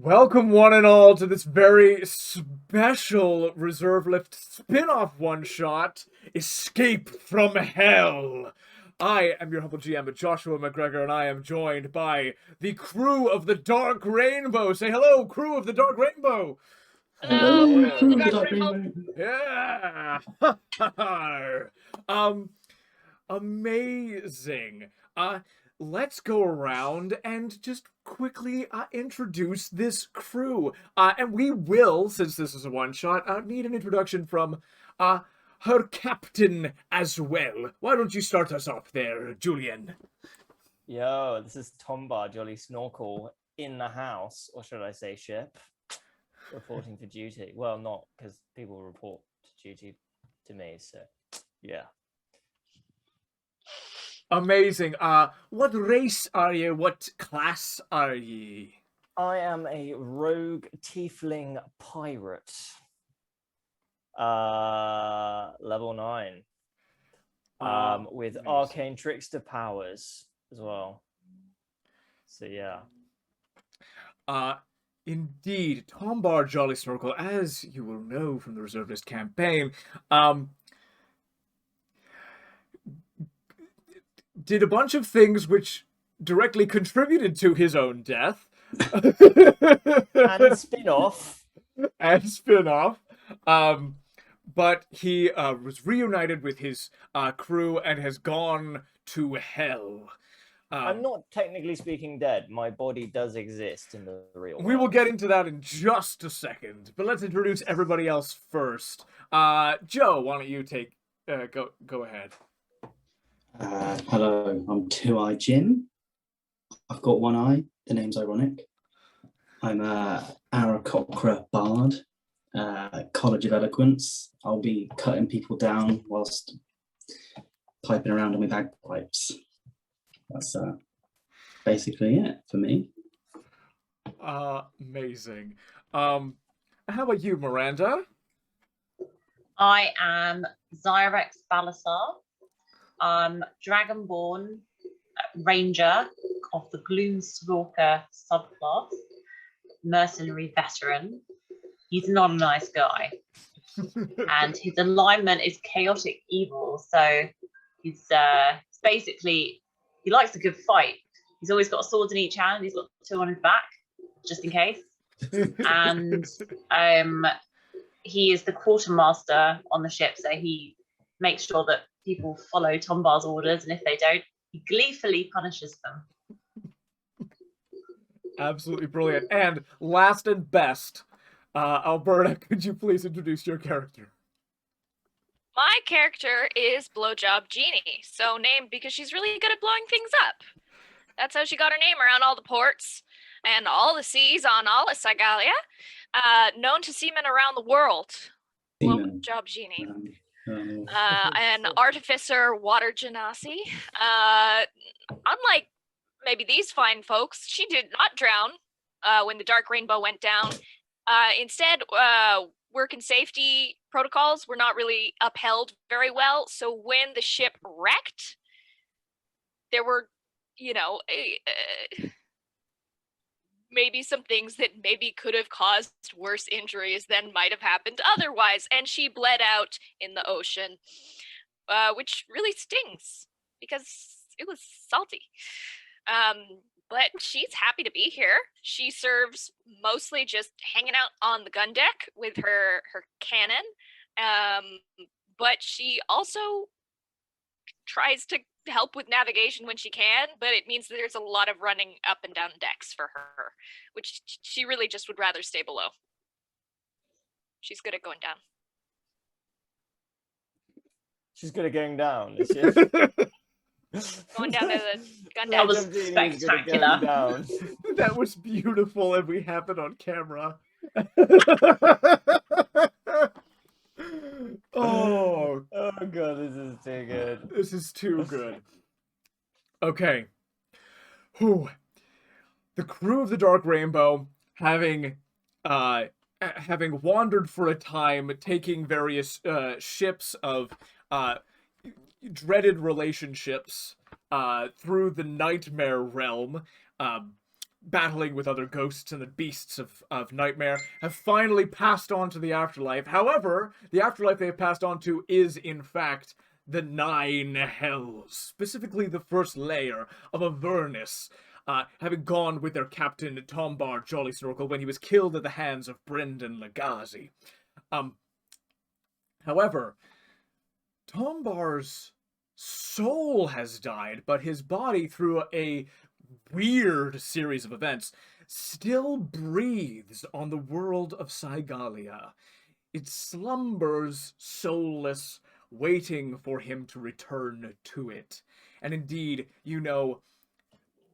Welcome one and all to this very special Reserve Lift spin-off one-shot, Escape from Hell. I am your humble GM, Joshua McGregor, and I am joined by the crew of the Dark Rainbow. Say hello, crew of the Dark Rainbow! Hello, crew of the Dark Rainbow. Yeah! Amazing. Let's go around and just quickly introduce this crew. And we will, since this is a one-shot, need an introduction from her captain as well. Why don't you start us off there, Julien? Yo, this is Tombar Jollysnorkle in the house, or should I say ship, reporting for duty. Well, not, because people report to duty to me, so yeah. Amazing. What race are you? What class are ye? I am a rogue tiefling pirate. Level 9. With amazing. arcane trickster powers as well. So yeah. Indeed, Tombar Jollysnorkle, as you will know from the Reservist campaign, did a bunch of things which directly contributed to his own death. And spin-off. And spin-off. But he was reunited with his crew and has gone to hell. I'm not technically speaking dead. My body does exist in the real world. We will get into that in just a second, but let's introduce everybody else first. Joe, why don't you take go ahead? Hello, I'm Two-Eye Jim. I've got one eye. The name's ironic. I'm a Aarakocra Bard, College of Eloquence. I'll be cutting people down whilst piping around on my bagpipes. That's basically it for me. Amazing. How about you, Miranda? I am Zirex Ballasar. Dragonborn Ranger of the Gloomstalker subclass, mercenary veteran. He's not a nice guy, and his alignment is chaotic evil. So he's basically, he likes a good fight. He's always got swords in each hand. He's got two on his back, just in case. And he is the quartermaster on the ship, so he makes sure that people follow Tombar's orders, and if they don't, he gleefully punishes them. Absolutely brilliant. And last and best, Alberta, could you please introduce your character? My character is Blowjob Genie, so named because she's really good at blowing things up. That's how she got her name around all the ports and all the seas on all of Sagalia, known to seamen around the world. Blowjob Genie. An artificer water genasi. Unlike maybe these fine folks, she did not drown when the Dark Rainbow went down. Instead, work and safety protocols were not really upheld very well. So when the ship wrecked, there were, maybe some things that maybe could have caused worse injuries than might have happened otherwise. And she bled out in the ocean, which really stings because it was salty. But she's happy to be here. She serves mostly just hanging out on the gun deck with her cannon. But she also tries to help with navigation when she can, but it means that there's a lot of running up and down decks for her, which she really just would rather stay below. She's good at going down. She's good at going down, is she? Going down to the gun That deck. was spectacular. That was beautiful, and we have it on camera. Oh god, this is too good. This is too good. Okay. Whew. The crew of the Dark Rainbow, having wandered for a time, taking various ships of dreaded relationships through the nightmare realm, battling with other ghosts and the beasts of Nightmare, have finally passed on to the afterlife. However, the afterlife they have passed on to is, in fact, the 9 hells, specifically the first layer of Avernus, having gone with their captain Tombar Jollysnorkle when he was killed at the hands of Brendan Legazi. However, Tombar's soul has died, but his body, through a weird series of events, still breathes on the world of Cygalia. It slumbers soulless, waiting for him to return to it. And indeed, you know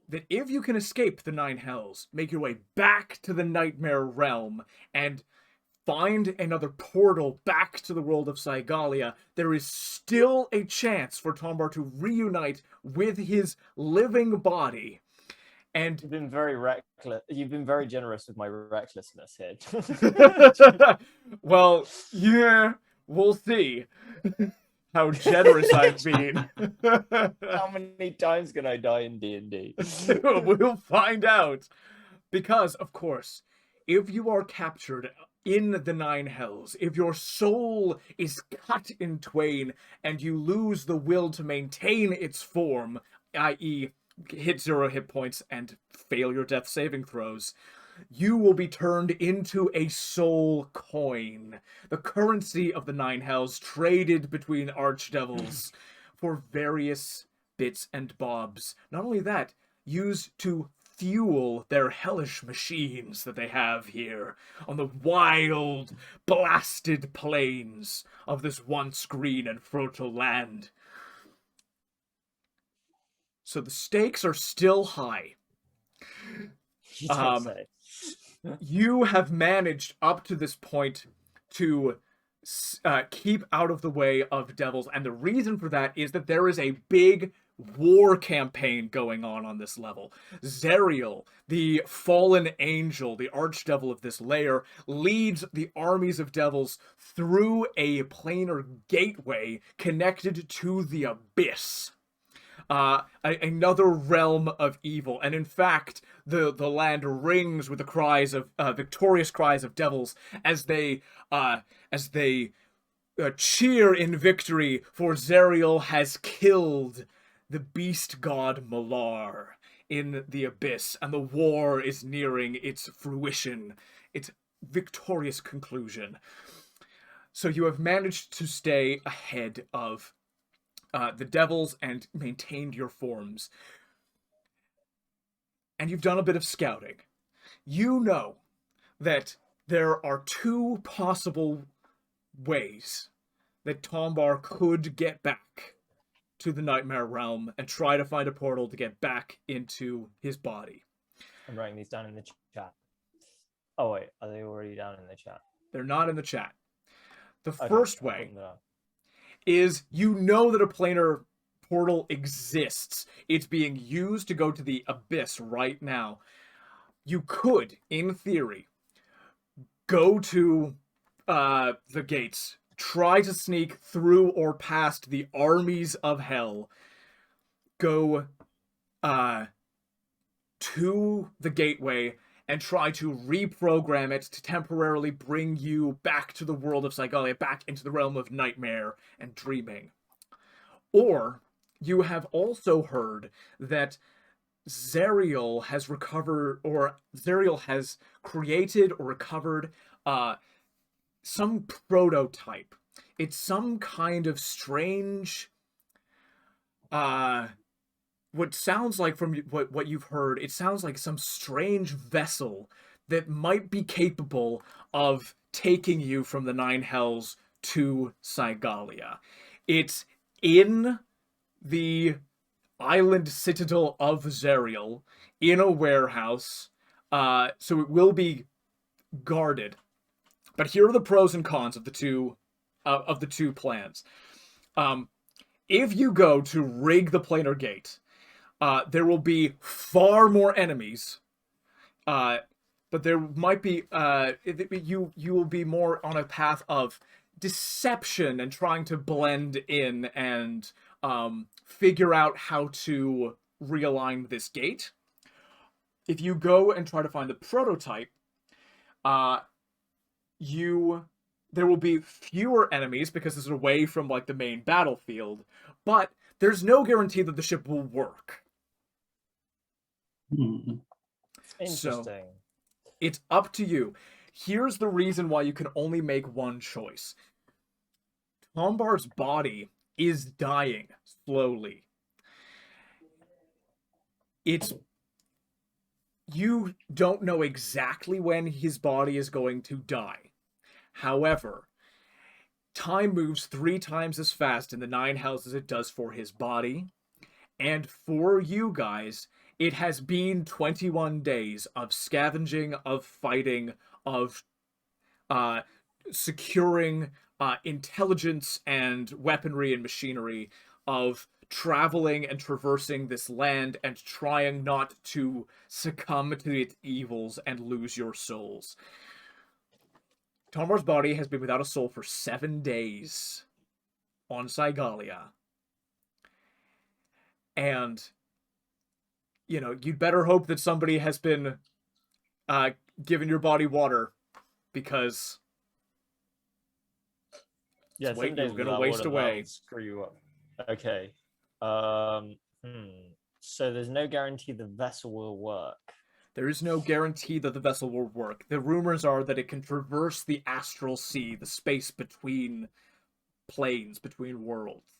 that if you can escape the 9 hells, make your way back to the Nightmare realm, and find another portal back to the world of Cygalia, there is still a chance for Tombar to reunite with his living body. And You've been very reckless. You've been very generous with my recklessness here. well, yeah, we'll see how generous I've been. How many times can I die in D&D? We'll find out. Because, of course, if you are captured in the 9 hells, if your soul is cut in twain and you lose the will to maintain its form, i.e., hit 0 hit points and fail your death saving throws, you will be turned into a soul coin, the currency of the 9 hells, traded between archdevils for various bits and bobs. Not only that, used to fuel their hellish machines that they have here on the wild, blasted plains of this once green and fertile land. So the stakes are still high. You don't say. You have managed up to this point to keep out of the way of devils, and the reason for that is that there is a big war campaign going on this level. Zerial, the fallen angel, the archdevil of this layer, leads the armies of devils through a planar gateway connected to the abyss. Another realm of evil, and in fact, the land rings with the cries of victorious cries of devils as they cheer in victory, for Zerial has killed the beast god Malar in the abyss, and the war is nearing its fruition, its victorious conclusion. So you have managed to stay ahead of the devils and maintained your forms. And you've done a bit of scouting. You know that there are 2 possible ways that Tombar could get back to the Nightmare Realm and try to find a portal to get back into his body. I'm writing these down in the chat. Oh wait, are they already down in the chat? They're not in the chat. The Okay, first I'll way put them down. is you know that a planar portal exists. It's being used to go to the abyss right now. You could, in theory, go to the gates, try to sneak through or past the armies of hell, go to the gateway, and try to reprogram it to temporarily bring you back to the world of Cygalia, back into the realm of nightmare and dreaming. Or you have also heard that Zerial has created or recovered some prototype. It's some kind of strange, what sounds like, from what you've heard, it sounds like some strange vessel that might be capable of taking you from the 9 hells to Cygalia. It's in the island citadel of Zerial, in a warehouse, so it will be guarded. But here are the pros and cons of the two plans. If you go to rig the planar gate, there will be far more enemies, but there might be you will be more on a path of deception and trying to blend in and figure out how to realign this gate. if you go and try to find the prototype, there will be fewer enemies because it's away from like the main battlefield, but there's no guarantee that the ship will work. Interesting. So, it's up to you. Here's the reason why you can only make one choice. Tombar's body is dying slowly. You don't know exactly when his body is going to die. However, time moves 3 times as fast in the 9 hells as it does for his body. And for you guys, it has been 21 days of scavenging, of fighting, of securing intelligence and weaponry and machinery, of traveling and traversing this land and trying not to succumb to its evils and lose your souls. Tombar's body has been without a soul for 7 days on Cygalia. And, you'd better hope that somebody has been giving your body water, because Yeah, you're going to without waste water, away. that'll screw you up. Okay. So there's no guarantee the vessel will work. There is no guarantee that the vessel will work. The rumors are that it can traverse the astral sea, the space between planes, between worlds.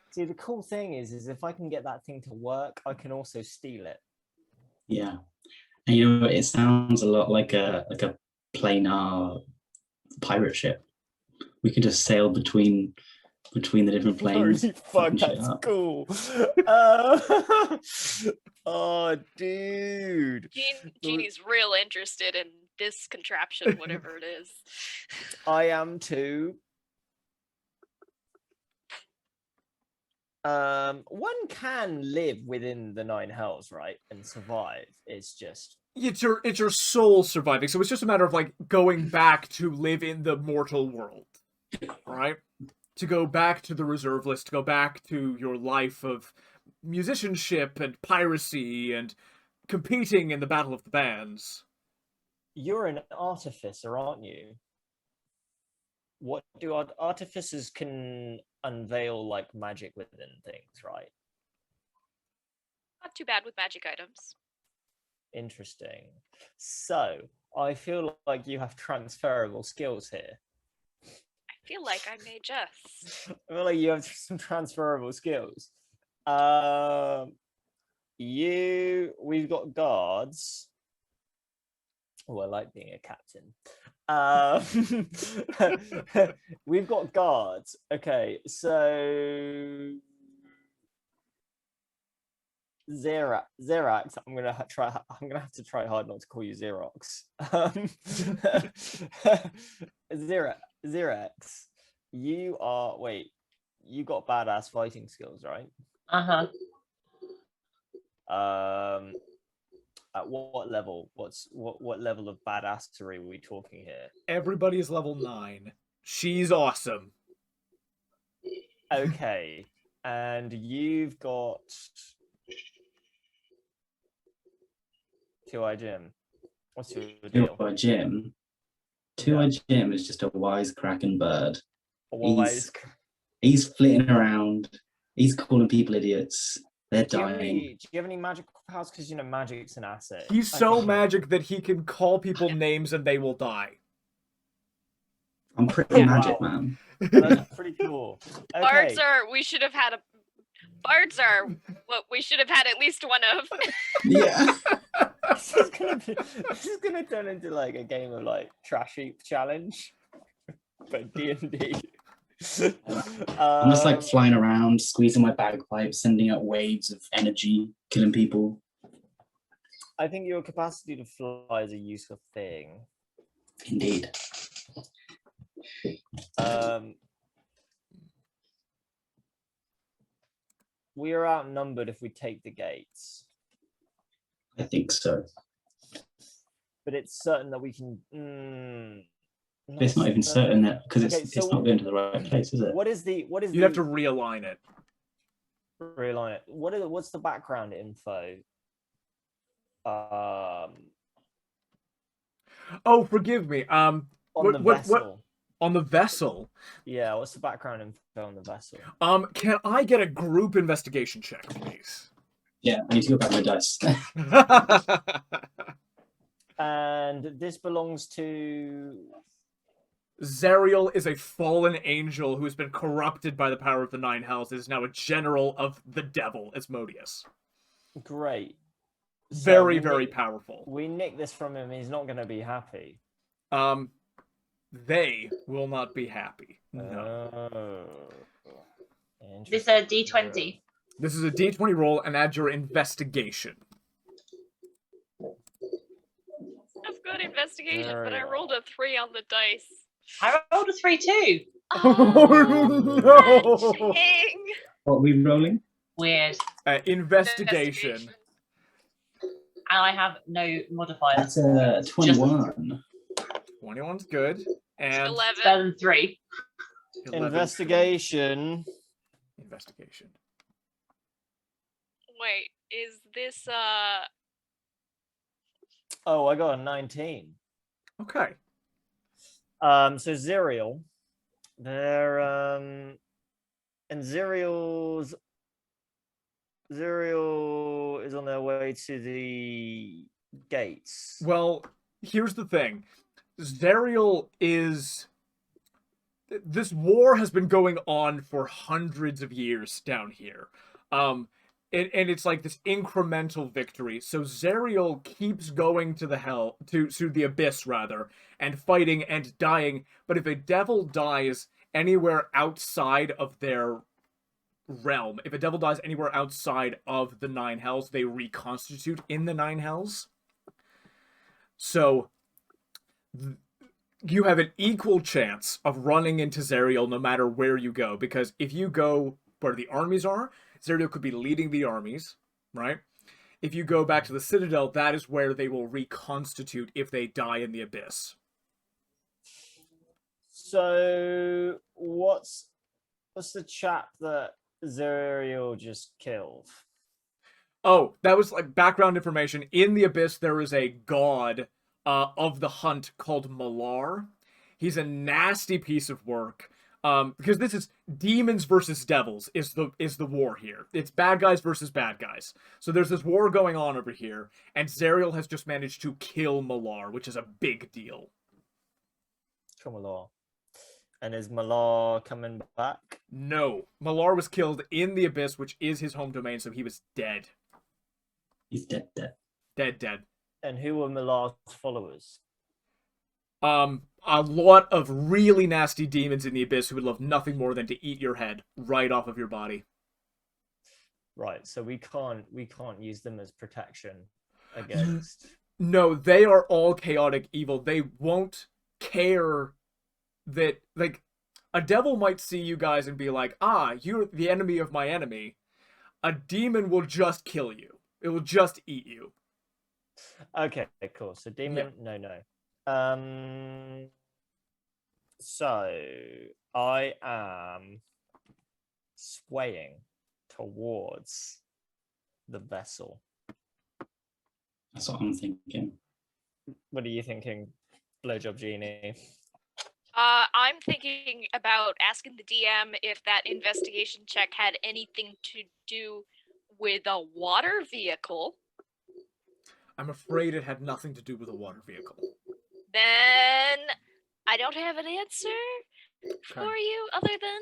See, the cool thing is if I can get that thing to work, I can also steal it. Yeah. And it sounds a lot like a planar pirate ship. We can just sail between the different planes. Holy fuck, fucking shit that's up. cool. Oh, dude. Genie's real interested in this contraption, whatever it is. I am too. One can live within the 9 hells, right, and survive. It's just It's your soul surviving, so it's just a matter of like going back to live in the mortal world, right? To go back to the reserve list, to go back to your life of musicianship and piracy and competing in the Battle of the Bands. you're an artificer, aren't you? What do artificers can unveil like magic within things, right? Not too bad with magic items. Interesting. So I feel like you have transferable skills here. I feel like I may just. I feel like you have some transferable skills. We've got guards. Oh, I like being a captain. We've got guards. Okay, so Zirex. I'm gonna have to try hard not to call you Xerox. Zirex. You got badass fighting skills, right? At what level? What level of badassery are we talking here? Everybody is level 9. She's awesome. Okay, and you've got Two-Eye Jim. What's your deal? Two-Eye Jim. Two-Eye Jim is just a wisecracking bird. He's flitting around. He's calling people idiots. They're dying. Do you have any magical powers? Because magic's an asset. He's so magic that he can call people names and they will die. I'm pretty magic, man. That's pretty cool. Okay. Bards are. We should have had a. Bards are what we should have had at least one of. Yeah. This is gonna turn into like a game of like trash heap challenge, but D&D. I'm just like flying around, squeezing my bagpipes, sending out waves of energy, killing people. I think your capacity to fly is a useful thing. Indeed. We are outnumbered if we take the gates. I think so. But it's certain that we can. It's not even certain that because it's not going to the right place, is it? What is You have to realign it. Realign it. What's the background info? Oh, forgive me. On the what vessel. on the vessel? Yeah, what's the background info on the vessel? Can I get a group investigation check, please? Yeah, I need to go back my dice. And this belongs to... Zariel is a fallen angel who has been corrupted by the power of the Nine Hells. Is now a general of the devil, Asmodeus. Great. So Very, very powerful. We nick this from him. He's not going to be happy. They will not be happy. No. This is a D20. This is a D20 roll, and add your investigation. That's good investigation, but I rolled a 3 on the dice. I rolled a 3 too. Oh, no! Dang. What are we rolling? Weird. Investigation. And I have no modifiers. That's 21. 21's good. And 11. Better than 3. 11's good. Investigation. Investigation. Wait, is this Oh, I got a 19. Okay. So Ziriel, they're and Ziriel is on their way to the gates. Well, here's the thing. Zariel is... This war has been going on for hundreds of years down here. And it's like this incremental victory. So Zariel keeps going to the hell, to the abyss rather, and fighting and dying. But if a devil dies anywhere outside of their realm, if a devil dies anywhere outside of the Nine Hells, they reconstitute in the Nine Hells. So you have an equal chance of running into Zariel no matter where you go, because if you go where the armies are, Zariel could be leading the armies, right? If you go back to the Citadel, that is where they will reconstitute if they die in the abyss. So what's the chap that Zariel just killed? Oh, that was like background information. In the abyss, there is a god of the hunt called Malar. He's a nasty piece of work. Because this is demons versus devils is the war here. It's bad guys versus bad guys. So there's this war going on over here, and Zariel has just managed to kill Malar, which is a big deal. Kill Malar. And is Malar coming back? No. Malar was killed in the abyss, which is his home domain, so he was dead. He's dead. Dead. And who were Malar's followers? A lot of really nasty demons in the abyss who would love nothing more than to eat your head right off of your body. Right, so we can't use them as protection against. No, they are all chaotic evil. They won't care that, like, a devil might see you guys and be like, you're the enemy of my enemy. A demon will just kill you. It will just eat you. Okay, cool. So demon, Yeah. no. So I am swaying towards the vessel. That's what I'm thinking. What are you thinking, Blowjob Genie? I'm thinking about asking the DM if that investigation check had anything to do with a water vehicle. I'm afraid it had nothing to do with a water vehicle. Then I don't have an answer for you other than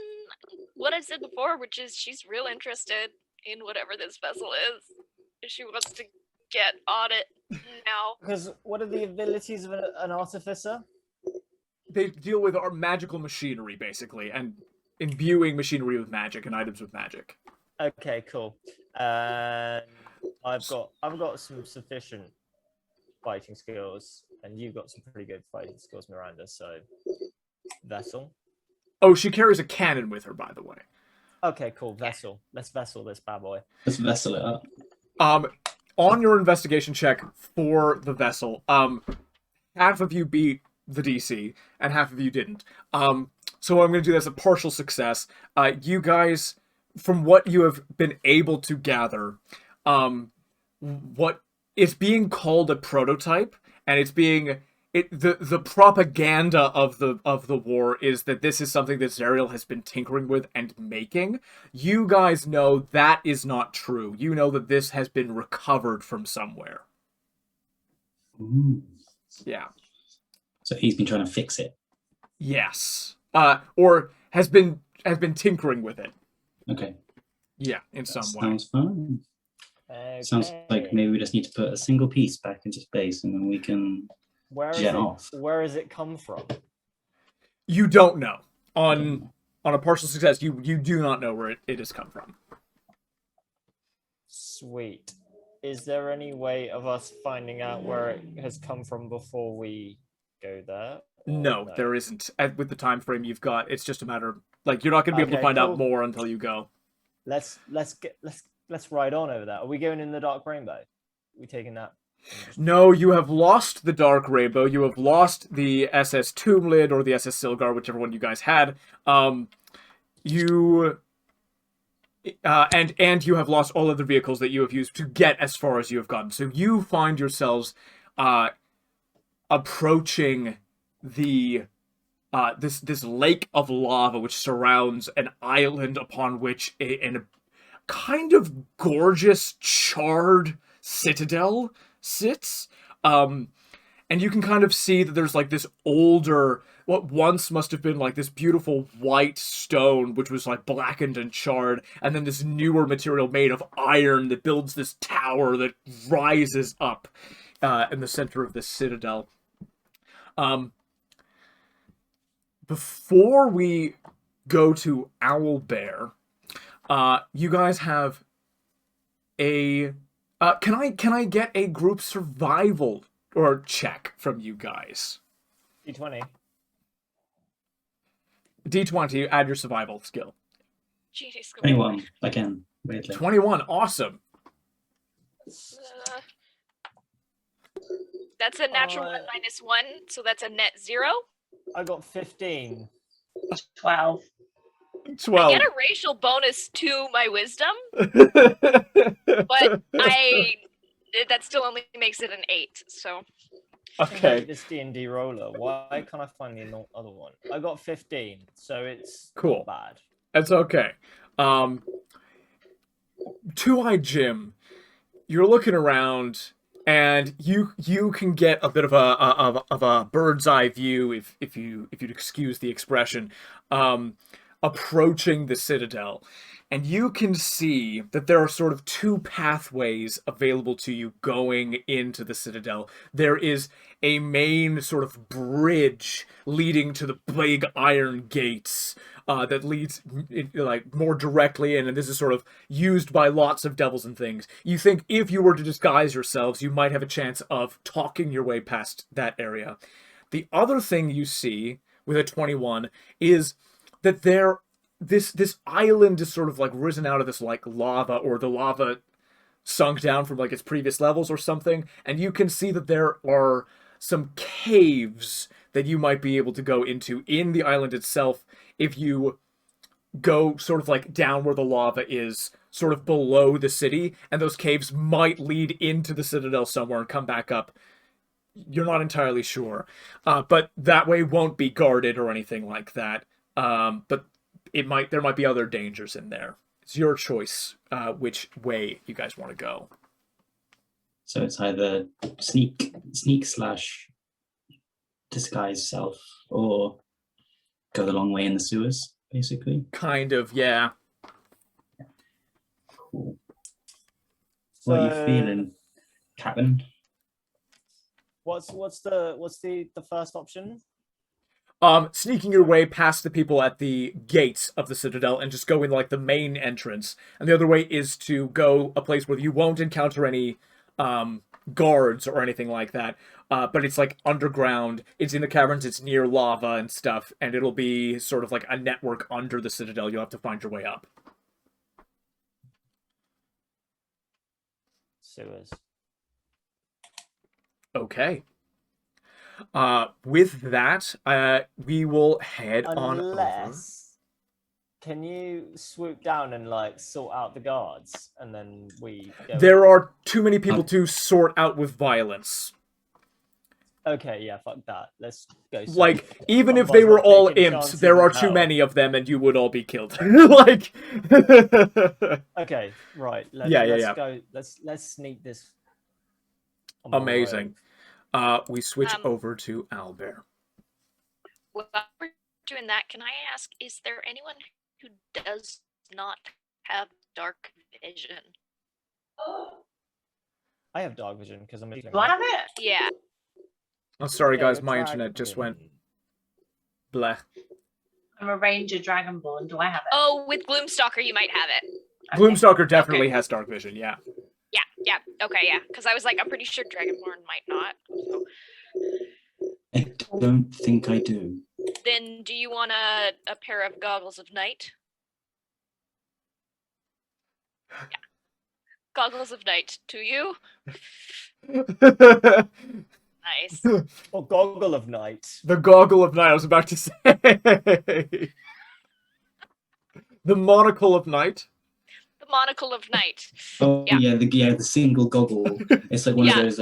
what I said before, which is she's real interested in whatever this vessel is. She wants to get on it now. Because what are the abilities of an artificer? They deal with our magical machinery, basically, and imbuing machinery with magic and items with magic. Okay, cool. And I've got some sufficient fighting skills, and you've got some pretty good fighting skills, Miranda. So, vessel. Oh, she carries a cannon with her, by the way. Okay, cool. Vessel. Let's vessel this bad boy. Let's vessel it up. On your investigation check for the vessel, half of you beat the DC and half of you didn't. So I'm going to do this a partial success. You guys, from what you have been able to gather, what it's being called a prototype, and it's being the propaganda of the war is that this is something that Zariel has been tinkering with and making. You guys know that is not true. You know that this has been recovered from somewhere. Ooh. Yeah. So he's been trying to fix it. Yes. Or has been tinkering with it. Okay. Yeah, in some way. Sounds fun. Okay. Sounds like maybe we just need to put a single piece back into space and then we can jet off. Where has it come from? You don't know. On a partial success, you do not know where it has come from. Sweet. Is there any way of us finding out where it has come from before we go there? No, there isn't. With the time frame you've got, it's just a matter like you're not going to be able to find out more until you go. Let's ride on over that. Are we going in the Dark Rainbow? Are we taking that? No, you have lost the Dark Rainbow. You have lost the SS Tomblid or the SS Silgar, whichever one you guys had. And you have lost all other vehicles that you have used to get as far as you have gotten. So you find yourselves approaching the this lake of lava which surrounds an island upon which a kind of gorgeous charred citadel sits. And you can kind of see that there's like this older, what once must have been like this beautiful white stone, which was like blackened and charred, and then this newer material made of iron that builds this tower that rises up in the center of this citadel. Before we go to Owlbear, you guys have a... Can I get a group survival or check from you guys? D20. D20, add your survival skill. Genie's 21, again, weirdly. 21, awesome. That's a natural 1 minus 1, so that's a net 0. I got 15. 12. 12. I get a racial bonus to my wisdom, but that still only makes it an 8, so... Okay. This D&D roller. Why can't I find the other one? I got 15, so it's cool. Not bad. That's okay. Two-Eye Jim, you're looking around, and you can get a bit of a bird's eye view, if you'd excuse the expression, approaching the citadel. And you can see that there are sort of two pathways available to you going into the citadel. There is a main sort of bridge leading to the big iron gates that leads like more directly in, and this is sort of used by lots of devils and things. You think if you were to disguise yourselves, you might have a chance of talking your way past that area. The other thing you see with a 21 is that this island is sort of like risen out of this like lava, or the lava sunk down from like its previous levels or something, and you can see that there are some caves that you might be able to go into in the island itself if you go sort of like down where the lava is, sort of below the city, and those caves might lead into the citadel somewhere and come back up. You're not entirely sure, but that way won't be guarded or anything like that. But there might be other dangers in there. It's your choice which way you guys want to go. So it's either sneak / disguise self, or go the long way in the sewers, basically. Kind of, yeah. Cool. What are you feeling, Captain? What's the first option? Sneaking your way past the people at the gates of the citadel and just go in like the main entrance. And the other way is to go a place where you won't encounter any guards or anything like that. But it's like underground. It's in the caverns. It's near lava and stuff. And it'll be sort of like a network under the citadel. You'll have to find your way up. Sewers. Okay. With that, we will head on over. Can you swoop down and like sort out the guards, and then we go There in? are too many people to sort out with violence. Okay, yeah, fuck that. Let's go. Like, even if Tombar's they were not all taking imps, chances there in are too hell. many of them and you would all be killed. Like... Okay, right. Yeah. Let's go. Let's sneak this. on the Amazing. road. We switch Um, over to Albert. While we're doing that, can I ask, is there anyone who does not have dark vision? I have dark vision because I'm a Do I have it? Yeah. Oh, sorry, Yeah, guys. you're My internet just went dragon. bleh. I'm a ranger dragonborn. Do I have it? Oh, with Gloomstalker, you might have it. Okay. Gloomstalker definitely has dark vision, yeah. Yeah. Okay, yeah. Because I was like, I'm pretty sure Dragonborn might not. So I don't think I do. then, do you want a pair of goggles of night? Yeah. Goggles of night. To you? Nice. Or goggle of night. The goggle of night, I was about to say. The monocle of night. The monocle of night. Oh Yeah. the single goggle. It's like one Yeah. of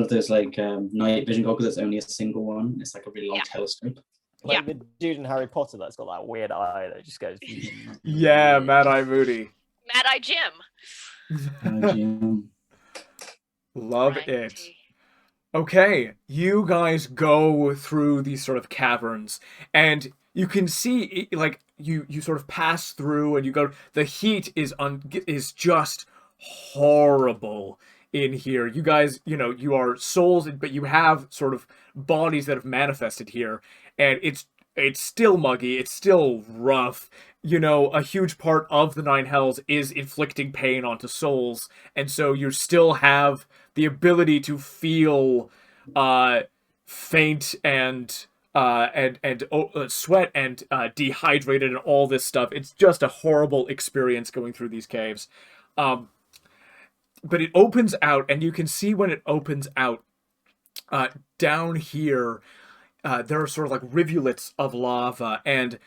those like night vision goggles that's only a single one. It's like a really long Yeah. telescope. Like the dude in Harry Potter that's got that weird eye that just goes. Yeah, Mad Eye Moody. Mad Eye Jim. Love it. Righty. Okay, you guys go through these sort of caverns, and you can see, like, you sort of pass through, and you go. The heat is just horrible in here. You guys, you are souls, but you have sort of bodies that have manifested here, and it's still muggy. It's still rough. A huge part of the Nine Hells is inflicting pain onto souls, and so you still have the ability to feel faint and sweat and dehydrated and all this stuff. It's just a horrible experience going through these caves. But it opens out, and you can see when it opens out, down here, there are sort of like rivulets of lava, and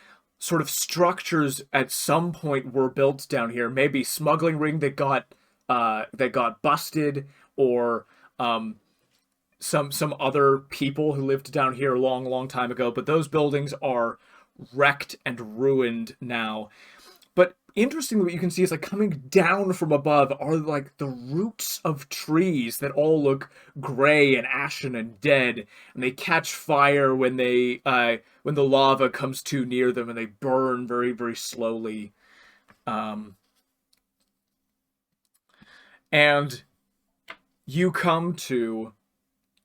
sort of structures at some point were built down here. Maybe smuggling ring that got busted, or some other people who lived down here a long time ago. But those buildings are wrecked and ruined now. But interestingly, what you can see is like coming down from above are like the roots of trees that all look gray and ashen and dead, and they catch fire when the lava comes too near them, and they burn very, very slowly. And you come to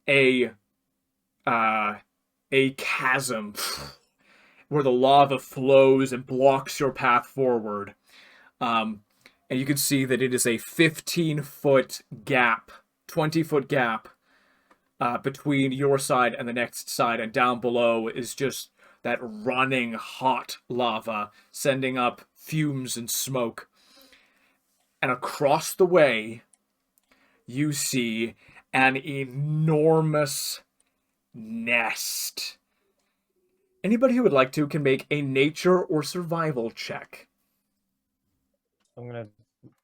a chasm where the lava flows and blocks your path forward. And you can see that it is a 15-foot gap, 20-foot gap between your side and the next side, and down below is just that running hot lava sending up fumes and smoke. And across the way, you see an enormous nest. Anybody who would like to can make a nature or survival check. I'm gonna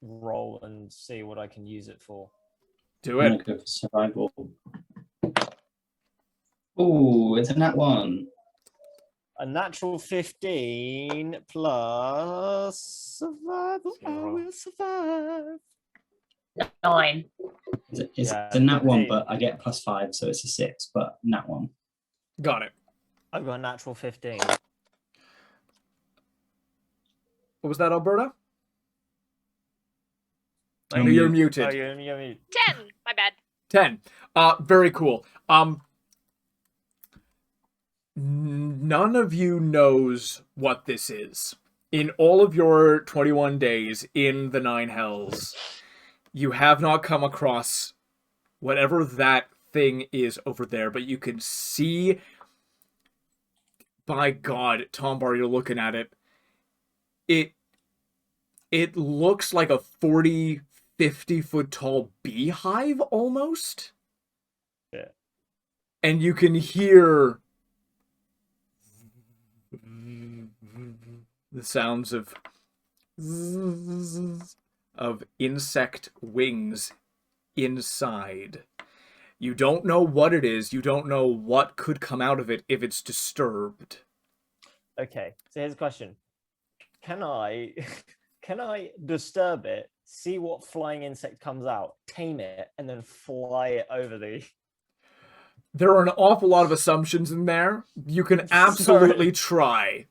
roll and see what I can use it for. Do I'm it. gonna go for survival. Oh, it's a nat 1. A natural 15 plus survival. I will survive. 9. It's Yeah, a nat 1, 15. but I get +5, so it's a 6. But nat 1. Got it. I've got a natural 15. What was that, Alberta? You're You're mute. muted. Oh, you're mute. 10. My bad. 10. Very cool. None of you knows what this is. In all of your 21 days in the Nine Hells, you have not come across whatever that thing is over there, but you can see, by God, Tombar, you're looking at it. It looks like a 40, 50-foot tall beehive almost. Yeah. And you can hear The sounds of insect wings inside. You don't know what it is. You don't know what could come out of it if it's disturbed. Okay, so here's a question. Can I disturb it, see what flying insect comes out, tame it, and then fly it over the... There are an awful lot of assumptions in there. You can absolutely try.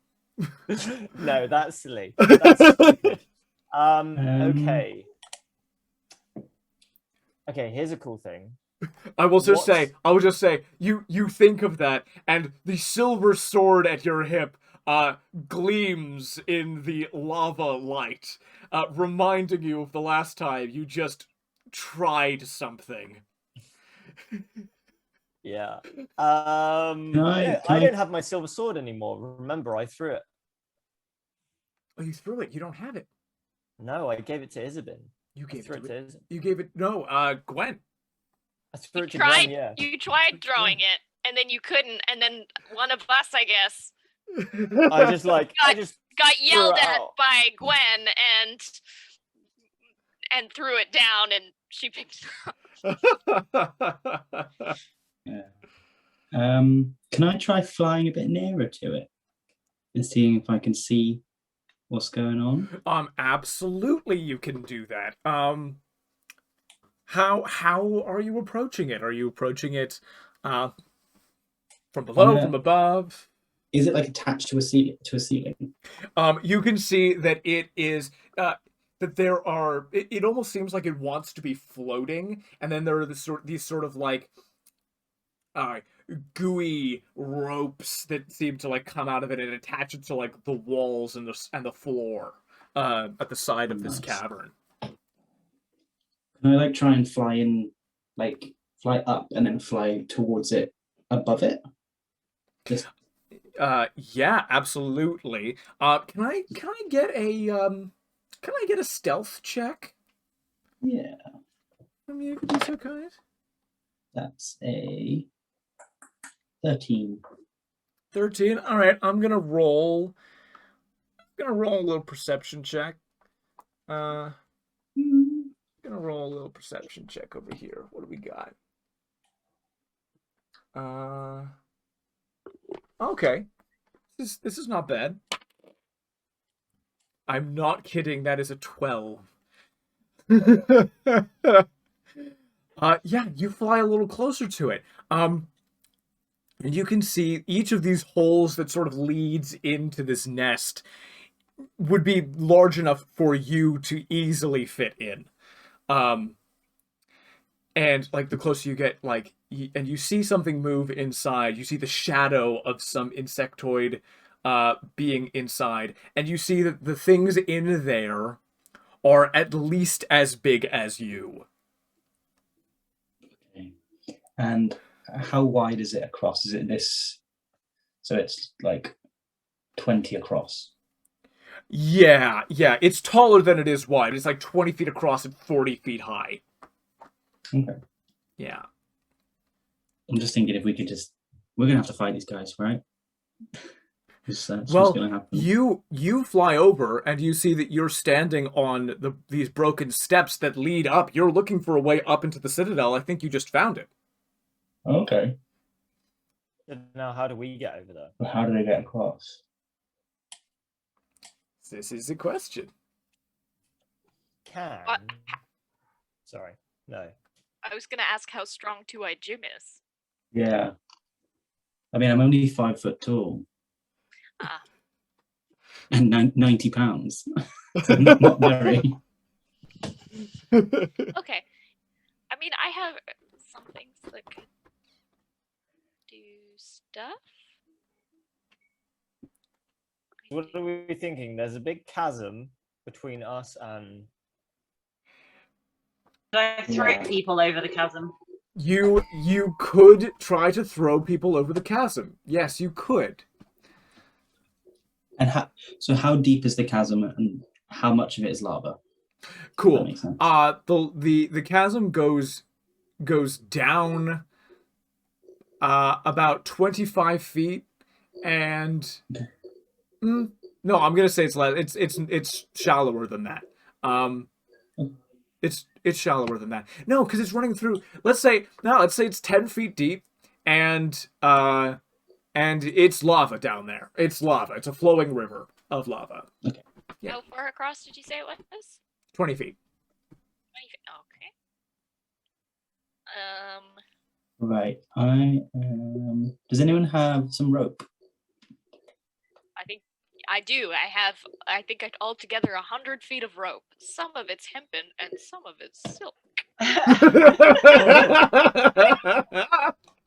No, that's silly. That's stupid. Okay. Okay, here's a cool thing. I will just say, you think of that, and the silver sword at your hip gleams in the lava light, reminding you of the last time you just tried something. Yeah. I- I don't have my silver sword anymore. Remember, I threw it. Oh, you threw it. You don't have it. No, I gave it to Isabin. You I gave threw it it to to Isabin. You gave it. No, Gwen. I threw You it to tried. Gwen, yeah. You tried throwing it, and then you couldn't, and then one of us, I guess, I just got threw yelled it at out. by Gwen and threw it down, and she picked it up. Yeah. Can I try flying a bit nearer to it and seeing if I can see what's going on? Absolutely, you can do that. How are you approaching it? Are you approaching it from below, from above? Is it like attached to a ceiling? You can see that it is that there are. It almost seems like it wants to be floating, and then there are these sort of like gooey ropes that seem to like come out of it and attach it to like the walls and the floor at the side of this Nice. cavern. Can I like try and fly in, like fly up and then fly towards it above it? Just Yeah, absolutely. Can I get a stealth check? yeah, From you, could be so kind. that's a 13. 13. All right, I'm gonna roll a little perception check. Gonna roll a little perception check over here. What do we got? Okay. This is not bad. I'm not kidding, that is a 12. Yeah, you fly a little closer to it. And you can see each of these holes that sort of leads into this nest would be large enough for you to easily fit in. And like the closer you get, like, and you see something move inside, you see the shadow of some insectoid being inside, and you see that the things in there are at least as big as you. Okay. And how wide is it across? Is it this? So it's like 20 across. Yeah, it's taller than it is wide. It's like 20 feet across and 40 feet high. Okay. Yeah. I'm just thinking if we could we're gonna have to fight these guys, right? That's what's Well, gonna happen. you fly over and you see that you're standing on these broken steps that lead up. You're looking for a way up into the citadel. I think you just found it. Okay. Now, how do we get over there? But how do they get across? This is a question. Sorry, no. I was gonna ask how strong Two-Eyed Jim is. Yeah. I mean, I'm only 5 foot tall. Ah. And 90 pounds. So not very. Okay. I mean, I have some things that could do stuff. What are we thinking? There's a big chasm between us and... Should I throw people over the chasm? You could try to throw people over the chasm. Yes, you could. And how deep is the chasm and how much of it is lava? Cool. That makes sense. The chasm goes down about 25 feet and No, I'm gonna say it's less. It's shallower than that. It's shallower than that. No, because it's running through. Let's say it's 10 feet deep, and it's lava down there. It's lava. It's a flowing river of lava. Okay. Yeah. How far across did you say it was? 20 feet. 20 feet. Okay. Right. Does anyone have some rope? I think I do. I think altogether 100 feet of rope. Some of it's hempen and some of it's silk.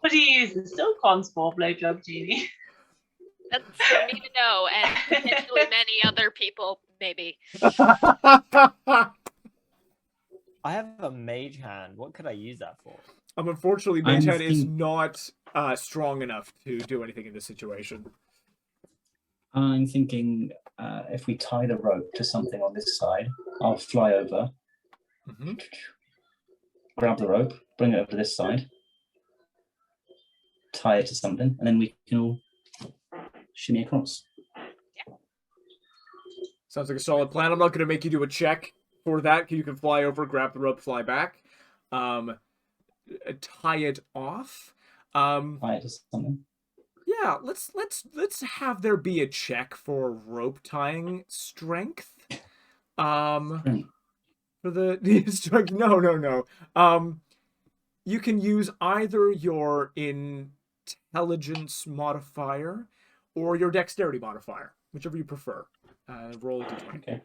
What do you use the silk ones for, Blowjob Genie? That's for me to know, and potentially many other people, maybe. I have a mage hand. What could I use that for? Unfortunately, I'm Mage Hand is think- not strong enough to do anything in this situation. I'm thinking if we tie the rope to something on this side, I'll fly over, Mm-hmm. grab the rope, bring it over to this side, tie it to something, and then we can all shimmy across. Sounds like a solid plan. I'm not going to make you do a check for that. You can fly over, grab the rope, fly back, tie it off. Tie it to something. Yeah, let's have there be a check for rope tying strength. Strength. For the strength. No. You can use either your intelligence modifier or your dexterity modifier, whichever you prefer. Roll a d20.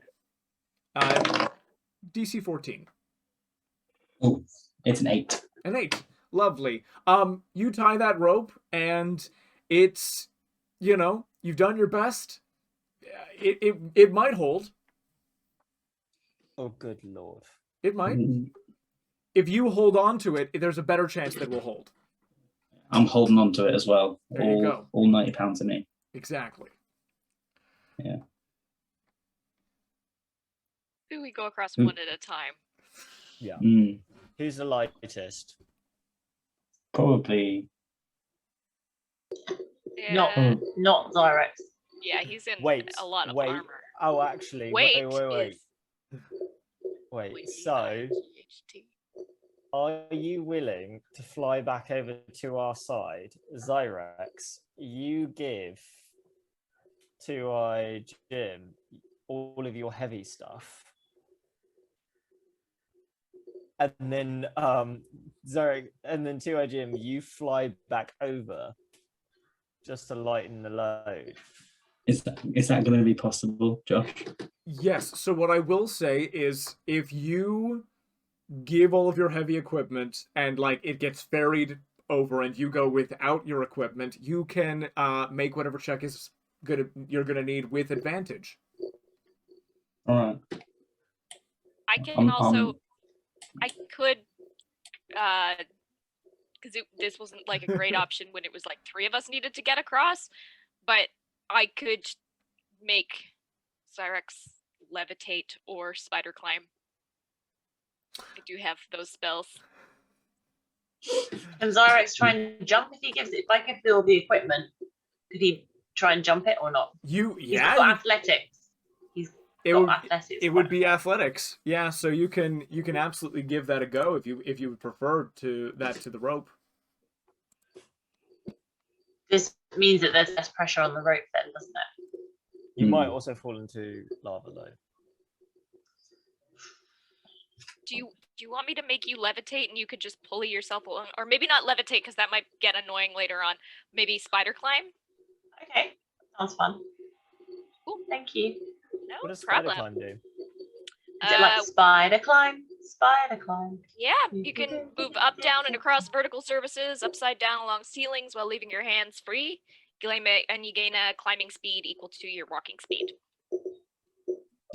Okay. DC 14. Oh, it's an 8. An 8. Lovely. You tie that rope, and it's, you've done your best. It might hold. Oh, good lord. It might. Mm, If you hold on to it, there's a better chance that it will hold. I'm holding on to it as well. There you go. All 90 pounds of me. Exactly. Yeah. Do we go across Mm. one at a time? Yeah. Mm, Who's the lightest? probably. Yeah, Not Zirex. yeah, he's in Wait, a lot of wait. armor. Oh, actually, Wait, wait. is- Wait, so are you willing to fly back over to our side? Zirex, you give to Jim all of your heavy stuff. And then Zirex, and then to Jim, you fly back over just to lighten the load. Is that going to be possible, Josh? Yes. So what I will say is, if you give all of your heavy equipment and it gets ferried over, and you go without your equipment, you can make whatever check you're gonna need with advantage. All right. I can also, um, I could, because this wasn't a great option when it was 3 of us needed to get across, but I could make Zirex levitate or spider climb. I do have those spells. Can Zirex try and jump if he gives it? If I give all the equipment, could he try and jump it or not? He's got athletics. It got would athletics. it would be athletics. Yeah, so you can absolutely give that a go if you would prefer to the rope. This means that there's less pressure on the rope then, doesn't it? You might also fall into lava though. Do you want me to make you levitate and you could just pulley yourself along, or maybe not levitate because that might get annoying later on? Maybe spider climb. Okay, sounds fun. Cool. Thank you. No What does spider problem. climb do? Is it like spider climb? Spider climb. Yeah, you can move up, down, and across vertical surfaces, upside down along ceilings while leaving your hands free. And you gain a climbing speed equal to your walking speed.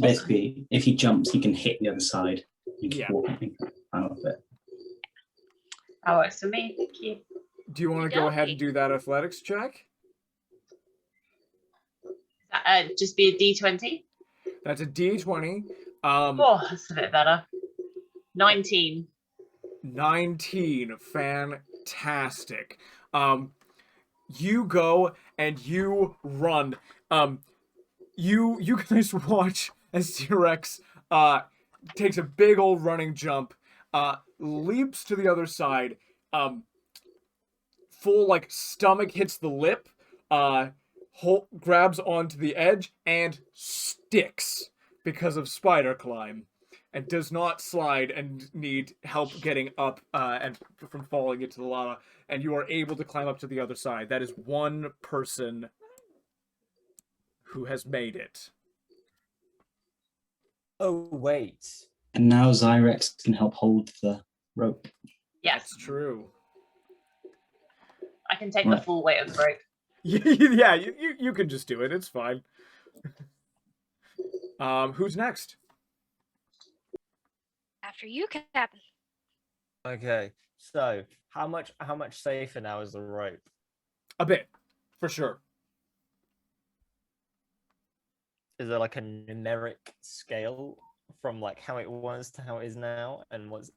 Basically, if he jumps, he can hit the other side. You keep Yeah. walking out of it. That works for me. Thank you. Do you want to go ahead and do that athletics check? Just be a D20. That's a D20. Oh, that's a bit better. 19. 19. Fantastic. You go and you run. You guys watch as Zirex takes a big old running jump, leaps to the other side, full like stomach hits the lip, grabs onto the edge and sticks because of spider climb, and does not slide and need help getting up and from falling into the lava. And you are able to climb up to the other side. That is one person who has made it. Oh, wait. And now Zirex can help hold the rope. Yes, That's true. I can take the Right. full weight of the rope. Yeah, you can just do it. It's fine. Who's next? After you, Captain. Okay, so how much safer now is the rope? A bit, for sure. Is there like a numeric scale from like how it was to how it is now? And what's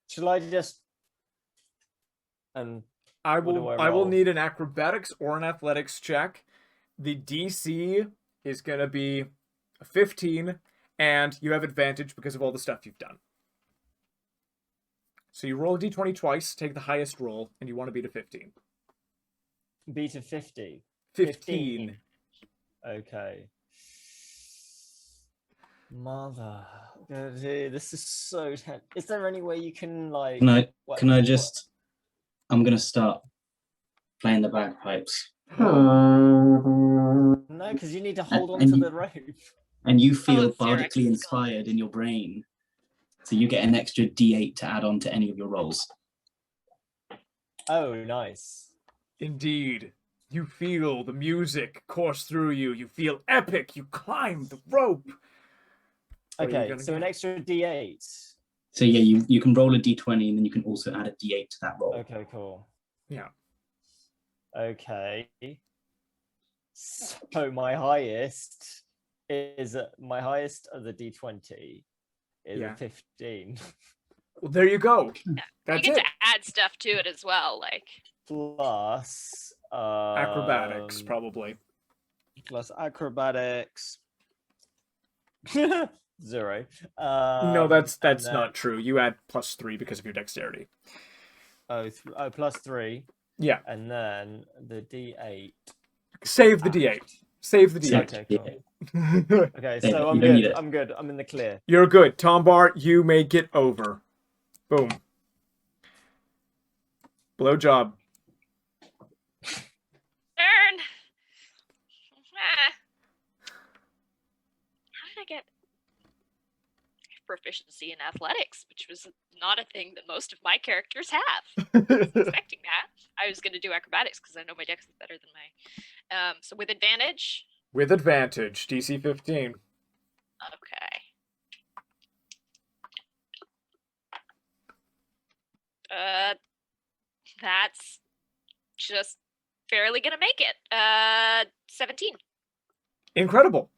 should I just I What do will. I I will roll? need an acrobatics or an athletics check. The DC is gonna be 15, and you have advantage because of all the stuff you've done. So you roll a d20 twice, take the highest roll, and you want to beat a 15. beat a 50? 15. Okay. Mother, this is so tense. Is there any way you can like? Can I just? I'm gonna start playing the bagpipes. No, because you need to hold on and to you- the rope. And you feel it's Zirex, bardically it's gone. inspired in your brain, so you get an extra D8 to add on to any of your rolls. Oh, nice. Indeed. You feel the music course through you. You feel epic. You climb the rope. What are you Okay, gonna so an get? extra D8. So yeah, you can roll a D20, and then you can also add a D8 to that roll. Okay, cool. Yeah. Okay. So my highest of the D20 is Yeah. a 15 Well, there you go. You That's get it. to add stuff to it as well. Like, plus Acrobatics, probably. plus acrobatics 0. No, And that's then- not true. You add +3 because of your dexterity. plus 3, Yeah. and then the D8. Save the D8. Save the D8. Okay, Yeah. cool. Okay, Yeah, so you I'm don't need good. it. I'm good. I'm in the clear. You're good. Tombar, you may get over. Boom. Blowjob. turn. Ah. How did I get proficiency in athletics, which was not a thing that most of my characters have? I was expecting that. I was going to do acrobatics because I know my dex is better than my. So with advantage. With advantage. DC 15. Okay. That's just barely gonna make it. 17. Incredible.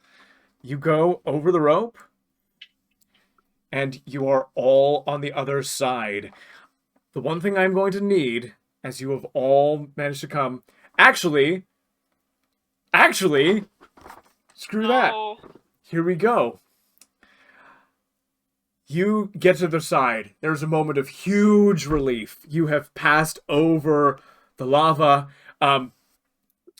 You go over the rope, and you are all on the other side. The one thing I'm going to need, as you have all managed to come... Actually, screw that. Oh, Here we go. You get to the side. There's a moment of huge relief. You have passed over the lava.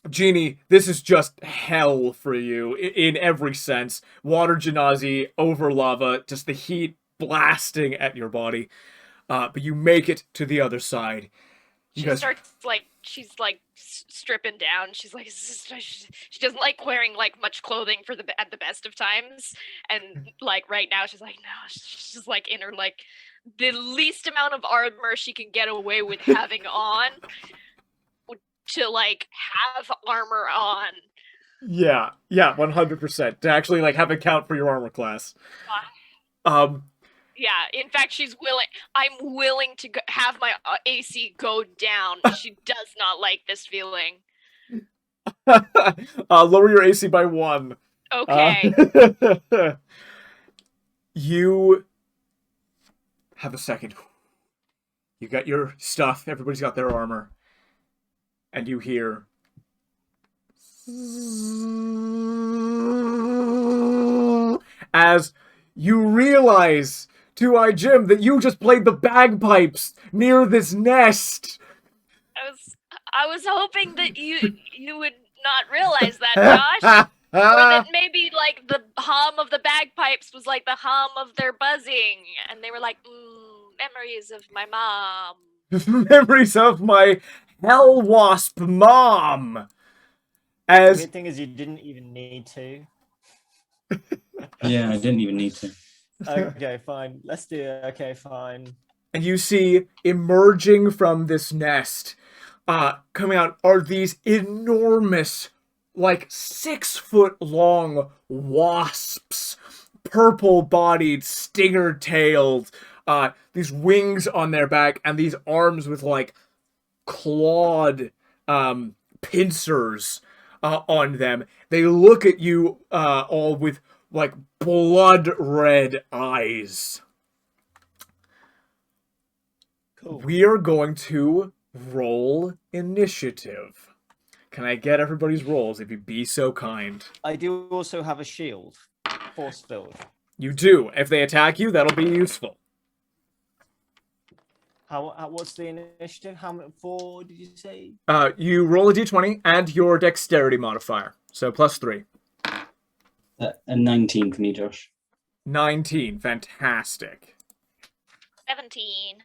Genie, this is just hell for you in every sense. Water genasi over lava, just the heat blasting at your body. But you make it to the other side. You she guys, starts like she's like stripping down. She's like she doesn't like wearing like much clothing for at the best of times, and like right now she's like no, she's just like in her like the least amount of armor she can get away with having on to like have armor on. yeah, 100%. To actually like have it count for your armor class. Yeah, in fact, she's willing. I'm willing to have my AC go down. She does not like this feeling. Lower your AC by 1. Okay. You have a second. You got your stuff. Everybody's got their armor. And you hear... as you realize, Two-Eye Jim, that you just played the bagpipes near this nest. I was hoping that you would not realize that, Josh. Or that maybe like the hum of the bagpipes was like the hum of their buzzing, and they were like, memories of my mom. Memories of my hell wasp mom. The As weird thing is, you didn't even need to. Yeah, I didn't even need to. Okay, fine. Let's do it. Okay, fine. and you see emerging from this nest, coming out are these enormous, like 6-foot long wasps, purple bodied, stinger tailed, these wings on their back, and these arms with like clawed pincers on them. They look at you all with like blood red eyes. Cool. We are going to roll initiative. Can I get everybody's rolls if you'd be so kind? I do also have a shield, force field. You do. If they attack you, that'll be useful. What's the initiative? How many? 4 did you say? You roll a d20 and your dexterity modifier. So +3. A 19 for me, Josh. 19. Fantastic. 17.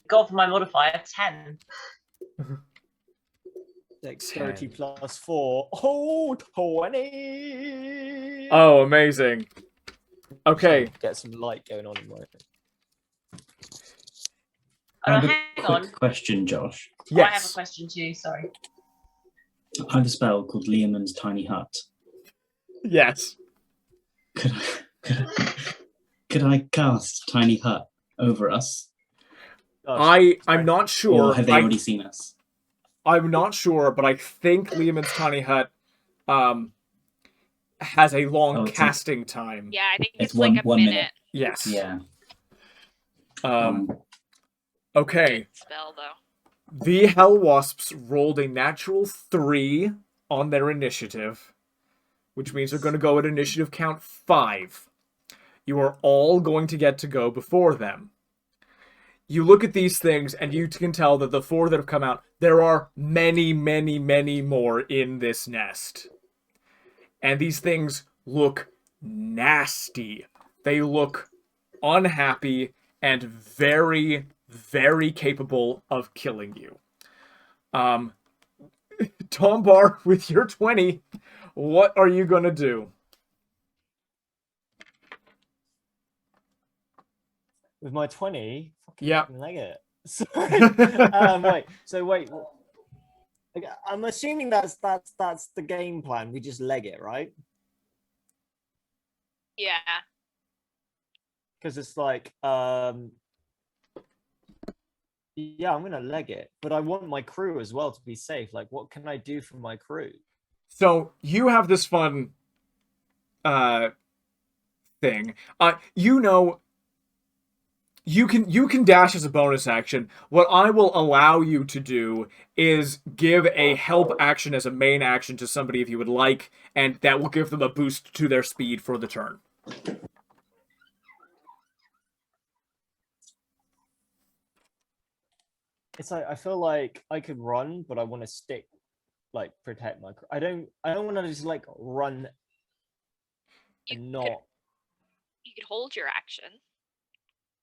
Go for my modifier, 10. Dexterity +4. Oh, 20. Oh, amazing. Okay. Get some light going on in my. I have hang a on. quick question, Josh. I have a Yes. question too, sorry. I have a spell called Leomund's Tiny Hut. Yes. Could I cast Tiny Hut over us? I'm not sure. Or have they already seen us? I'm not sure, but I think Lehman's Tiny Hut has a long casting time. Yeah, I think It's it's like a one minute. minute. Yes. Yeah. Okay. Spell though. The Hell Wasps rolled a natural 3 on their initiative, which means they're going to go at initiative count 5. You are all going to get to go before them. You look at these things, and you can tell that the 4 that have come out, there are many, many, many more in this nest. And these things look nasty. They look unhappy and very, very capable of killing you. Tombar, with your 20, what are you going to do? With my 20, Yeah. leg it. Sorry. Wait. Okay, I'm assuming that's the game plan. We just leg it, right? Yeah. Because it's like, yeah, I'm gonna leg it, but I want my crew as well to be safe. Like, what can I do for my crew? So you have this fun thing. You can dash as a bonus action. What I will allow you to do is give a help action as a main action to somebody if you would like, and that will give them a boost to their speed for the turn. It's like I feel like I could run, but I want to stick, like protect my crew. I don't want to just like run and not. You could hold your action.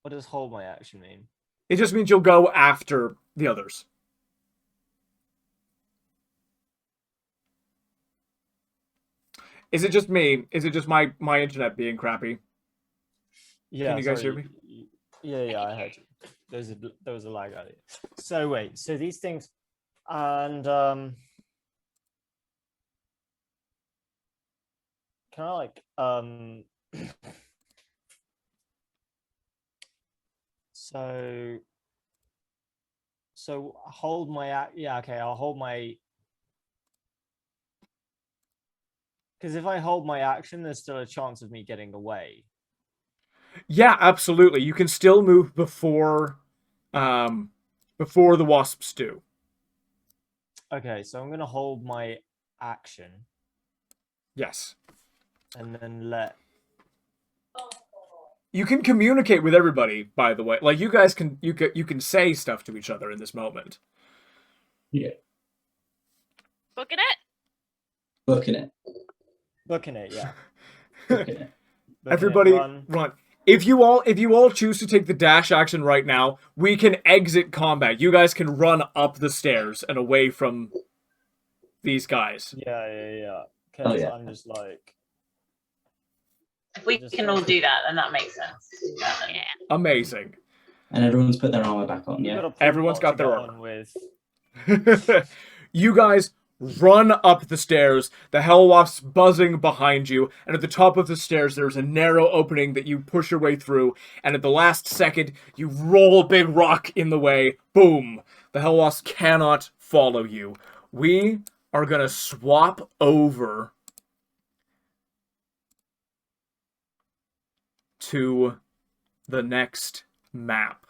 What does hold my action mean? It just means you'll go after the others. Is it just me? Is it just my internet being crappy? Yeah, Can you guys sorry. hear me? Yeah, I heard you. There was a lag out here. So wait, so these things, and can I like so hold my yeah, okay, I'll hold my, because if I hold my action, there's still a chance of me getting away. Yeah, absolutely. You can still move before the wasps do. Okay, so I'm gonna hold my action Yes. and then let. You can communicate with everybody, by the way. Like you guys can you can say stuff to each other in this moment. Yeah. Booking it? Booking it. Booking it, yeah. Booking it. Booking Everybody it, run. If you all choose to take the dash action right now, we can exit combat. You guys can run up the stairs and away from these guys. Yeah. Oh, Because yeah. I'm just like. If we Just can like- all do that, then that makes sense. Yeah, then. Yeah. Amazing. And everyone's put their armor back on, We've yeah? got a plot Everyone's got to their get armor. on with. You guys run up the stairs, the Hellwasp's buzzing behind you, and at the top of the stairs there's a narrow opening that you push your way through, and at the last second you roll a big rock in the way. Boom! The Hellwasp cannot follow you. We are gonna swap over to the next map.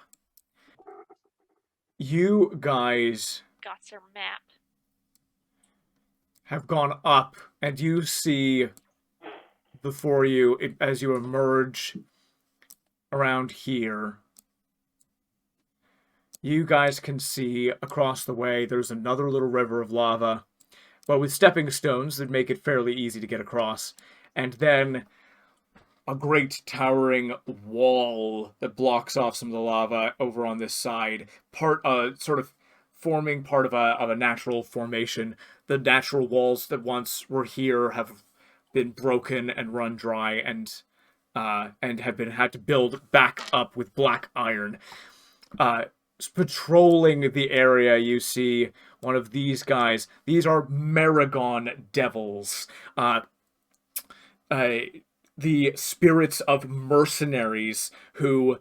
You guys Got our map. have gone up, and you see before you, as you emerge around here, you guys can see across the way there's another little river of lava, but with stepping stones that make it fairly easy to get across, and then a great towering wall that blocks off some of the lava over on this side, sort of forming part of a natural formation. The natural walls that once were here have been broken and run dry, and have been had to build back up with black iron. Patrolling the area, you see one of these guys. These are Maragon Devils. The spirits of mercenaries who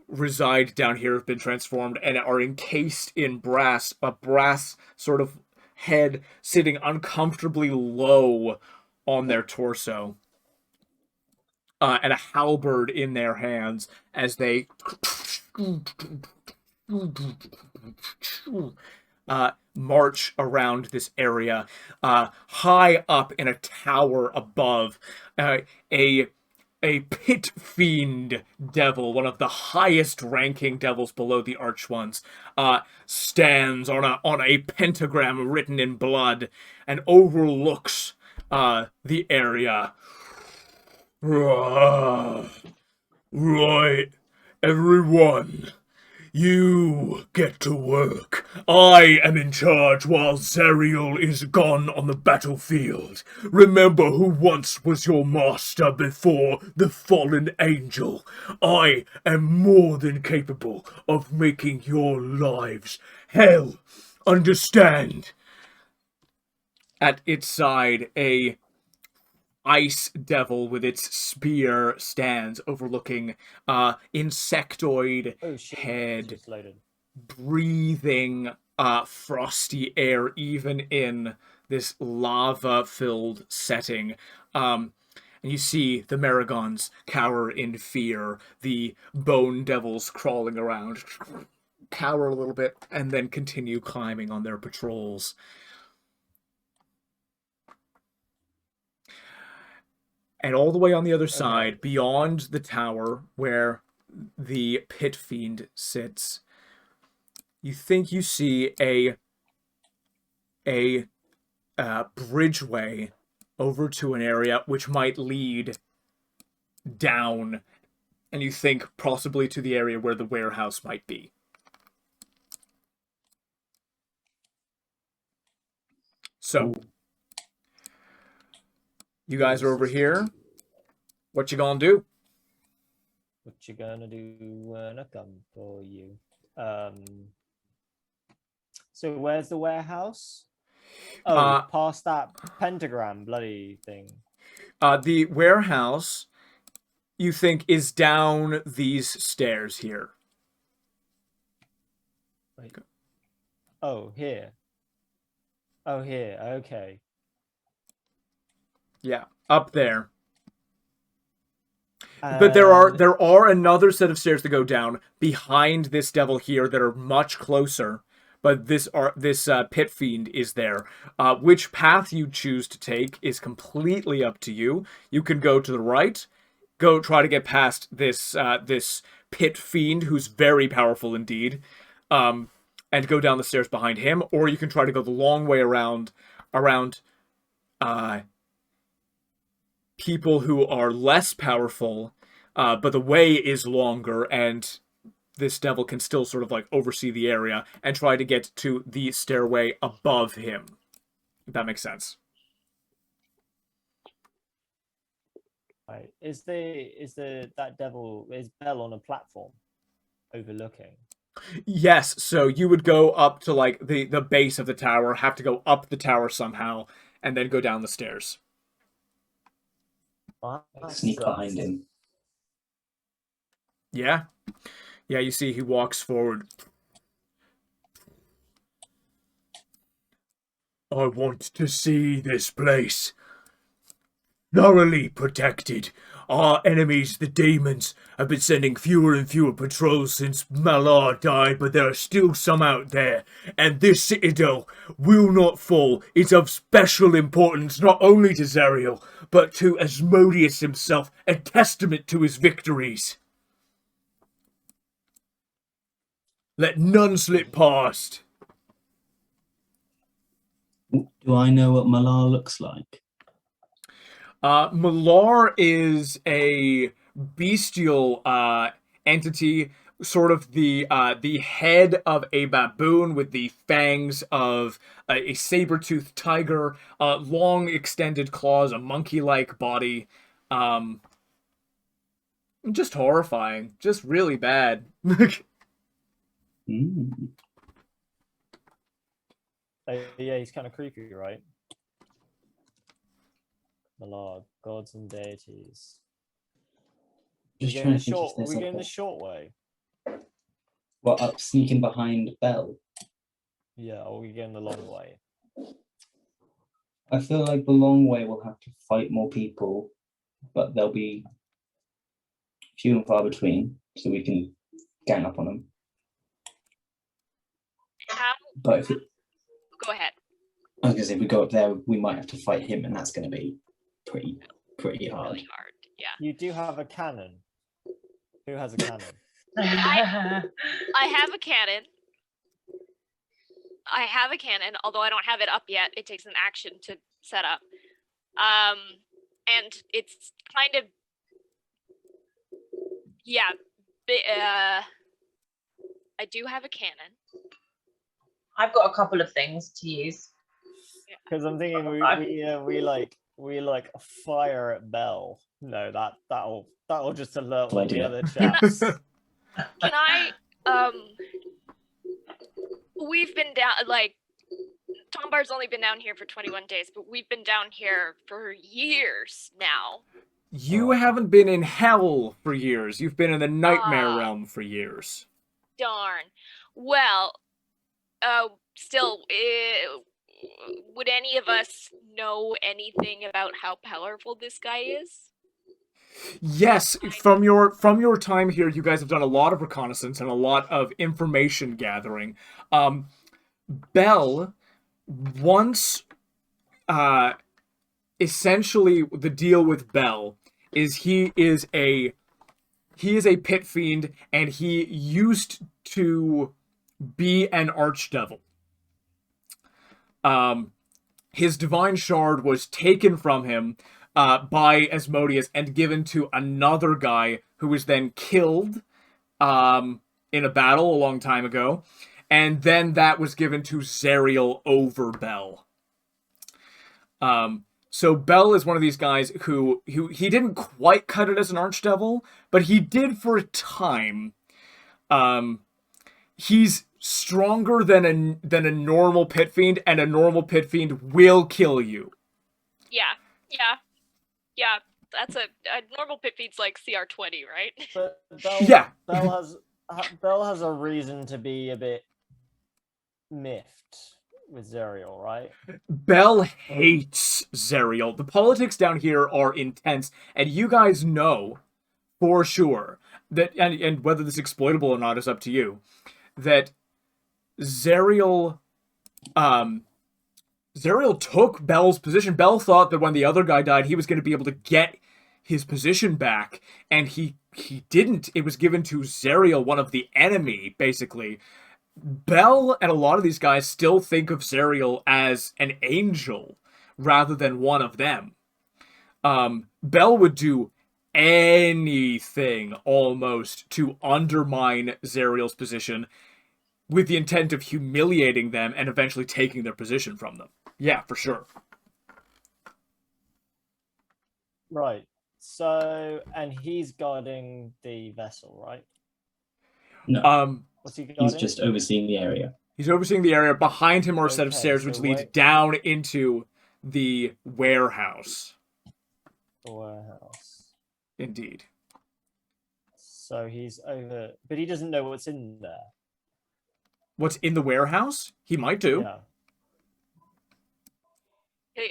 reside down here have been transformed and are encased in brass, a brass sort of head sitting uncomfortably low on their torso, and a halberd in their hands as they march around this area. High up in a tower above, a pit fiend devil, one of the highest ranking devils below the arch ones, stands on a pentagram written in blood and overlooks the area. Right, everyone. You get to work. I am in charge while Zariel is gone on the battlefield. Remember who once was your master before the fallen angel. I am more than capable of making your lives hell. Understand? At its side, a ice devil with its spear stands overlooking insectoid head, Just loaded. breathing frosty air even in this lava-filled setting. And you see the Maragons cower in fear, the bone devils crawling around, cower a little bit, and then continue climbing on their patrols. And all the way on the other side, beyond the tower where the pit fiend sits, you think you see a bridgeway over to an area which might lead down, and you think possibly to the area where the warehouse might be. So, you guys are over here. What you gonna do? What you gonna do when I come for you? So where's the warehouse? Oh, past that pentagram bloody thing. The warehouse, you think, is down these stairs here. Wait. Oh, here. Oh, here. Okay. Yeah, up there. But there are another set of stairs that go down behind this devil here that are much closer, but this pit fiend is there. Which path you choose to take is completely up to you. You can go to the right, go try to get past this pit fiend who's very powerful indeed, and go down the stairs behind him, or you can try to go the long way around people who are less powerful, but the way is longer, and this devil can still sort of like oversee the area and try to get to the stairway above him. If that makes sense. Right. Is that devil, is Bell on a platform overlooking? Yes, so you would go up to like the base of the tower, have to go up the tower somehow, and then go down the stairs. Sneak behind him. Yeah. Yeah, you see he walks forward. I want to see this place thoroughly protected. Our enemies, the demons, have been sending fewer and fewer patrols since Malar died, but there are still some out there. And this citadel will not fall. It's of special importance not only to Zariel, but to Asmodeus himself, a testament to his victories. Let none slip past. Do I know what Malar looks like? Malar is a bestial entity, sort of the head of a baboon with the fangs of a saber-toothed tiger, long extended claws, a monkey-like body. Just horrifying. Just really bad. Yeah, he's kind of creepy, right? Malar, gods and deities. Just We're trying going to think if there's the short way. What, up sneaking behind Bell? Yeah, or we going the long way? I feel like the long way will have to fight more people, but they'll be few and far between, so we can gang up on them. But if Go ahead. I was gonna say, if we go up there, we might have to fight him, and that's gonna be pretty hard. Really hard. Yeah. You do have a cannon. Who has a cannon? I have a cannon. Although I don't have it up yet. It takes an action to set up. And it's kind of, yeah. I do have a cannon. I've got a couple of things to use. Because I'm thinking we like fire at Bell. No, that'll just alert all the other chaps. Can I, we've been down, like, Tombar's only been down here for 21 days, but we've been down here for years now. You haven't been in hell for years. You've been in the nightmare realm for years. Darn. Well, still, would any of us know anything about how powerful this guy is? Yes, from your time here, you guys have done a lot of reconnaissance and a lot of information gathering. Bell, once, essentially the deal with Bell is he is a pit fiend, and he used to be an archdevil. His divine shard was taken from him by Asmodeus and given to another guy who was then killed in a battle a long time ago, and then that was given to Zariel over Bell. So Bell is one of these guys who he didn't quite cut it as an archdevil, but he did for a time. He's stronger than a normal pit fiend, and a normal pit fiend will kill you. Yeah. That's a normal pit fiend's like CR20, right? But Yeah. Bell has a reason to be a bit miffed with Zariel, right? Bell hates Zariel. The politics down here are intense, and you guys know for sure that, and whether this is exploitable or not is up to you, that Zariel took Bell's position. Bell thought that when the other guy died, he was going to be able to get his position back, and he didn't. It was given to Zariel, one of the enemy, basically. Bell and a lot of these guys still think of Zariel as an angel rather than one of them. Bell would do anything almost to undermine Zariel's position with the intent of humiliating them and eventually taking their position from them. Yeah, for sure. Right. So, and he's guarding the vessel, right? No, What's he guarding? he's just overseeing the area. He's overseeing the area. Behind him are a set of Okay, stairs so which lead wait. down into the warehouse. The warehouse. Indeed. So he's over, but he doesn't know what's in there. What's in the warehouse? He might do. Yeah.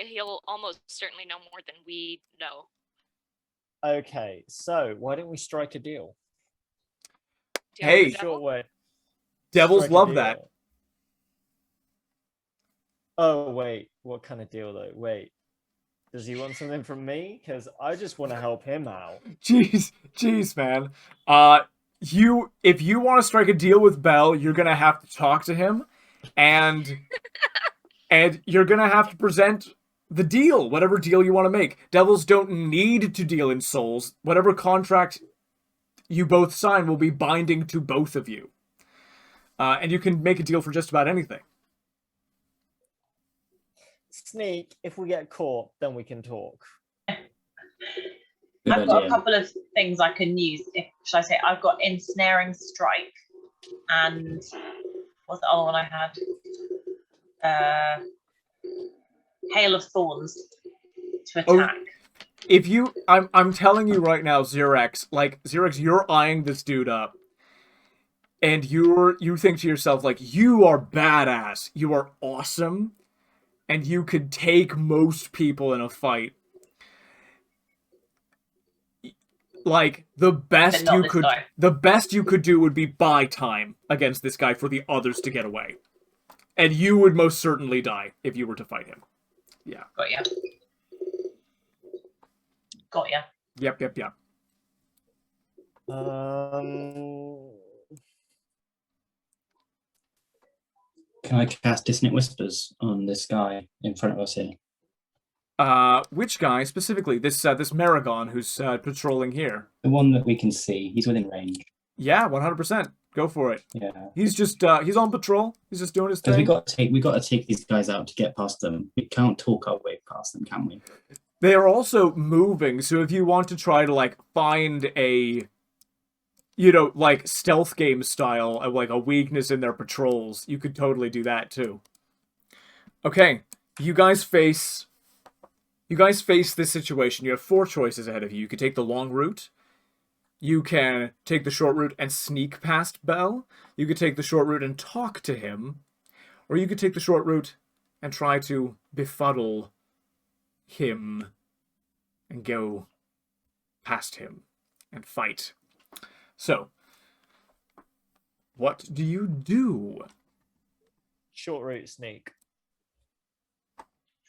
He'll almost certainly know more than we know. Okay, so why don't we strike a deal? Do you have Hey. the devil? Short way. Devils Strike a love deal. that. Oh, wait. What kind of deal, though? Wait. Does he want something from me? Because I just want to help him out. Jeez, man. If you want to strike a deal with Bell, you're gonna have to talk to him, and you're gonna have to present the deal, whatever deal you want to make. Devils don't need to deal in souls. Whatever contract you both sign will be binding to both of you, and you can make a deal for just about anything. Sneak, if we get caught, then we can talk. Good I've got idea. a couple of things I can use. Should I say I've got ensnaring strike and what's the other one I had? Hail of thorns to attack. If you, I'm telling you right now, Zirex, you're eyeing this dude up, and you think to yourself, like, you are badass, you are awesome, and you could take most people in a fight. Like, the best not you this could, guy. the best you could do would be buy time against this guy for the others to get away, and you would most certainly die if you were to fight him. Yeah. Got ya. Got ya. Yep. Can I cast Dissonant Whispers on this guy in front of us here? Which guy specifically? This Maragon who's patrolling here. The one that we can see. He's within range. Yeah, 100%. Go for it. Yeah. He's just he's on patrol. He's just doing his Because thing. we got to take these guys out to get past them. We can't talk our way past them, can we? They are also moving, so if you want to try to like find a like stealth game style of like a weakness in their patrols, you could totally do that too. Okay, you guys face this situation. You have 4 choices ahead of you. You could take the long route. You can take the short route and sneak past Bell. You could take the short route and talk to him. Or you could take the short route and try to befuddle him and go past him and fight. So, what do you do? Short route sneak.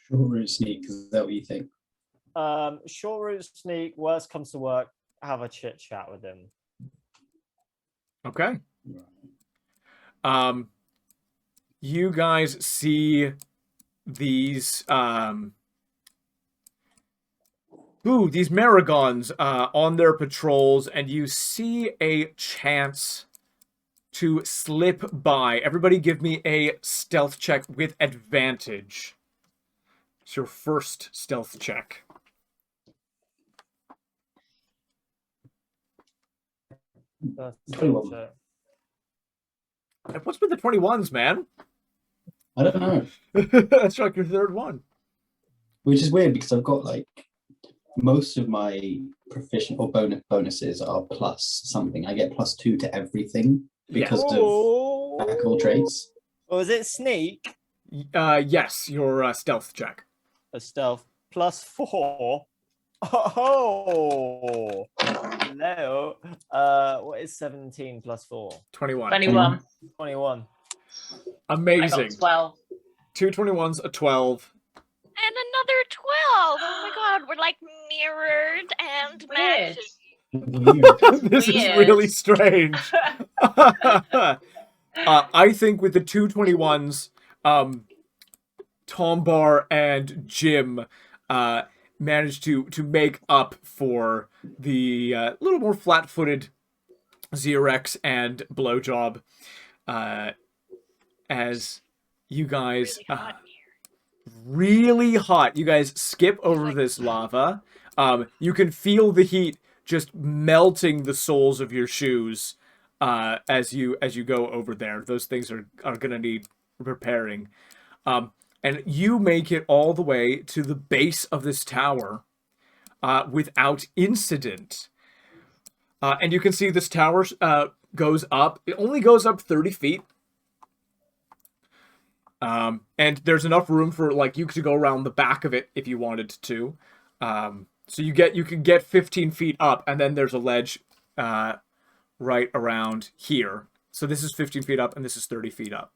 Short route sneak, is that what you think? Short route sneak, worst comes to work, have a chit chat with him. Okay. You guys see these these Maragons on their patrols, and you see a chance to slip by. Everybody give me a stealth check with advantage. It's your first stealth check. That's 21. check. What's with the 21s, man? I don't know. That's like your third one. Which is weird because I've got like most of my proficient or bonuses are plus something. I get +2 to everything because of back of all traits. Or is it sneak? Yes, your stealth check. A stealth +4. Oh, no. What is 17 +4? 21. 21. 21. I Amazing. got 12. 2 21s, a 12. And another 12. Oh my god, we're like mirrored and Weird. matching. This is Weird. really strange. I think with the 2 21s, Tombar and Jim managed to make up for the little more flat-footed Zirex and Blowjob as you guys Really hot in here. really hot. You guys skip over Like- this lava. You can feel the heat just melting the soles of your shoes as you go over there. Those things are gonna need repairing. And you make it all the way to the base of this tower without incident. And you can see this tower goes up. It only goes up 30 feet. And there's enough room for like you to go around the back of it if you wanted to. So you can get 15 feet up, and then there's a ledge right around here. So this is 15 feet up, and this is 30 feet up.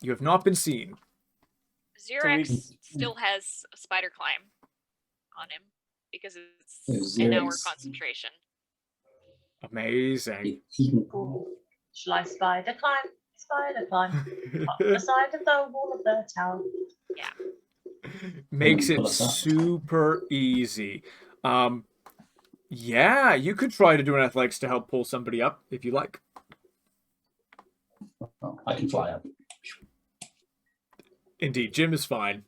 You have not been seen. Zirex still has a spider climb on him because it's Oh, an hour Zirex. concentration. Amazing. Ooh. Shall I spider climb? Spider climb. Up the side of the wall of the tower. Makes it Ballasar. super easy. Yeah, you could try to do an athletics to help pull somebody up if you like. Oh, I can fly up. Indeed, Jim is fine.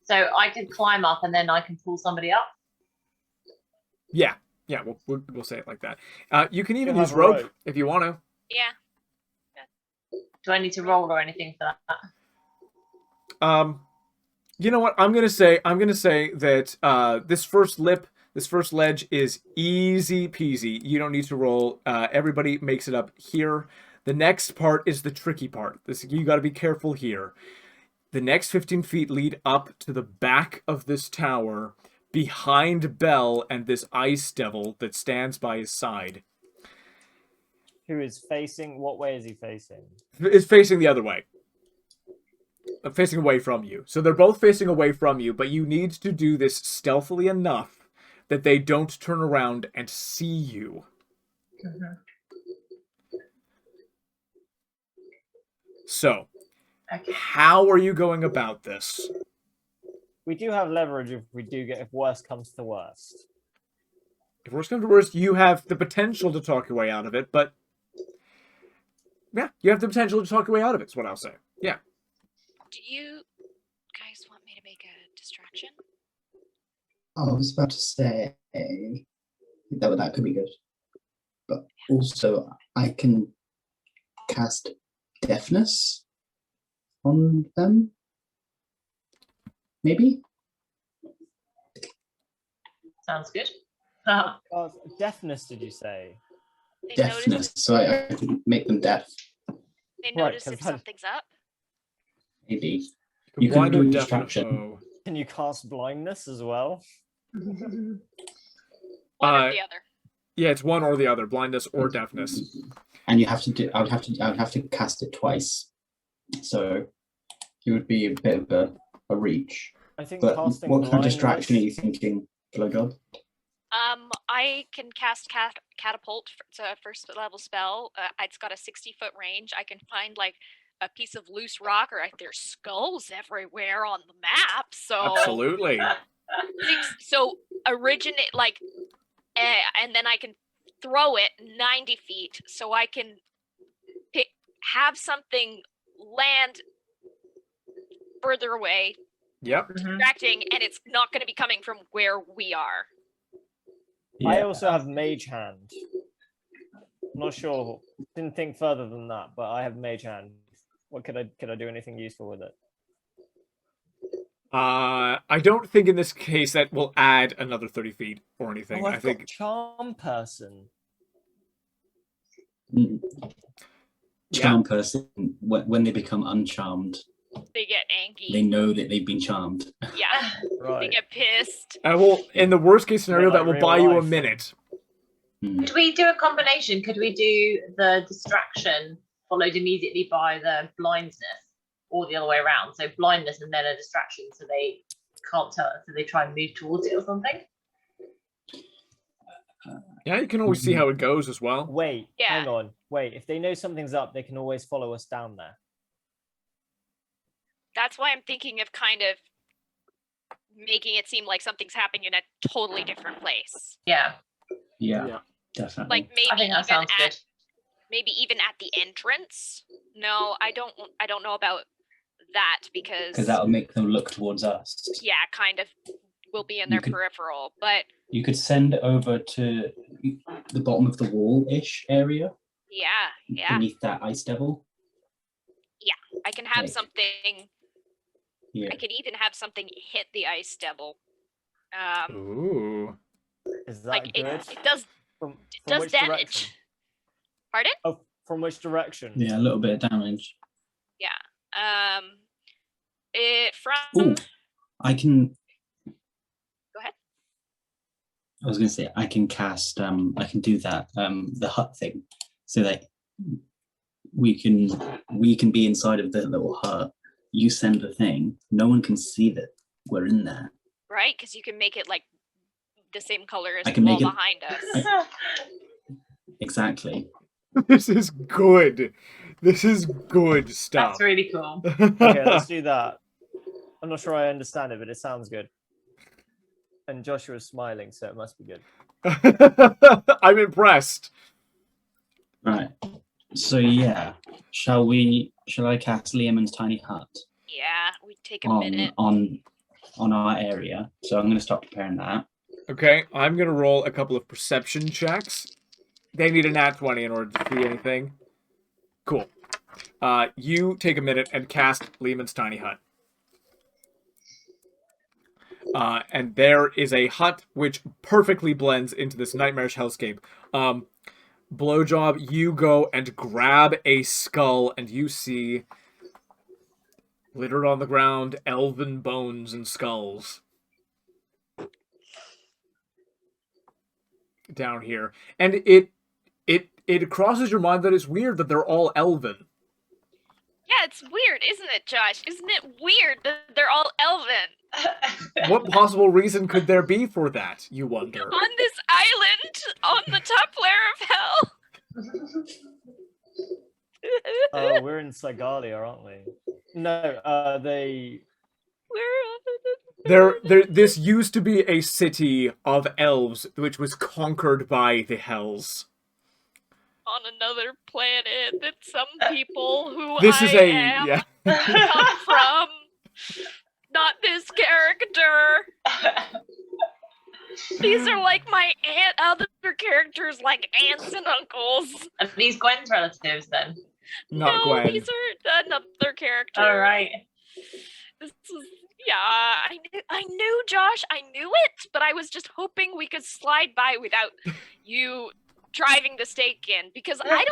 So I can climb up and then I can pull somebody up. Yeah, we'll say it like that. You can even You use have a rope rope. if you want to. Yeah. Do I need to roll or anything for that? You know what? I'm gonna say that this first ledge is easy peasy. You don't need to roll. Everybody makes it up here. The next part is the tricky part. You got to be careful here. The next 15 feet lead up to the back of this tower, behind Bell and this ice devil that stands by his side. Who is facing? What way is he facing? Is facing the other way. Facing away from you. So they're both facing away from you, but you need to do this stealthily enough that they don't turn around and see you. So, Okay. how are you going about this? We do have leverage if worst comes to worst. If worst comes to worst, you have the potential to talk your way out of it, but yeah, you have the potential to talk your way out of it, is what I'll say. Yeah. Do you guys want me to make a distraction? Oh, I was about to say that could be good. But also, I can cast deafness on them. Maybe? Sounds good. Oh, deafness, did you say? They Deafness. notice, So I can make them deaf. they Right, notice 'cause if that- something's up. Maybe. You can Blind do or a deaf- distraction. oh. Can you cast blindness as well? One or the other. Yeah, it's one or the other, blindness or deafness. And you have to do. I would have to cast it twice. So it would be a bit of a reach. I think But casting what kind of blindness. distraction are you thinking, Blowjob? I can cast catapult. It's a first level spell. It's got a 60-foot range. I can find like a piece of loose rock, or there's skulls everywhere on the map. So Absolutely. So originate like, and then I can throw it 90 feet, so I can have something land further away, Yep. distracting, and it's not going to be coming from where we are. I also have mage hand. Not sure. Didn't think further than that, but I have mage hand. What could I do anything useful with it? I don't think in this case that will add another 30 feet or anything. Oh, I I've think got charm person. Mm. Yeah. Charm person, when they become uncharmed, They get angry. they know that they've been charmed. Yeah, they Right. get pissed. I will. In the worst case scenario, like that will real buy you a life. minute. Could we do a combination? Could we do the distraction followed immediately by the blindness, or the other way around? So blindness and then a distraction, so they can't tell, so they try and move towards it or something. Yeah, you can always see how it goes as well. Wait, Yeah. hang on. Wait, if they know something's up, they can always follow us down there. That's why I'm thinking of kind of making it seem like something's happening in a totally different place. Yeah, Yeah, definitely. Like maybe I think that sounds good. maybe even at the entrance. No, I don't know about that because that would make them look towards us. yeah, kind of will be in You their could- peripheral, but You could send it over to the bottom of the wall-ish area yeah, beneath that ice devil. I can have Like- something. Yeah. I could even have something hit the ice devil. Ooh. Is that Like good? it does From does which damage. direction? Pardon? Oh, from which direction? Yeah, a little bit of damage. It from Ooh, I can. Go ahead. I was going to say I can cast. I can do that. The hut thing, so that we can be inside of the little hut. You send the thing. No one can see that we're in there. right because you can make it like the same color as I the can wall make it- behind us. Exactly. This is good. This is good stuff. That's really cool. Okay, let's do that. I'm not sure I understand it, but it sounds good. And Joshua's smiling, so it must be good. I'm impressed. Right. So yeah, shall I cast Liamon's tiny hut Yeah, we take a minute. on our area? So I'm going to start preparing that. Okay, I'm gonna roll a couple of perception checks. They need a nat 20 in order to see anything. Cool. You take a minute and cast Lehman's tiny hut. And there is a hut which perfectly blends into this nightmarish hellscape. Blowjob, you go and grab a skull, and you see littered on the ground elven bones and skulls. Down here. And it crosses your mind that it's weird that they're all elven. Yeah, it's weird, isn't it, Josh? Isn't it weird that they're all elven What possible reason could there be for that, you wonder? on this island on the top layer of hell? Oh, we're in Sagalia, aren't we? No, they. We're This used to be a city of elves, which was conquered by the hells. on another planet that some people who This I is a am yeah. come from. Not this character. These are like my other characters, like aunts and uncles. And these Gwen's relatives then. Not no, Gwen. these are another character. All right. This was, yeah, I knew, Josh, I knew it, but I was just hoping we could slide by without you driving the stake in, because I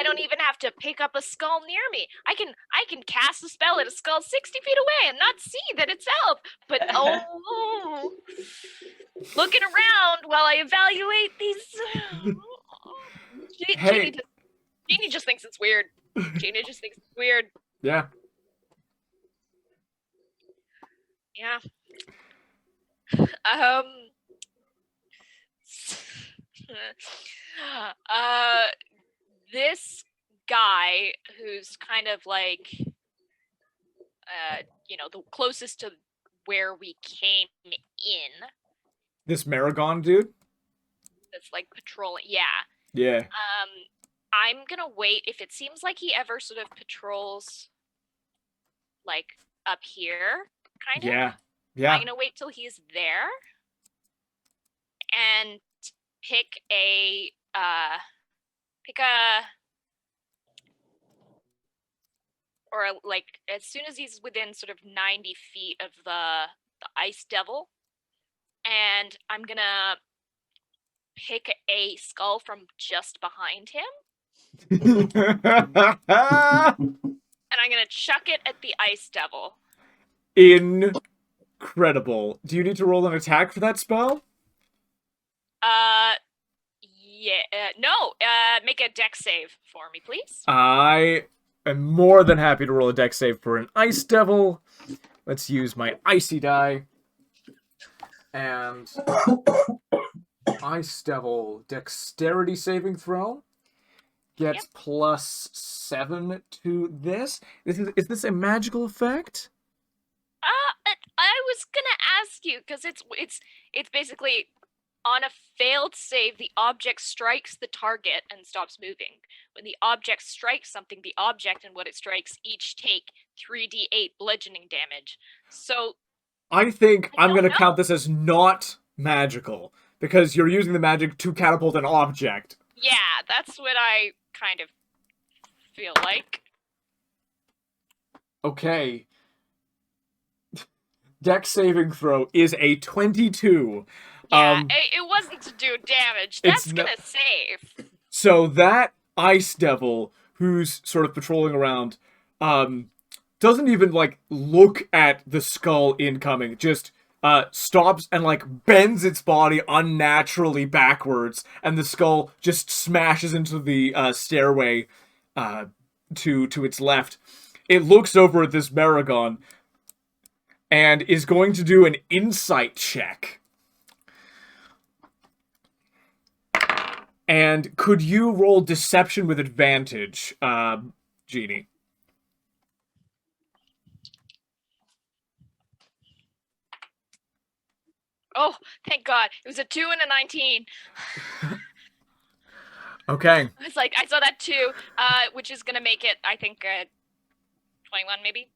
don't even have to pick up a skull near me. I can cast a spell at a skull 60 feet away and not see that it's elf. But oh, looking around while I evaluate these. Hey. Genie just thinks it's weird. Genie just thinks it's weird. Yeah. Yeah. This guy who's kind of like, the closest to where we came in. This Maragon dude? That's like patrolling. Yeah. Yeah. I'm gonna wait. If it seems like he ever sort of patrols, like up here, kind of. Yeah. Yeah. I'm gonna wait till he's there and pick a like as soon as he's within sort of 90 feet of the ice devil, and I'm gonna pick a skull from just behind him, and I'm gonna chuck it at the ice devil. Incredible. Do you need to roll an attack for that spell? No. Make a deck save for me, please. I am more than happy to roll a deck save for an Ice Devil. Let's use my icy die. And Ice Devil dexterity saving throw gets +7 to this. Is this a magical effect? I was gonna ask you because it's basically on a failed save, the object strikes the target and stops moving. When the object strikes something, the object and what it strikes each take 3d8 bludgeoning damage. So I think I'm going to don't count this as not magical because you're using the magic to catapult an object. yeah, that's what I kind of feel like. Okay. Dex saving throw is a 22. Yeah, it wasn't to do damage. it's That's gonna save. So that Ice Devil, who's sort of patrolling around, doesn't even, like, look at the skull incoming. Just, stops and, like, bends its body unnaturally backwards, and the skull just smashes into the, stairway, to its left. It looks over at this Maragon, and is going to do an insight check. And could you roll deception with advantage, Genie? Oh, thank God. It was a 2 and a 19. Okay. It's like, I saw that too, which is gonna make it, I think, 21 maybe?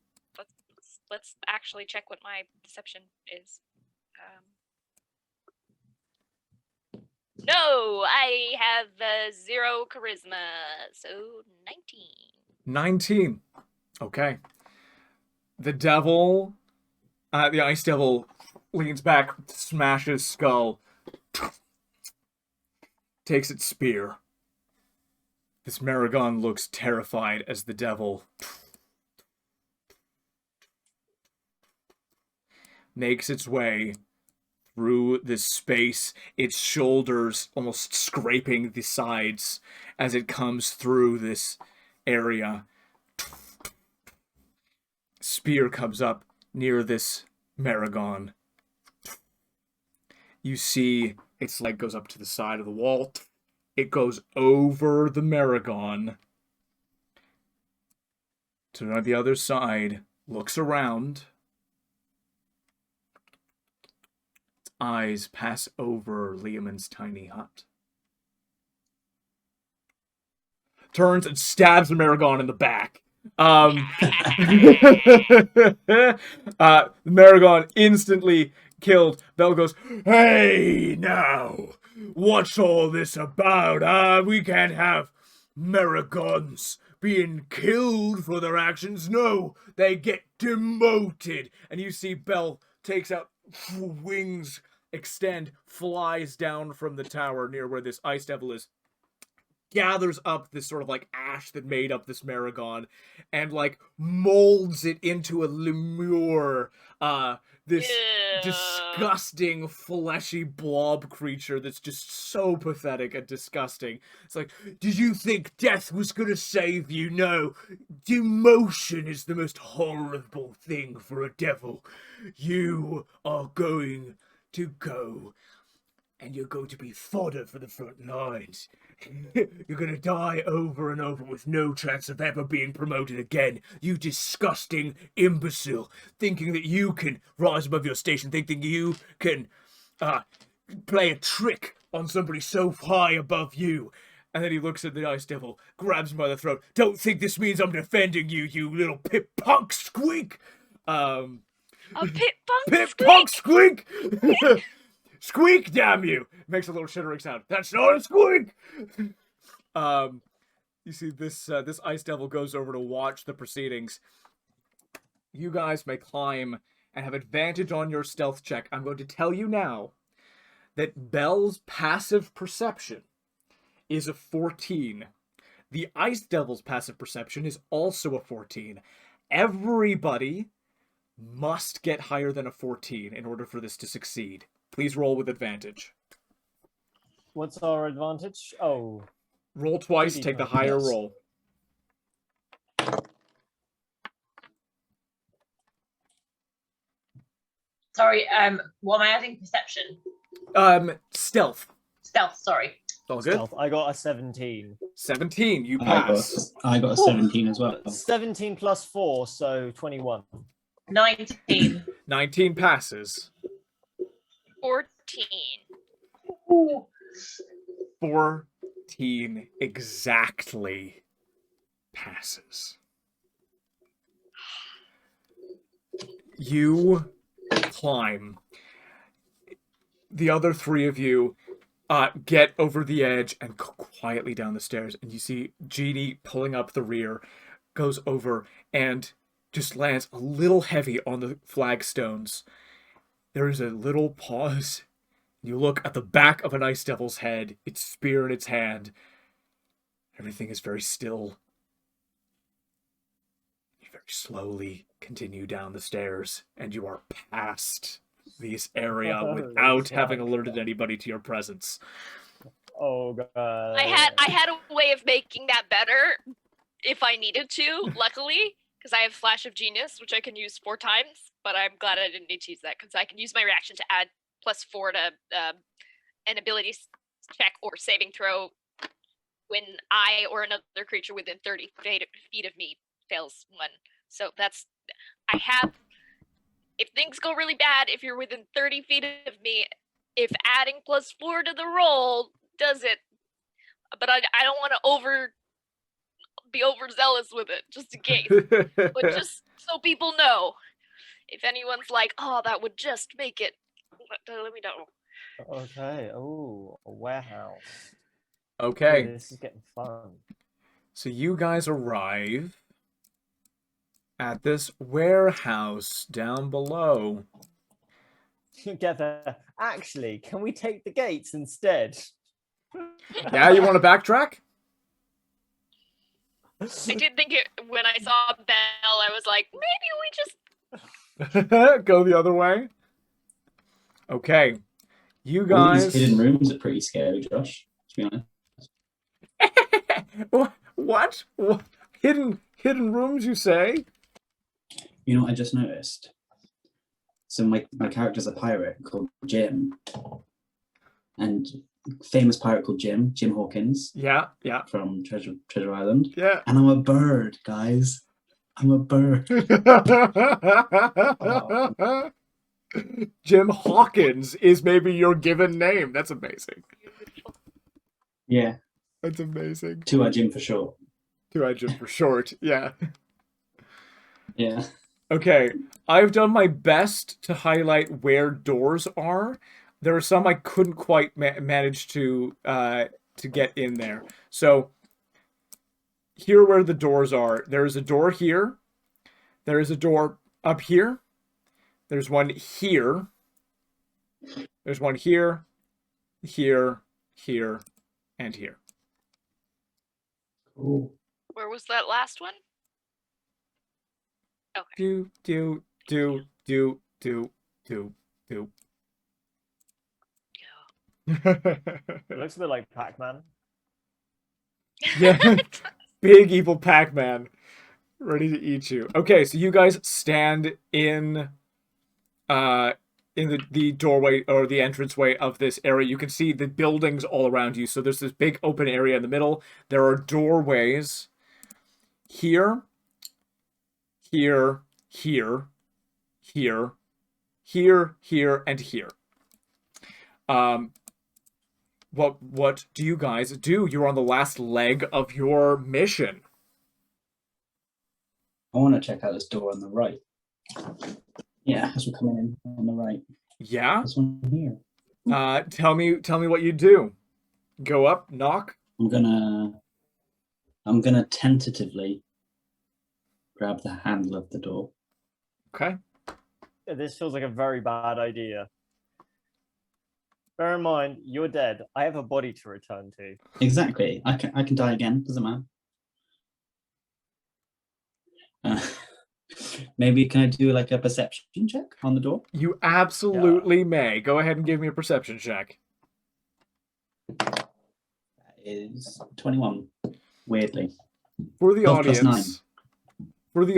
Let's actually check what my deception is. No, I have 0 charisma, so 19. 19. Okay. The devil, the Ice Devil leans back, smashes skull, takes its spear. This Maragon looks terrified as the devil makes its way through this space, its shoulders almost scraping the sides as it comes through this area. Spear comes up near this Maragon. You see its leg goes up to the side of the wall. It goes over the Maragon to the other side, looks around. Its eyes pass over Liamon's tiny hut. Turns and stabs the Maragon in the back. The Maragon instantly killed. Bell goes, "Hey, now, what's all this about? We can't have Maragons being killed for their actions. No, they get demoted." And you see Bell takes out wings, extend, flies down from the tower near where this Ice Devil is, gathers up this sort of like ash that made up this Maragon and like molds it into a lemur, this disgusting fleshy blob creature that's just so pathetic and disgusting. It's like, did you think death was gonna save you? No, demotion is the most horrible thing for a devil. You are going to go, and you're going to be fodder for the front lines. You're gonna die over and over with no chance of ever being promoted again. You disgusting imbecile, thinking that you can rise above your station, thinking you can play a trick on somebody so high above you. And then he looks at the Ice Devil, grabs him by the throat. Don't think this means I'm defending you, you little pip punk squeak. A pit punk Pip squeak? punk squeak. Squeak, damn you! Makes a little shittering sound. That's not a squeak! You see this this Ice Devil goes over to watch the proceedings. You guys may climb and have advantage on your stealth check. I'm going to tell you now that Bell's passive perception is a 14. The Ice Devil's passive perception is also a 14. Everybody must get higher than a 14 in order for this to succeed. Please roll with advantage. What's our advantage? Oh, Roll twice, take the higher Yes. roll. Sorry, what am I adding? Perception? Stealth. Stealth, sorry. All good. stealth. I got a 17. 17, you I pass. got a 17 as well. 17 plus 4, so 21. 19. 19 passes. 14. Ooh. 14 exactly passes. You climb. The other three of you get over the edge and go quietly down the stairs, and you see Genie pulling up the rear, goes over and just lands a little heavy on the flagstones. There is a little pause. You look at the back of an ice devil's head, its spear in its hand. Everything is very still. You very slowly continue down the stairs, and you are past this area without having alerted anybody to your presence. Oh god. I had a way of making that better if I needed to, luckily, because I have Flash of Genius, which I can use 4 times, but I'm glad I didn't need to use that, because I can use my reaction to add +4 to an ability check or saving throw when I or another creature within 30 feet of me fails 1. So that's, I have, if things go really bad, if you're within 30 feet of me, if adding +4 to the roll does it, but I don't want to be overzealous with it, just in case. But just so people know, if anyone's like, oh, that would just make it, let me know. Okay. Oh, a warehouse. Okay, Ooh, this is getting fun. so you guys arrive at this warehouse down below. Together. Actually, can we take the gates instead? Yeah, you want to backtrack? I did think it when I saw Belle, I was like, maybe we just Go the other way. Okay, you All guys. these hidden rooms are pretty scary, Josh, to be honest. What? Hidden rooms, you say? You know what I just noticed? So my character's a pirate called Jim. And famous pirate called Jim Hawkins Yeah. from Treasure Island. Yeah. And I'm a bird, guys. I'm a bird. Jim Hawkins is maybe your given name. That's amazing. Yeah. That's amazing. 2 Jim for short. 2 Jim for short. Yeah. Yeah. Okay, I've done my best to highlight where doors are. There are some I couldn't quite manage to get in there. So here are where the doors are. There is a door here. There is a door up here. There's one here. There's one here, here, here, and here. Ooh. Where was that last one? Okay. Do. It looks a bit like Pac-Man. Yeah, big evil Pac-Man, ready to eat you. Okay, so you guys stand in the doorway or the entranceway of this area. You can see the buildings all around you. So there's this big open area in the middle. There are doorways here, here, here, here, here, and here. What do you guys do? You're on the last leg of your mission. I want to check out this door on the right. Yeah, as we're coming in on the right. Yeah? This one here. Tell me what you do. Go up, knock. I'm gonna tentatively grab the handle of the door. Okay. This feels like a very bad idea. Bear in mind, you're dead. I have a body to return to. Exactly. I can die again. Doesn't matter. Maybe can I do like a perception check on the door? You absolutely may. Go ahead and give me a perception check. That is 21. Weirdly. For the 12 plus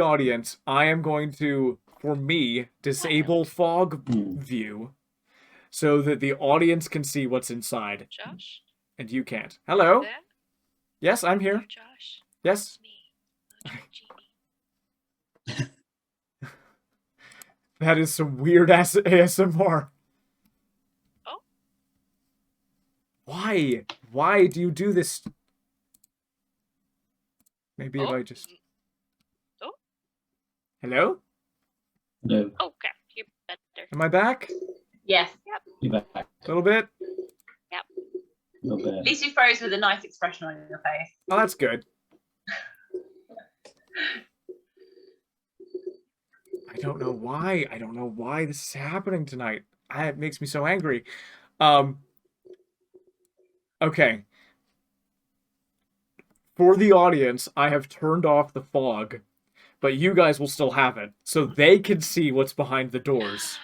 audience, I am going to, for me, disable fog view so that the audience can see what's inside Josh? and you can't. Hello? There? Yes, I'm here. Josh? Yes. It's me. Genie. That is some weird ass ASMR. Oh. Why? Why do you do this? Maybe if I just... Oh. Hello? No, Okay, you're better. Am I back? Yes. you're back. A little bit? You're At back. least you froze with a nice expression on your face. Oh, that's good. I don't know why. I don't know why this is happening tonight. It makes me so angry. Okay. For the audience, I have turned off the fog, but you guys will still have it, so they can see what's behind the doors.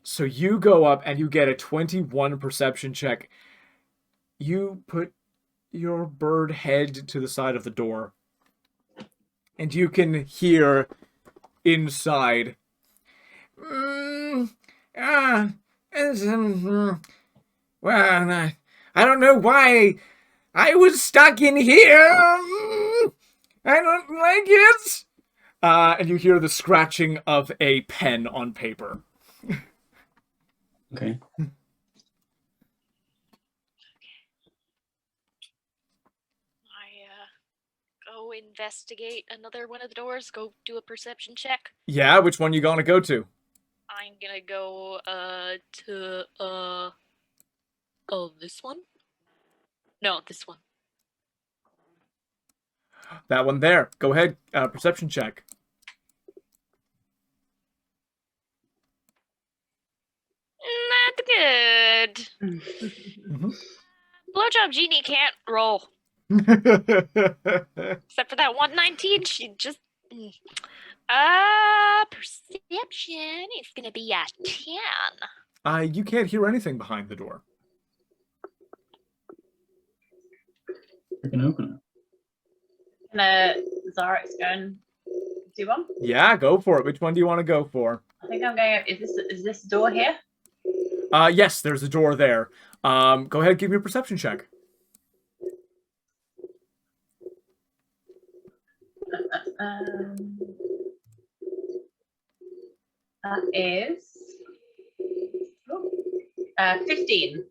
So you go up and you get a 21 perception check. You put your bird head to the side of the door, and you can hear inside. Well, I don't know why I was stuck in here. I don't like it. And you hear the scratching of a pen on paper. Okay. Go investigate another one of the doors. Go do a perception check. Yeah, which one you gonna go to? I'm gonna go to this one? No, this one. That one there. Go ahead, perception check. Not good. Blowjob Genie can't roll. Except for that 119, she just... perception is gonna be a 10. You can't hear anything behind the door. You can open it. Can Zirex go and do one? Yeah, go for it. Which one do you want to go for? I think I'm going. Is this door here? Yes, there's a door there. Go ahead, give me a perception check. That is 15.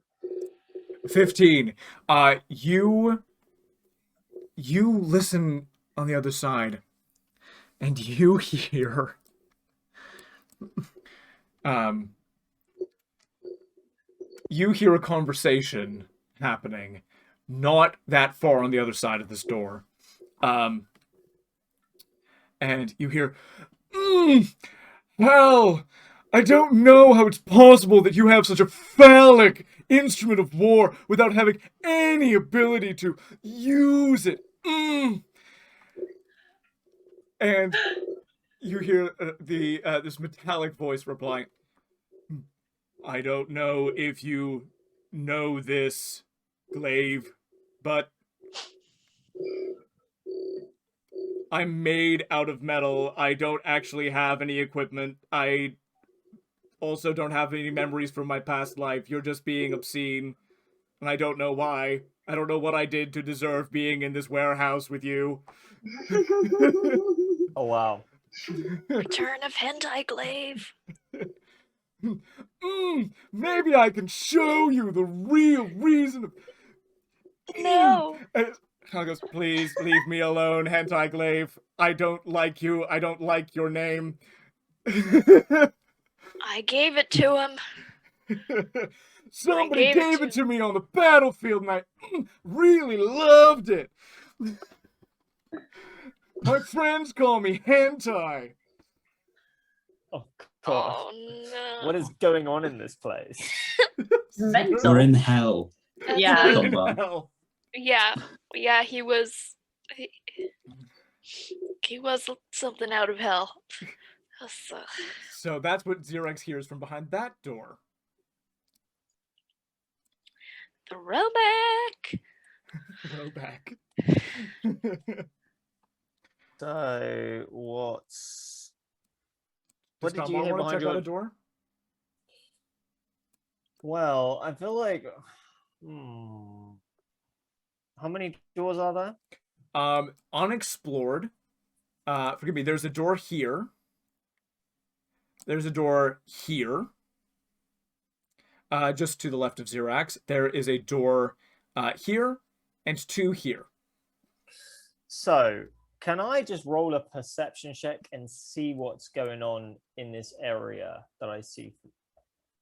15. You listen on the other side, and you hear you hear a conversation happening not that far on the other side of this door. And you hear, hell, I don't know how it's possible that you have such a phallic instrument of war without having any ability to use it. And you hear this metallic voice replying, I don't know if you know this, Glaive, but I'm made out of metal. I don't actually have any equipment. I also don't have any memories from my past life. You're just being obscene, and I don't know why. I don't know what I did to deserve being in this warehouse with you. Oh, wow. Return of Hentai Glaive. Maybe I can show you the real reason of... No. And Kyle goes, please leave me alone, Hentai Glaive. I don't like you. I don't like your name. I gave it to him. Somebody gave it to me on the battlefield, and I really loved it. My friends call me Hentai. Oh, God. Oh, no. What is going on in this place? We're in hell. Yeah. Tombar. Yeah, he was something out of hell. So that's what Zirex hears from behind that door. Throwback. Throwback. So what's what Does did you Tombar hear want to behind check out your a door? Well, I feel like how many doors are there? Unexplored. Forgive me, there's a door here. There's a door here. Just to the left of Zirex. There is a door here and two here. So, can I just roll a perception check and see what's going on in this area that I see?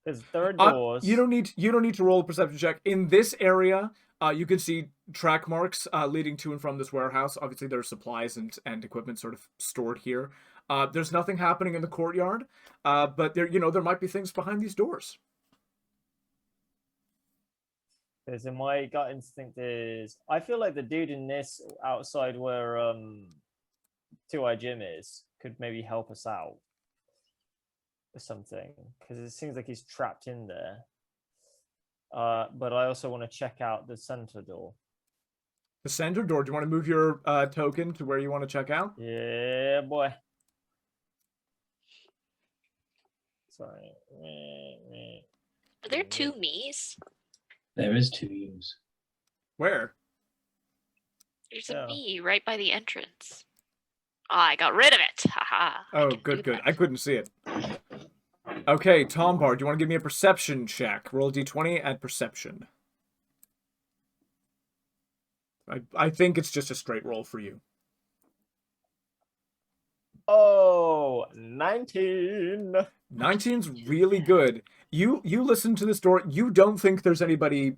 Because there are doors. You don't need to roll a perception check. In this area, you can see track marks leading to and from this warehouse. Obviously, there are supplies and equipment sort of stored here. There's nothing happening in the courtyard, but there might be things behind these doors. Because in my gut instinct is, I feel like the dude in this outside where Two-Eye Jim is could maybe help us out with something. Because it seems like he's trapped in there. But I also want to check out the center door. The center door. Do you want to move your token to where you want to check out? Yeah, boy. Sorry. Are there two me's? There is 2 U's. Where? There's Yeah. a me right by the entrance. I got rid of it. Haha. I Oh, can good, do good. that. I couldn't see it. Okay, Tombar, do you want to give me a perception check? Roll a d20 at perception. I think it's just a straight roll for you. Oh, 19. 19's really good. You listen to this door. You don't think there's anybody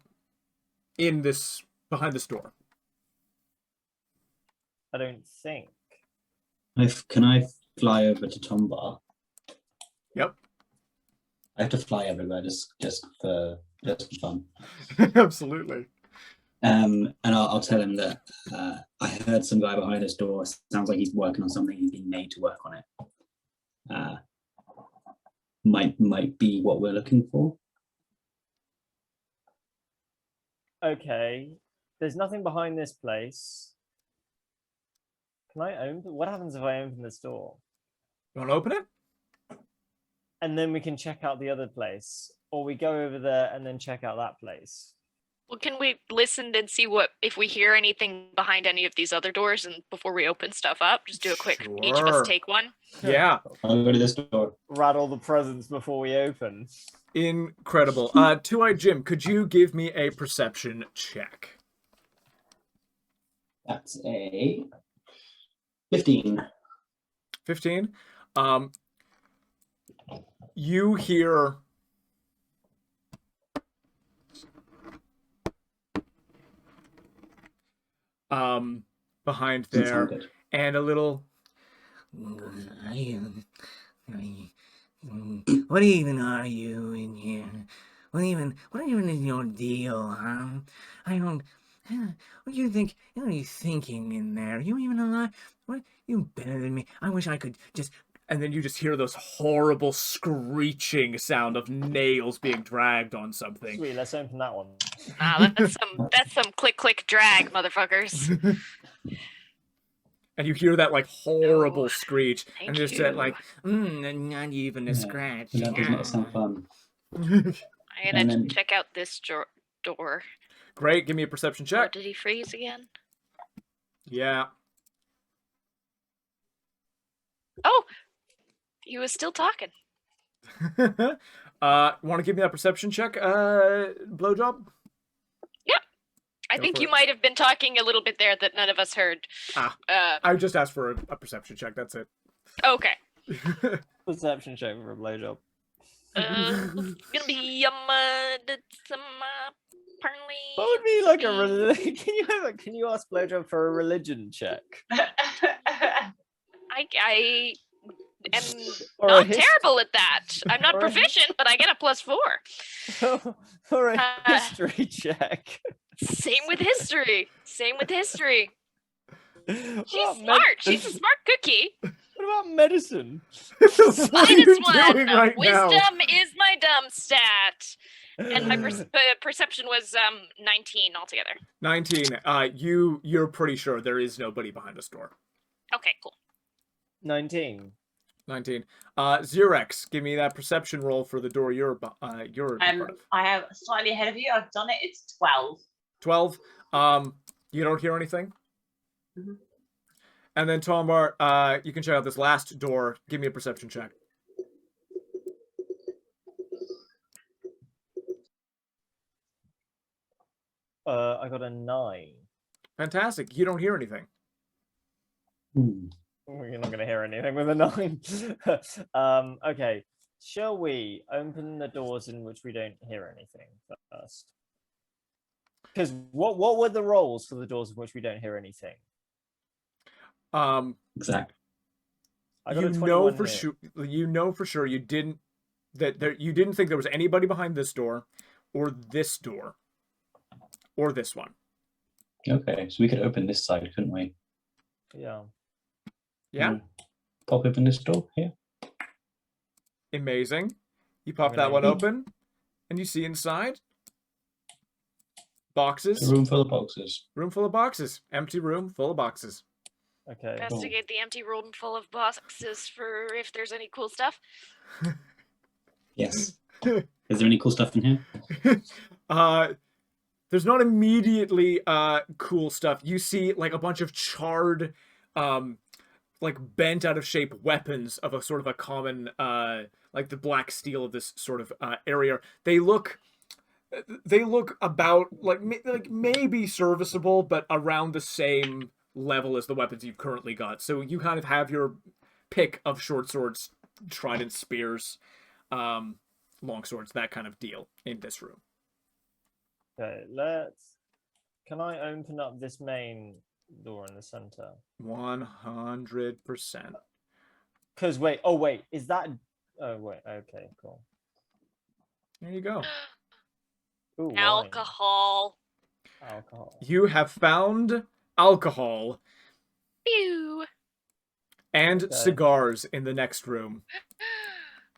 behind this door. I don't think. Can I fly over to Tombar? Yep. I have to fly everywhere just for fun. Absolutely. And I'll tell him that I heard some guy behind this door. Sounds like he's working on something. He's being made to work on it. Might be what we're looking for. Okay. There's nothing behind this place. Can I open? What happens if I open this door? You want to open it? And then we can check out the other place. Or we go over there and then check out that place. Well, can we listen and see if we hear anything behind any of these other doors, and before we open stuff up, just do a quick. Each of Sure. us take one. Yeah. I'll go to this door. Rattle the presents before we open. Incredible. Two-Eye Jim, could you give me a perception check? That's a 15. 15. You hear behind Doesn't there sound good. and a little what even are you in here? What even is your deal, huh? I don't. What do you think? What are you thinking in there? You even alive? What? You better than me. I wish I could just. and then you just hear those horrible screeching sound of nails being dragged on something. Sweet, let's open that one. Ah, that's some click click drag, motherfuckers. And you hear that like horrible No, screech, thank and just you. like, Not even a Yeah, scratch. That does not sound fun. I'm gonna And then- check out this door. great. Give me a perception What check. did he freeze again? Yeah. Oh, he was still talking. Want to give me that perception check, Blowjob? I Go think for you it. might have been talking a little bit there that none of us heard. Ah. Uh, I just asked for a perception check. That's it. okay. Perception check for a blowjob. It's gonna be apparently. What would be like a religion? Can you ask blowjob for a religion check? I am Or not a terrible at that. I'm not or a- proficient, but I get a +4. or a Uh, history check. Same with history. Same with history. What She's about smart. She's a smart cookie. What about medicine? What are you Minus one. doing right now? Wisdom is my dumb stat. And my perception was 19 altogether. 19. You're pretty sure there is nobody behind this door. Okay, cool. 19. 19. Zirex, give me that perception roll for the door you're in front of. I have slightly ahead of you. I've done it. It's 12. 12. You don't hear anything? Mhm. And then Tombar, you can check out this last door. Give me a perception check. I got a 9. Fantastic. You don't hear anything. You're not going to hear anything with a 9. Okay. Shall we open the doors in which we don't hear anything first? Because what were the rolls for the doors in which we don't hear anything? Exactly. I got a You 21 know for here. sure. You know for sure you didn't think there was anybody behind this door, or this door, or this one. Okay, so we could open this side, couldn't we? Yeah. Yeah. Pop open this door here. Amazing. You pop I'm that gonna- one open, and you see inside A boxes. room full of boxes. Room full of boxes. Empty room full of boxes. Okay. Investigate the empty room full of boxes for if there's any cool stuff. Yes. Is there any cool stuff in here? There's not immediately cool stuff. You see like a bunch of charred, like bent out of shape weapons of a sort of a common, like the black steel of this sort of area. They look about like maybe serviceable, but around the same level as the weapons you've currently got. So you kind of have your pick of short swords, trident spears, long swords, that kind of deal in this room. Okay, can I open up this main door in the center? 100%. Because wait, is that? Oh wait, okay, cool. There you go. Ooh, wine. Alcohol. Alcohol. You have found alcohol Pew. and Okay. cigars in the next room.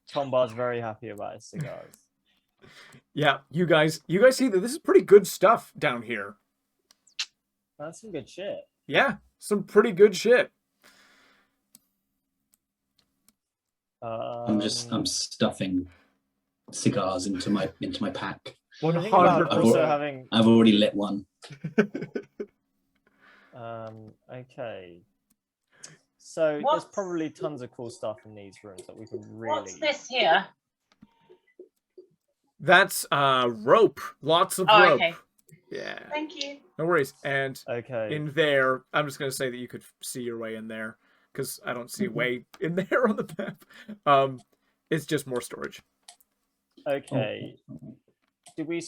Tombar's very happy about his cigars. Yeah, you guys see that this is pretty good stuff down here. That's some good shit. Yeah, some pretty good shit. I'm stuffing cigars into my pack. I think about 100%. also having. I've already lit one. Okay. So there's What's- probably tons of cool stuff in these rooms that we could really. What's this here? That's rope. Lots of Oh, rope. okay. Yeah. Thank you. No worries. And Okay. in there, I'm just gonna say that you could see your way in there, because I don't see a way in there on the map. It's just more storage. Okay. Did we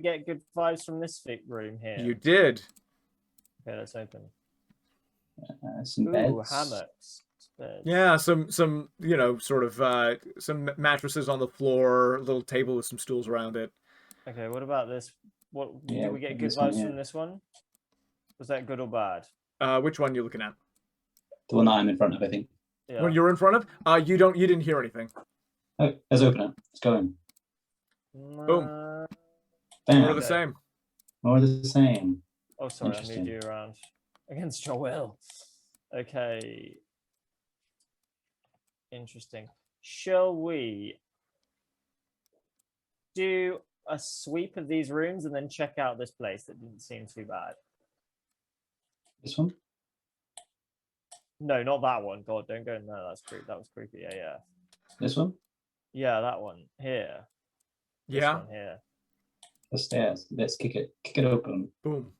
get good vibes from this room here? You did. Okay, let's open. Some Ooh, beds. hammocks. Beds. Yeah, some sort of some mattresses on the floor, a little table with some stools around it. Okay, what about this? What Yeah, did we get good this one, vibes yeah. from this one? Was that good or bad? Which one you looking at? The one that I'm in front of, I think. Yeah. When you're in front of? You didn't hear anything. Oh, let's open it. Let's go in. Boom. Bam. More of the Okay. same. More of the same. Oh, sorry, I Interesting. moved you around against your will. Okay. Interesting. Shall we do a sweep of these rooms and then check out this place that didn't seem too bad? This one? No, not that one. God, don't go in there. That's creepy. That was creepy. Yeah. This one? Yeah, that one. Here. This Yeah. one here. The stairs. Let's kick it open. Boom.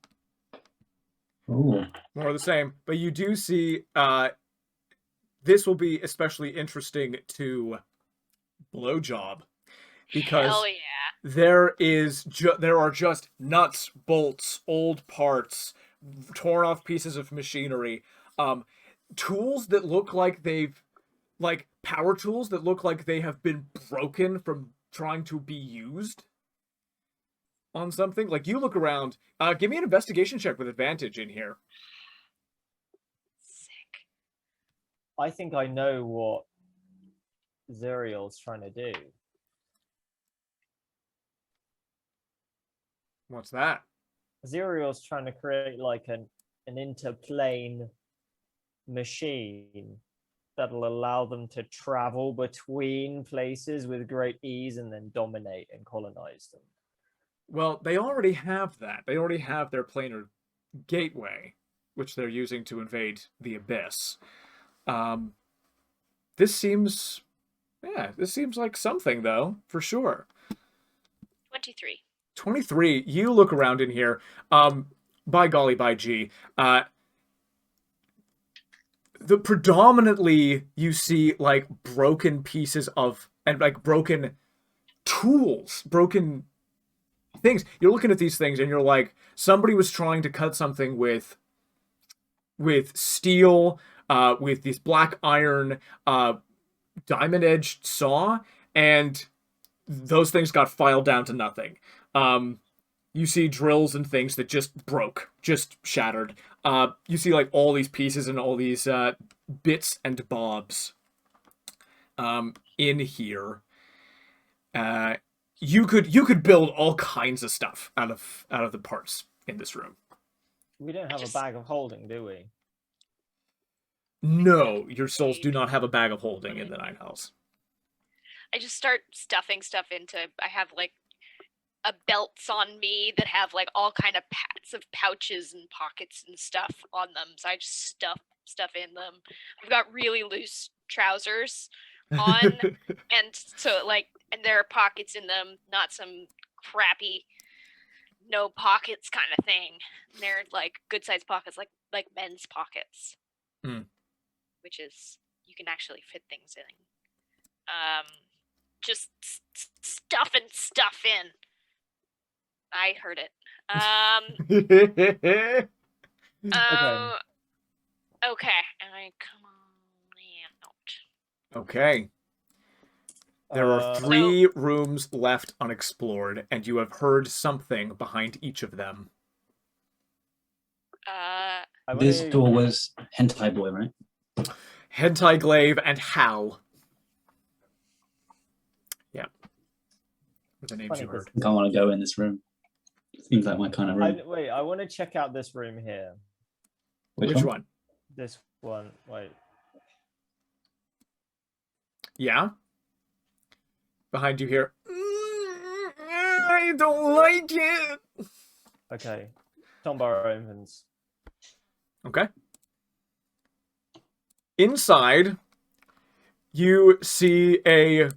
Ooh. More of the same. But you do see this will be especially interesting to Blowjob, because Hell yeah. there are just nuts, bolts, old parts, torn off pieces of machinery, tools that look like power tools that look like they have been broken from trying to be used on something. Like, you look around, give me an investigation check with advantage in here. Sick. I think I know what Zuriel's trying to do. What's that? Ziriel's trying to create like an interplane machine that'll allow them to travel between places with great ease and then dominate and colonize them. Well, they already have that. They already have their planar gateway, which they're using to invade the abyss. This seems like something, though, for sure. 23. 23. You look around in here. By golly, by G. The predominantly you see like broken pieces of and like broken tools, broken things. You're looking at these things and you're like, somebody was trying to cut something with steel, with this black iron, diamond-edged saw, and those things got filed down to nothing. You see drills and things that just broke, just shattered. You see like all these pieces and all these bits and bobs in here. You could build all kinds of stuff out of the parts in this room. We don't have a bag of holding, do we? No, your souls do not have a bag of holding in the Nine Hells. I just start stuffing stuff into. I have like belts on me that have like all kind of pouches and pockets and stuff on them. So I just stuff in them. I've got really loose trousers on, and so like, and there are pockets in them, not some crappy no pockets kind of thing. They're like good sized pockets, like men's pockets, which is you can actually fit things in. Just stuffing stuff in. I heard it. Okay. And I come on out. Okay. There are 3 rooms left unexplored, and you have heard something behind each of them. This door was Hentai Boy, right? Hentai Glaive and Hal. Yeah. With the names you heard. I think I want to go in this room. Seems like my kind of room. Wait, I want to check out this room here. Which one? This one. Wait. Yeah? Behind you here. I don't like it. Okay. Tombar opens. Okay. Inside, you see a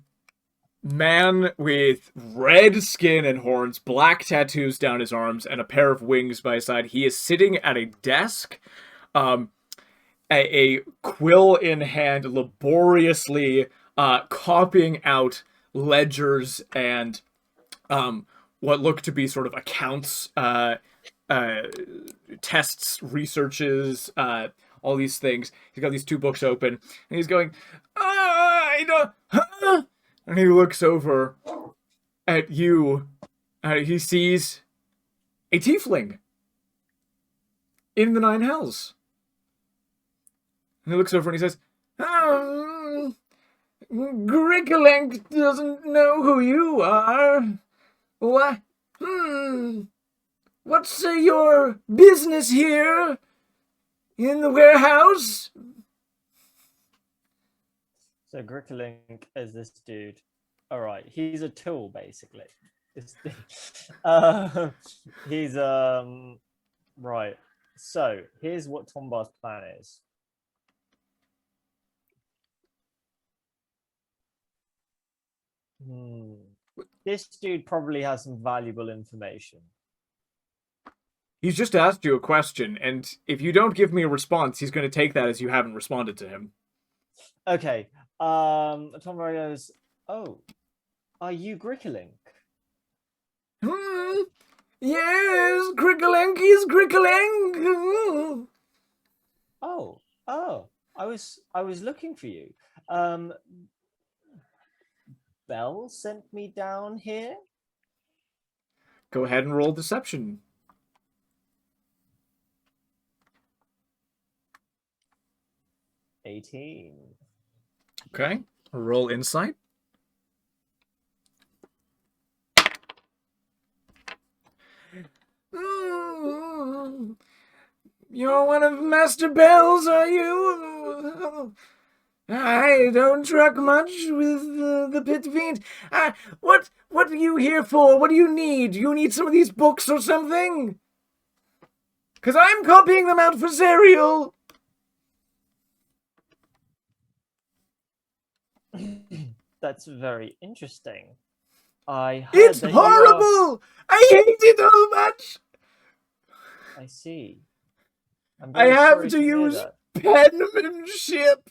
man with red skin and horns, black tattoos down his arms, and a pair of wings by his side. He is sitting at a desk, a quill in hand, laboriously copying out ledgers and what look to be sort of accounts, tests, researches, all these things. He's got these 2 books open, and he's going, and he looks over at you. He sees a tiefling in the Nine Hells. And he looks over and he says, Grickelenk doesn't know who you are. What? What's your business here? In the warehouse? So Grickelink is this dude. All right, he's a tool basically. He's right. So here's what Tombar's plan is. This dude probably has some valuable information. He's just asked you a question, and if you don't give me a response, he's going to take that as you haven't responded to him. Okay. Tombar goes, "Oh, are you Grickelink?" Yes, Grickelink is Grickelink. Oh, I was looking for you. Bell sent me down here. Go ahead and roll deception. 18. Okay. Roll insight. You're one of Master Bell's, are you? I don't truck much with the Pit Fiend. What are you here for? What do you need? You need some of these books or something? 'Cause I'm copying them out for cereal. That's very interesting. I heard It's that you are... horrible! I hate it so much! I see. I'm I very have sorry to hear use that. penmanship.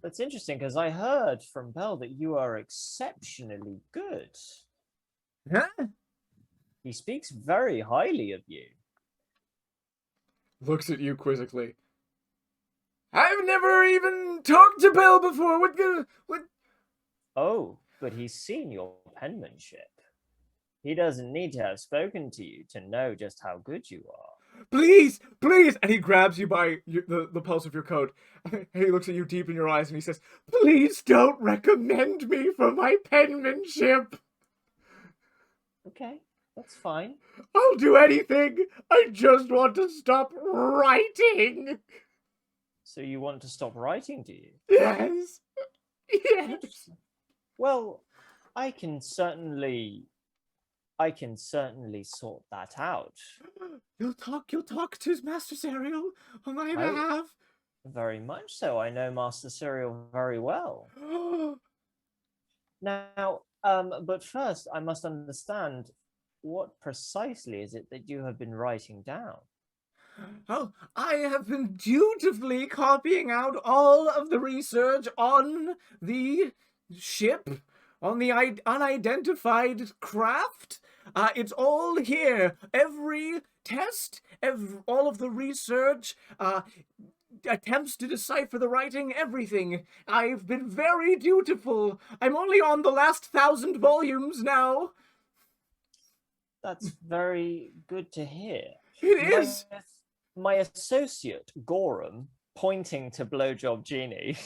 That's interesting because I heard from Bell that you are exceptionally good. Huh? He speaks very highly of you. Looks at you quizzically. I've never even talked to Bell before. What? Oh, but he's seen your penmanship. He doesn't need to have spoken to you to know just how good you are. Please, please! And he grabs you by the pulse of your coat. And he looks at you deep in your eyes and he says, please don't recommend me for my penmanship. Okay, that's fine. I'll do anything. I just want to stop writing. So you want to stop writing, do you? Yes. Yes. Well, I can certainly sort that out. You'll talk to Master Serial on my I- behalf. Very much so. I know Master Serial very well. Now, but first, I must understand what precisely is it that you have been writing down? Oh, I have been dutifully copying out all of the research on the ship, on the unidentified craft. It's all here. Every test, all of the research, attempts to decipher the writing, everything. I've been very dutiful. I'm only on the last 1,000 volumes now. That's very good to hear. It is. My associate, Gorham, pointing to Blowjob Genie,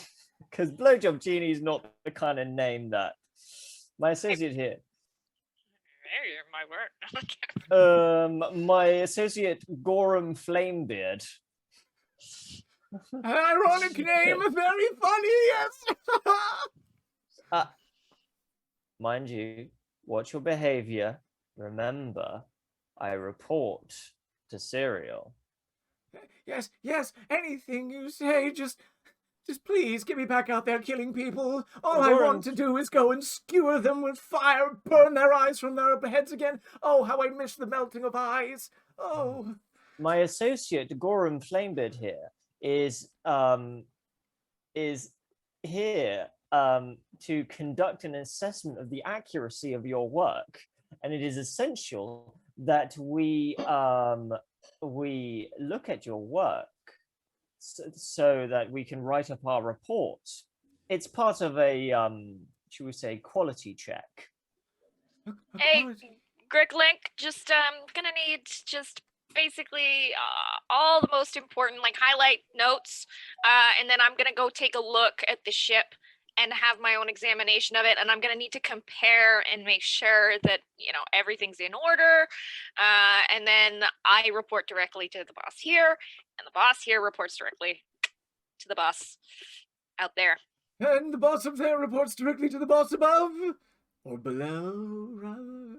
because Blowjob Genie is not the kind of name that... My associate here. My word. My associate, Gorham Flamebeard. An ironic name, very funny, yes. Mind you, watch your behavior. Remember, I report to Serial. Yes, anything you say, just please get me back out there killing people. All I want to do is go and skewer them with fire, burn their eyes from their heads again. Oh, how I miss the melting of eyes. Oh. My associate, Gorham Flamebeard here, is here to conduct an assessment of the accuracy of your work. And it is essential that we look at your work so that we can write up our report. It's part of a, should we say, quality check. Hey, Gricklink, just gonna need just basically all the most important highlight notes, and then I'm gonna go take a look at the ship and have my own examination of it, and I'm gonna need to compare and make sure that everything's in order, and then I report directly to the boss here, and the boss here reports directly to the boss out there. And the boss up there reports directly to the boss above or below. Right?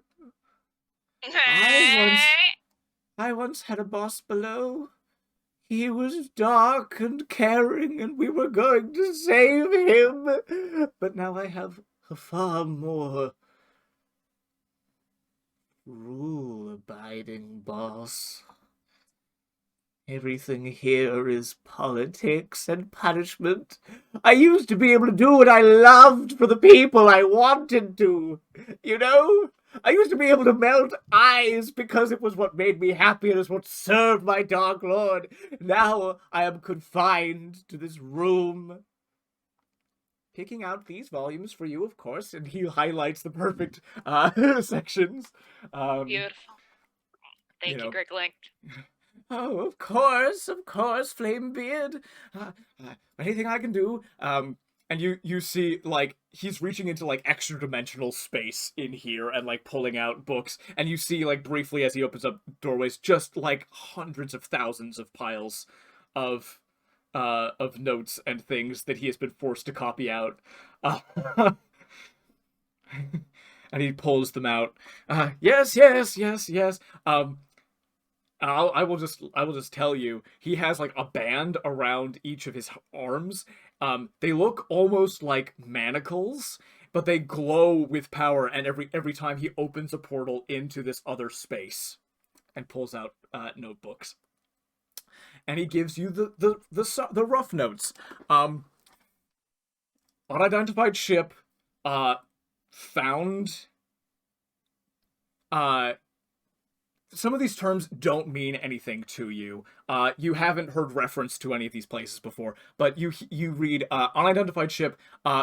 I once had a boss below. He was dark and caring, and we were going to save him. But now I have a far more rule-abiding boss. Everything here is politics and punishment. I used to be able to do what I loved for the people I wanted to. I used to be able to melt eyes because it was what made me happy and is what served my Dark Lord. Now I am confined to this room. Picking out these volumes for you, of course, and he highlights the perfect sections. Beautiful. Thank you, Gricklink. Oh, of course, Flamebeard. Anything I can do. And you see, like, he's reaching into, like, extra-dimensional space in here and, like, pulling out books. And you see, like, briefly as he opens up doorways, just, like, hundreds of thousands of piles of notes and things that he has been forced to copy out. Uh, and he pulls them out. Yes. I will just tell you, he has like a band around each of his arms. They look almost like manacles, but they glow with power. And every time he opens a portal into this other space, and pulls out notebooks, and he gives you the rough notes. Unidentified ship, found. Some of these terms don't mean anything to you. You haven't heard reference to any of these places before, but you read unidentified ship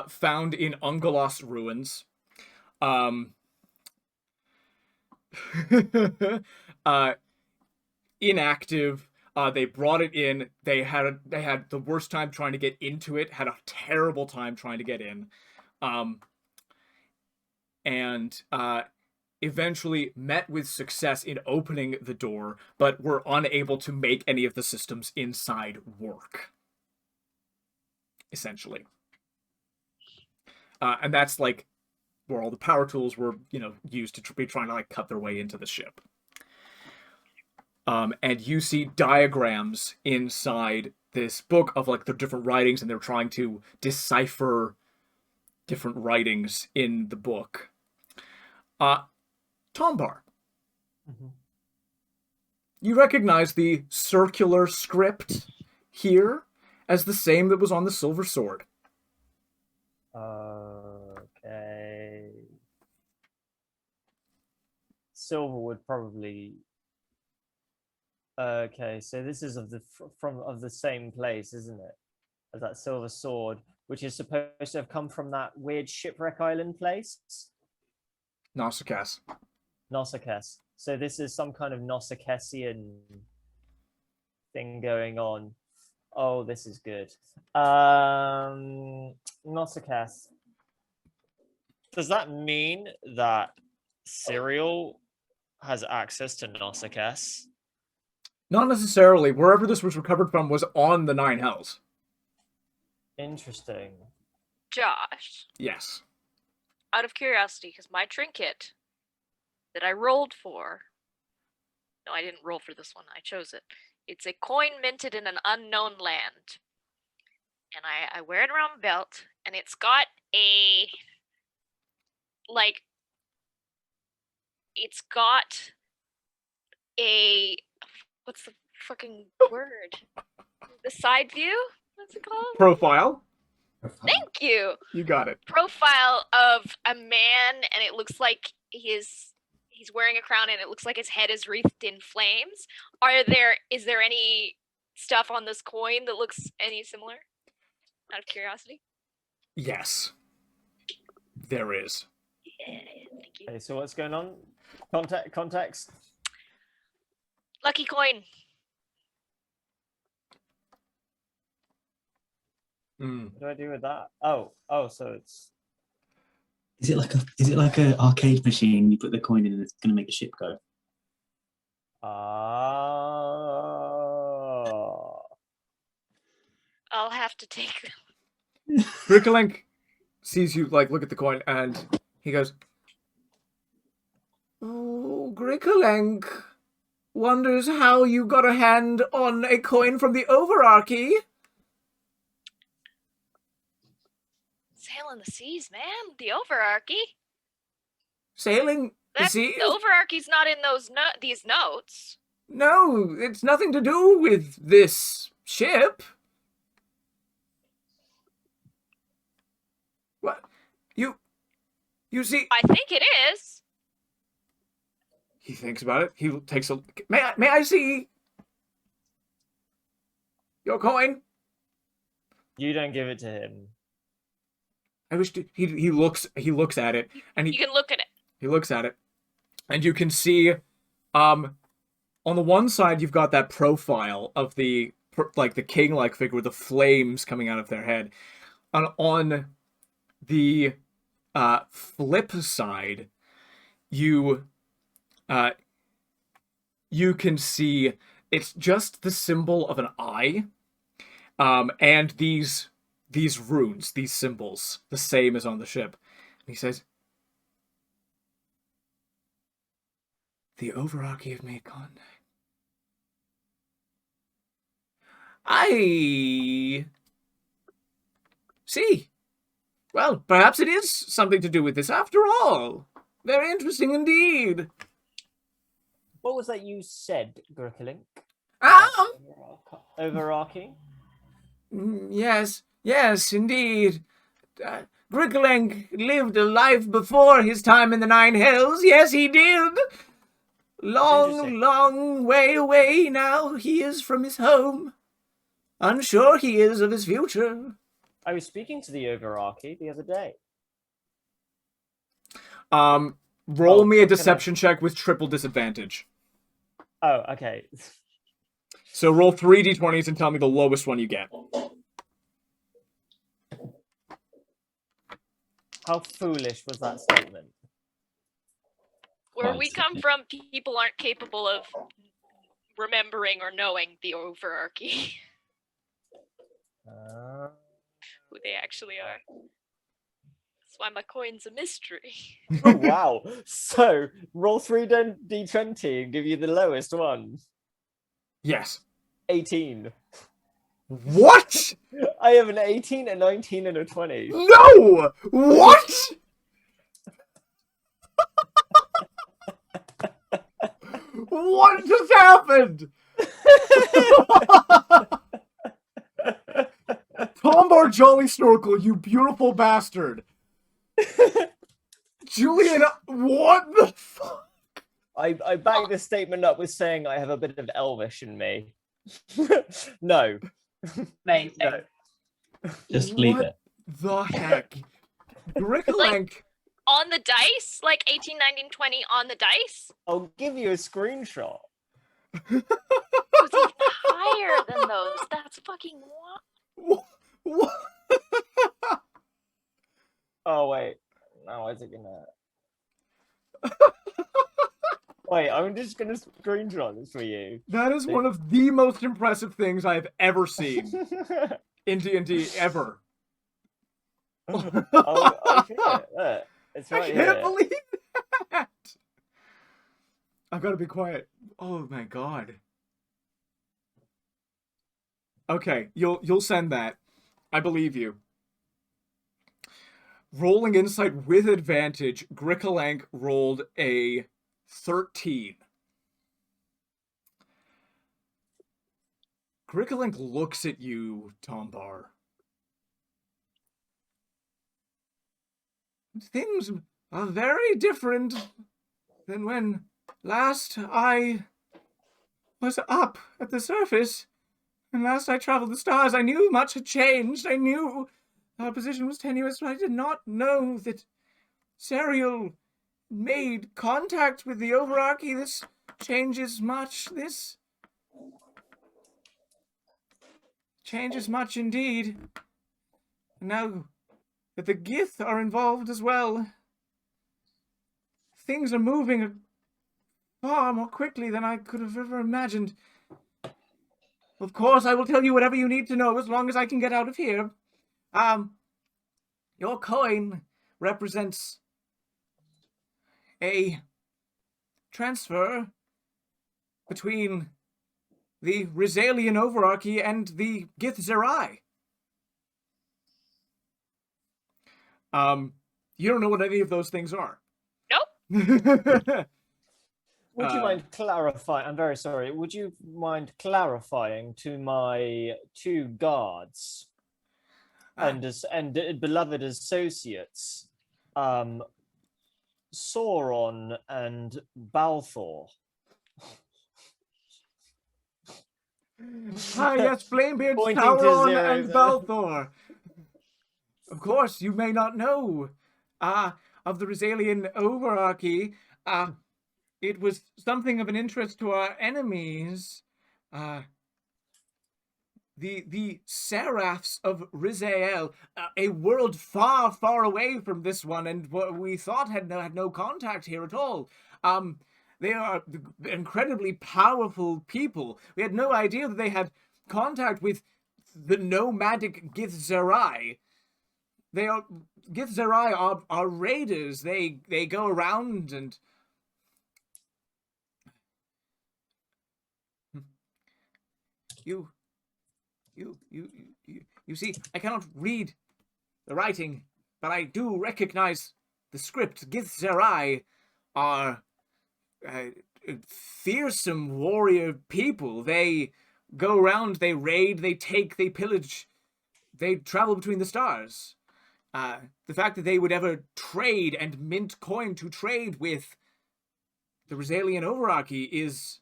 found in Ungalos ruins. Inactive. They brought it in. They had the worst time trying to get into it. Had a terrible time trying to get in. And eventually met with success in opening the door, but were unable to make any of the systems inside work. Essentially. And that's like where all the power tools were, used to be trying to like cut their way into the ship. And you see diagrams inside this book of like the different writings, and they're trying to decipher different writings in the book. Tombar. Mm-hmm. You recognize the circular script here as the same that was on the silver sword. Okay. Silver would probably. Okay, so this is of the same place, isn't it? As that silver sword, which is supposed to have come from that weird shipwreck island place. Nausicaa. So this is some kind of Nausicaaean thing going on. Oh, this is good. Nausicaa. Does that mean that Cyril has access to Nausicaa? Not necessarily. Wherever this was recovered from was on the Nine Hells. Interesting. Josh, Yes. out of curiosity, because my trinket that I rolled for. No, I didn't roll for this one. I chose it. It's a coin minted in an unknown land. And I wear it around my belt, and it's got a. Like. It's got a. What's the fucking word? The side view? What's it called? Profile. Thank you! You got it. Profile of a man, and it looks like he's wearing a crown, and it looks like his head is wreathed in flames. Is there any stuff on this coin that looks any similar? Out of curiosity. Yes. There is. Yeah, thank you. Okay, so what's going on? Context? Lucky coin. What do I do with that? Oh, so it's. Is it like a arcade machine? You put the coin in and it's going to make the ship go. I'll have to take. Gricklink sees you like look at the coin, and he goes, "Oh, Gricklink wonders how you got a hand on a coin from the Overarchy." Sailing the seas, man. The Overarchy. Sailing the sea? The Overarchy's not in these notes. No, it's nothing to do with this ship. What? You see? I think it is. He thinks about it. He takes a. May I see your coin? You don't give it to him. I wish to, he looks at it, and you can look at it. He looks at it, and you can see, on the one side you've got that profile of the king-like figure with the flames coming out of their head. on the flip side, you can see it's just the symbol of an eye, and these runes, these symbols, the same as on the ship. And he says, "The Overarchy have made contact. I see. Well, perhaps it is something to do with this after all. Very interesting indeed." What was that you said, Gricklink? Ah! Overarching? Yes, indeed. Grickling lived a life before his time in the Nine Hells. Yes, he did. Interesting. Long way away now he is from his home. Unsure he is of his future. I was speaking to the Overarchy the other day. Roll me a what can I- deception check with triple disadvantage. Oh, okay. So roll 3 d20s and tell me the lowest one you get. How foolish was that statement? Where Quite we come from, people aren't capable of remembering or knowing the overarchy, who they actually are. That's why my coin's a mystery. Oh, wow. So, roll 3 d20 and give you the lowest one. Yes. 18. What? I have an 18, a 19, and a 20. No! What? What just happened? Tombar Jollysnorkle, you beautiful bastard. Julien, what the fuck? I back this statement up with saying I have a bit of Elvish in me. No. Amazing. No. Just leave What it. the heck? Gricklink. On the dice? Like 18, 19, 20 on the dice? I'll give you a screenshot. It was even higher than those. That's fucking What? Oh, wait. Now is it gonna... Wait, I'm just gonna screenshot this for you. That is one of the most impressive things I've ever seen in D&D ever. I feel it. Look, it's I right can't here. believe that. I've got to be quiet. Oh my god. Okay, you'll send that. I believe you. Rolling insight with advantage, Grickalank rolled a 13. Grickalank looks at you, Tombar. Things are very different than when last I was up at the surface. And last I traveled the stars, I knew much had changed. I knew our position was tenuous, but I did not know that Serial made contact with the Overarchy. This changes much. This changes much indeed. Now that the Gith are involved as well, things are moving far more quickly than I could have ever imagined. Of course, I will tell you whatever you need to know as long as I can get out of here. Your coin represents a transfer between the Rizalian Overarchy and the Gith Zerai. You don't know what any of those things are. Nope. Would you mind clarifying? I'm very sorry. Would you mind clarifying to my two guards and beloved associates, Sauron and Balthor? Yes, Flamebeard, Pointing to Sauron, Zirex. and Balthor. Of course, you may not know of the Rizalian Overarchy. It was something of an interest to our enemies. The the Seraphs of Rizael, a world far, far away from this one, and what we thought had no contact here at all. They are incredibly powerful people. We had no idea that they had contact with the nomadic Githzerai. Githzerai are raiders. They go around and you see, I cannot read the writing, but I do recognize the script. Githzerai are fearsome warrior people. They go around, they raid, they take, they pillage, they travel between the stars. The fact that they would ever trade and mint coin to trade with the Rizalian Overarchy is,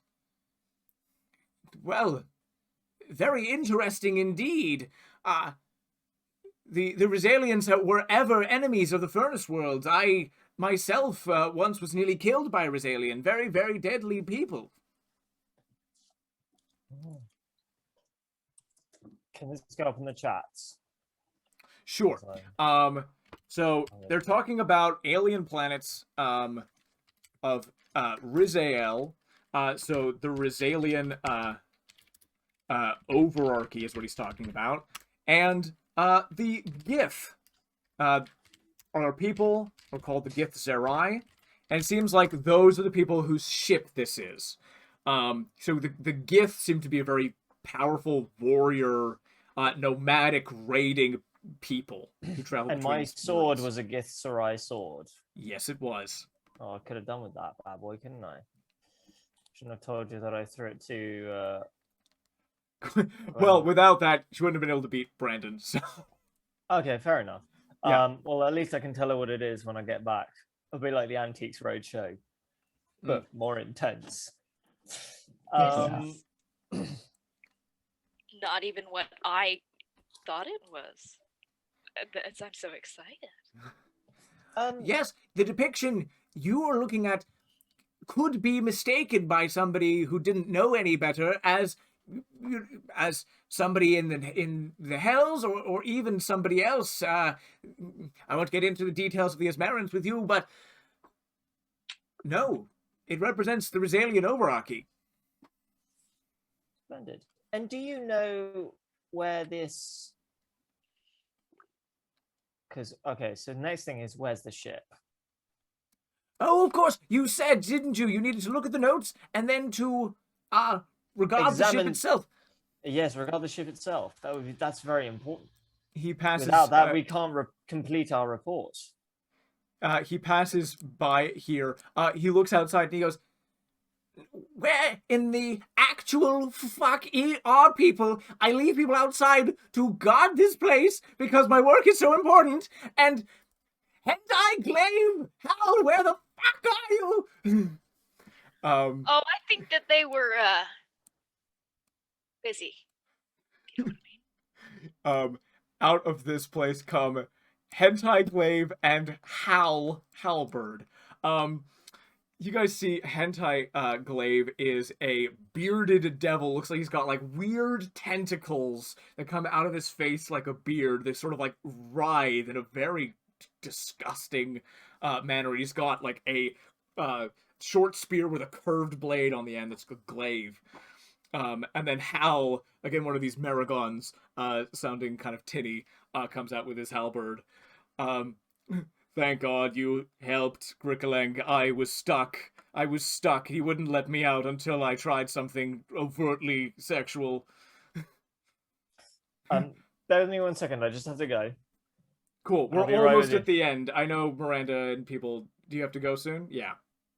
well, very interesting indeed. The Rizalians were ever enemies of the Furnace Worlds. I myself once was nearly killed by a Rizalian. Very, very deadly people. Can this go up in the chats? Sure. So they're talking about alien planets of Rizael. So the Rizalian overarchy is what he's talking about. And the Gith are people are called the Githzerai. And it seems like those are the people whose ship this is. So the Gith seem to be a very powerful warrior, nomadic raiding people who travel. And my sword was a Githzerai sword. Yes, it was. Oh, I could have done with that bad boy, couldn't I? Shouldn't have told you that I threw it to... well, without that, she wouldn't have been able to beat Brandon, so... Okay, fair enough. Yeah. Well, at least I can tell her what it is when I get back. It'll be like the Antiques Roadshow, but more intense. Not even what I thought it was. I'm so excited. Yes, the depiction you are looking at could be mistaken by somebody who didn't know any better as somebody in the hells, or even somebody else. I won't get into the details of the Asmarans with you, but no, it represents the Rizalian Overarchy. Splendid. And do you know where this... Because, okay, so the next thing is, where's the ship? Oh, of course, you said, didn't you? You needed to look at the notes and then to regard the ship itself. Yes, regard the ship itself. That's very important. He passes. Without that, we can't complete our report. He passes by here. He looks outside and he goes, "Where in the actual fuck are people? I leave people outside to guard this place because my work is so important. And Hentai Glaive, Hal, where the fuck are you?" Oh, I think that they were busy. You know what I mean? Out of this place come Hentai Glaive and Halberd. You guys see Hentai Glaive is a bearded devil. Looks like he's got like weird tentacles that come out of his face like a beard. They sort of like writhe in a very disgusting manner. He's got like a short spear with a curved blade on the end that's a glaive. And then Hal, again, one of these Maragons, sounding kind of tinny, comes out with his halberd. Thank God you helped, Grickeling. I was stuck. He wouldn't let me out until I tried something overtly sexual. Bear with me 1 second. I just have to go. Cool. We're almost at the end. I know Miranda and people... Do you have to go soon? Yeah.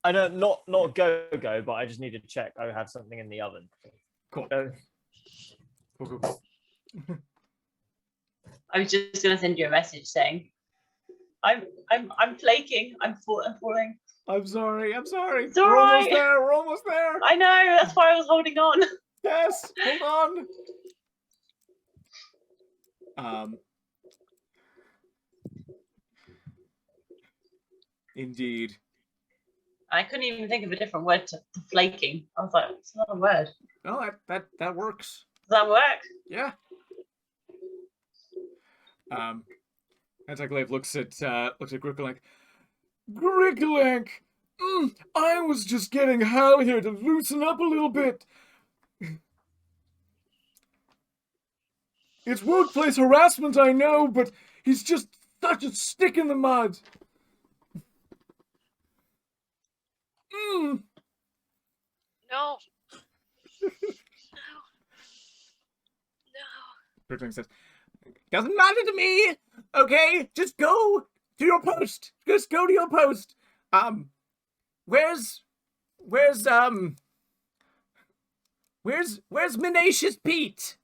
I know, not go, but I just need to check. I have something in the oven. Cool. Cool. I was just gonna send you a message saying, I'm flaking. I'm falling. I'm sorry. It's We're alright. We're almost there. I know. That's why I was holding on. Yes. Hold on. Indeed. I couldn't even think of a different word to flaking. I was like, it's not a word. No, that works. Does that work? Yeah. Anti-Glaive looks at Gricklink. Gricklink! I was just getting Hal here to loosen up a little bit. It's workplace harassment, I know, but he's just such a stick in the mud. No. No. No. Gricklink says, doesn't matter to me, okay? Just go to your post. Just go to your post. Where's Menacious Pete?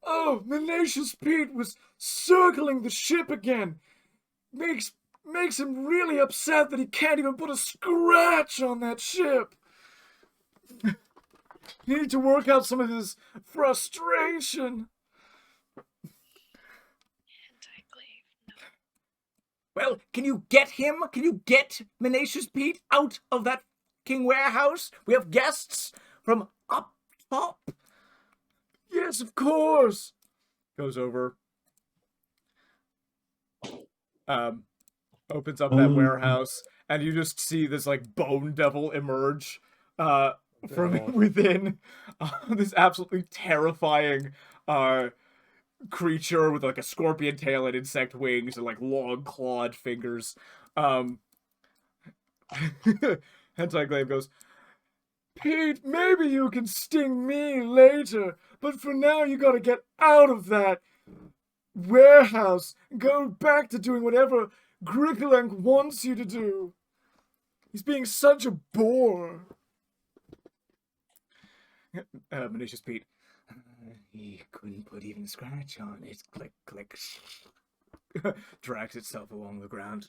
Oh, Menacious Pete was circling the ship again. Makes him really upset that he can't even put a scratch on that ship. You need to work out some of his frustration. Anti-Glaive, no. Well, can you get him? Can you get Menacious Pete out of that king warehouse? We have guests from up top. Yes, of course. Goes over. Opens up that warehouse, and you just see this like bone devil emerge from within. This absolutely terrifying creature with like a scorpion tail and insect wings and like long clawed fingers. Anti-Glaive goes, Pete, maybe you can sting me later, but for now you gotta get out of that warehouse and go back to doing whatever Gricklink wants you to do. He's being such a bore. Menacious Pete. He couldn't put even a scratch on it. Click, click. Drags itself along the ground.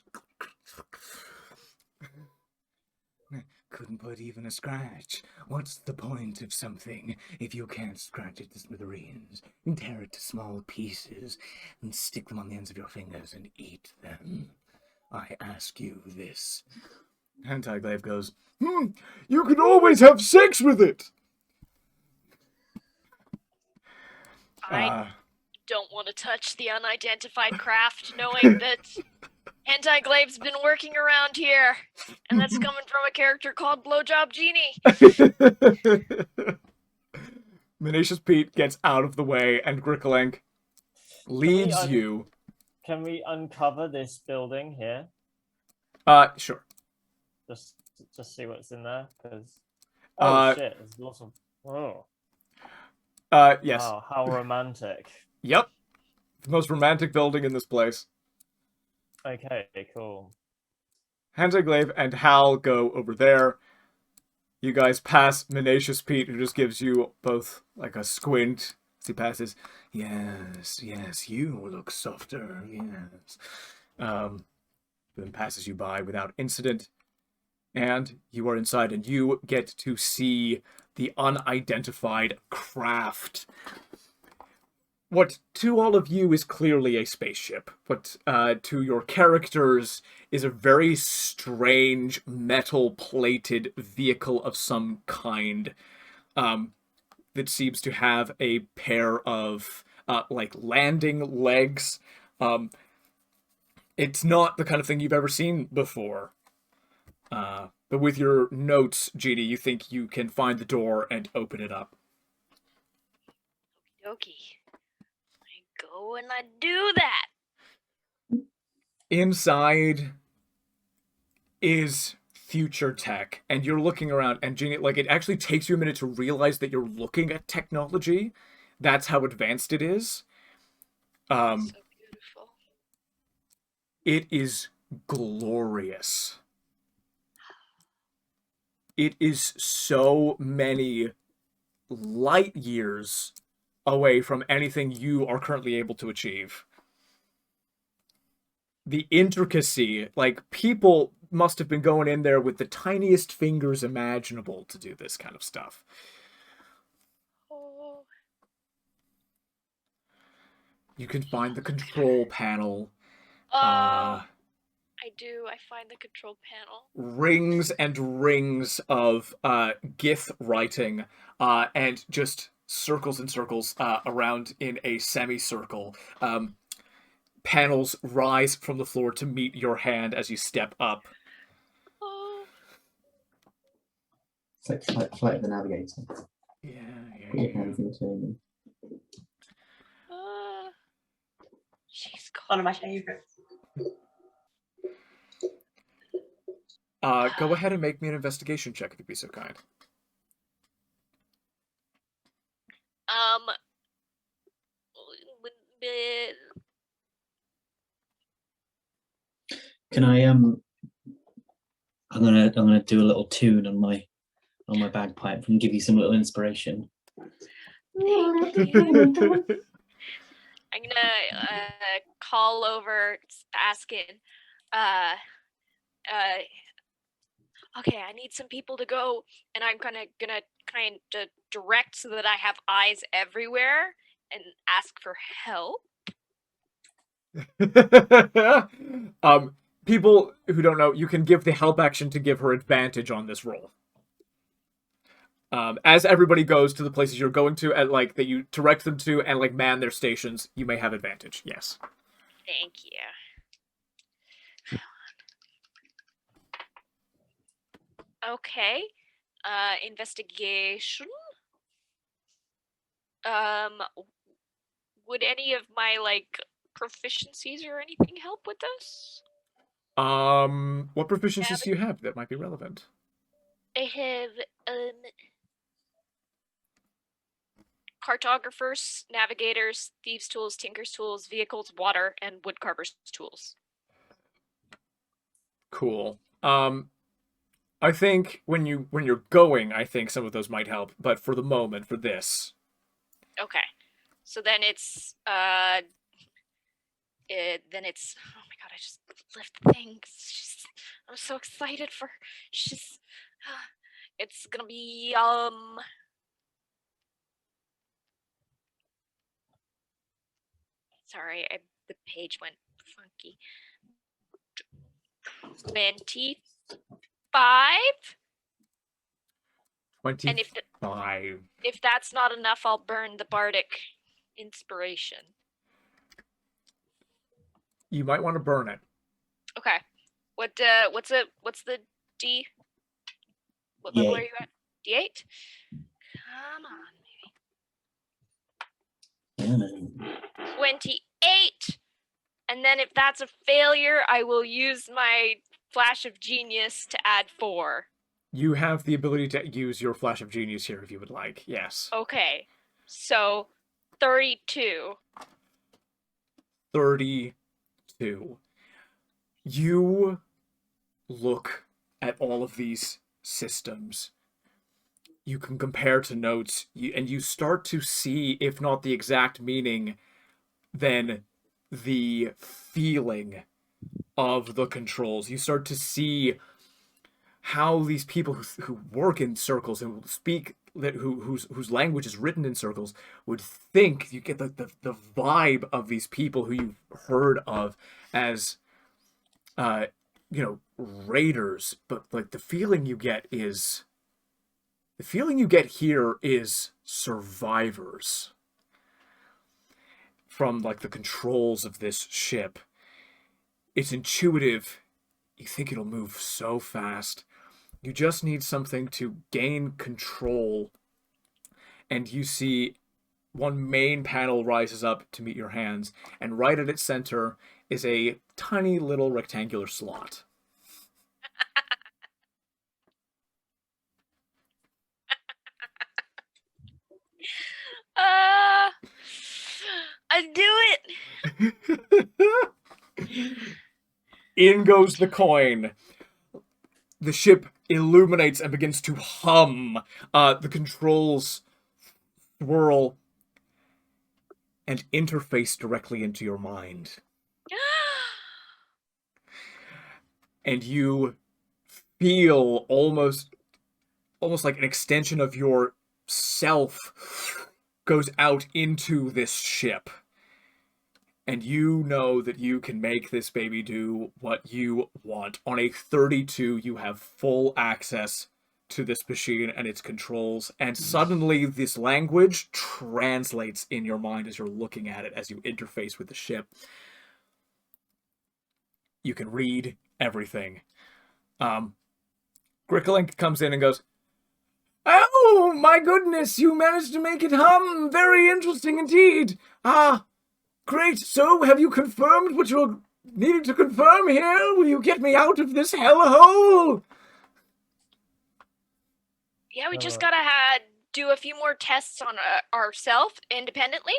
Couldn't put even a scratch. What's the point of something if you can't scratch it to smithereens, and tear it to small pieces, and stick them on the ends of your fingers and eat them? I ask you this. Anti-Glaive goes, you can always have sex with it! I don't want to touch the unidentified craft, knowing that Anti-Glaive's been working around here, and that's coming from a character called Blowjob Genie. Menacious Pete gets out of the way, and Gricklink leads you. Can we uncover this building here? Sure. Just see what's in there, because shit, there's lots of yes. Wow, how romantic. Yep. The most romantic building in this place. Okay, cool. Anti-Glaive and Hal go over there. You guys pass Menacious Pete, who just gives you both like a squint as he passes. Yes, yes, you look softer, yes. Then passes you by without incident. And you are inside, and you get to see the unidentified craft. What to all of you is clearly a spaceship, but to your characters is a very strange metal-plated vehicle of some kind that seems to have a pair of like landing legs. It's not the kind of thing you've ever seen before. But with your notes, Genie, you think you can find the door and open it up. Okie dokie. I go and I do that. Inside is future tech, and you're looking around, and Genie, like, it actually takes you a minute to realize that you're looking at technology. That's how advanced it is. So beautiful. It is glorious. It is so many light years away from anything you are currently able to achieve. The intricacy, like, people must have been going in there with the tiniest fingers imaginable to do this kind of stuff. Oh. You can find the control panel. I do. I find the control panel. Rings and rings of Gith writing, and just circles and circles around in a semicircle. Panels rise from the floor to meet your hand as you step up. Oh, It's like flight of the navigator. Yeah. Put your hands in between them. she's One of my favorites. Go ahead and make me an investigation check if you'd be so kind. Can I I'm gonna do a little tune on my bagpipe and give you some little inspiration. Thank you. I'm gonna call over, asking, okay, I need some people to go, and I'm gonna kind of direct so that I have eyes everywhere and ask for help. People who don't know, you can give the help action to give her advantage on this roll. As everybody goes to the places you're going to, and like that you direct them to, and like man their stations, you may have advantage. Yes. Thank you. Okay. Investigation. Would any of my like proficiencies or anything help with this? What proficiencies do you have that might be relevant? I have cartographers, navigators, thieves' tools, tinker's tools, vehicles, water, and woodcarver's tools. Cool. I think when you're going, I think some of those might help, but for the moment, for this. Okay. So then it's oh my god, I just left the thing. I'm so excited for it's gonna be sorry, the page went funky. 25. 25. And if that's not enough, I'll burn the bardic inspiration. You might want to burn it. Okay. What's the D? What level are you at? D8? Come on, baby. 28. And then if that's a failure, I will use my flash of genius to add 4. You have the ability to use your flash of genius here if you would like. Yes. Okay. So 32. 32. You look at all of these systems. You can compare to notes, and you start to see, if not the exact meaning, then the feeling of the controls. You start to see how these people who work in circles and speak whose language is written in circles would think. You get the vibe of these people who you've heard of as raiders, but like the feeling you get here is survivors from like the controls of this ship. It's intuitive. You think it'll move so fast. You just need something to gain control. And you see one main panel rises up to meet your hands, and right at its center is a tiny little rectangular slot. I do it! In goes the coin. The ship illuminates and begins to hum. The controls swirl and interface directly into your mind. And you feel almost like an extension of your self goes out into this ship. And you know that you can make this baby do what you want. On a 32, you have full access to this machine and its controls, and suddenly this language translates in your mind as you're looking at it, as you interface with the ship. You can read everything. Gricklink comes in and goes, "Oh, my goodness, you managed to make it hum! Very interesting indeed! Great, so have you confirmed what you're needing to confirm here? Will you get me out of this hellhole?" Yeah, we just gotta do a few more tests on ourselves independently,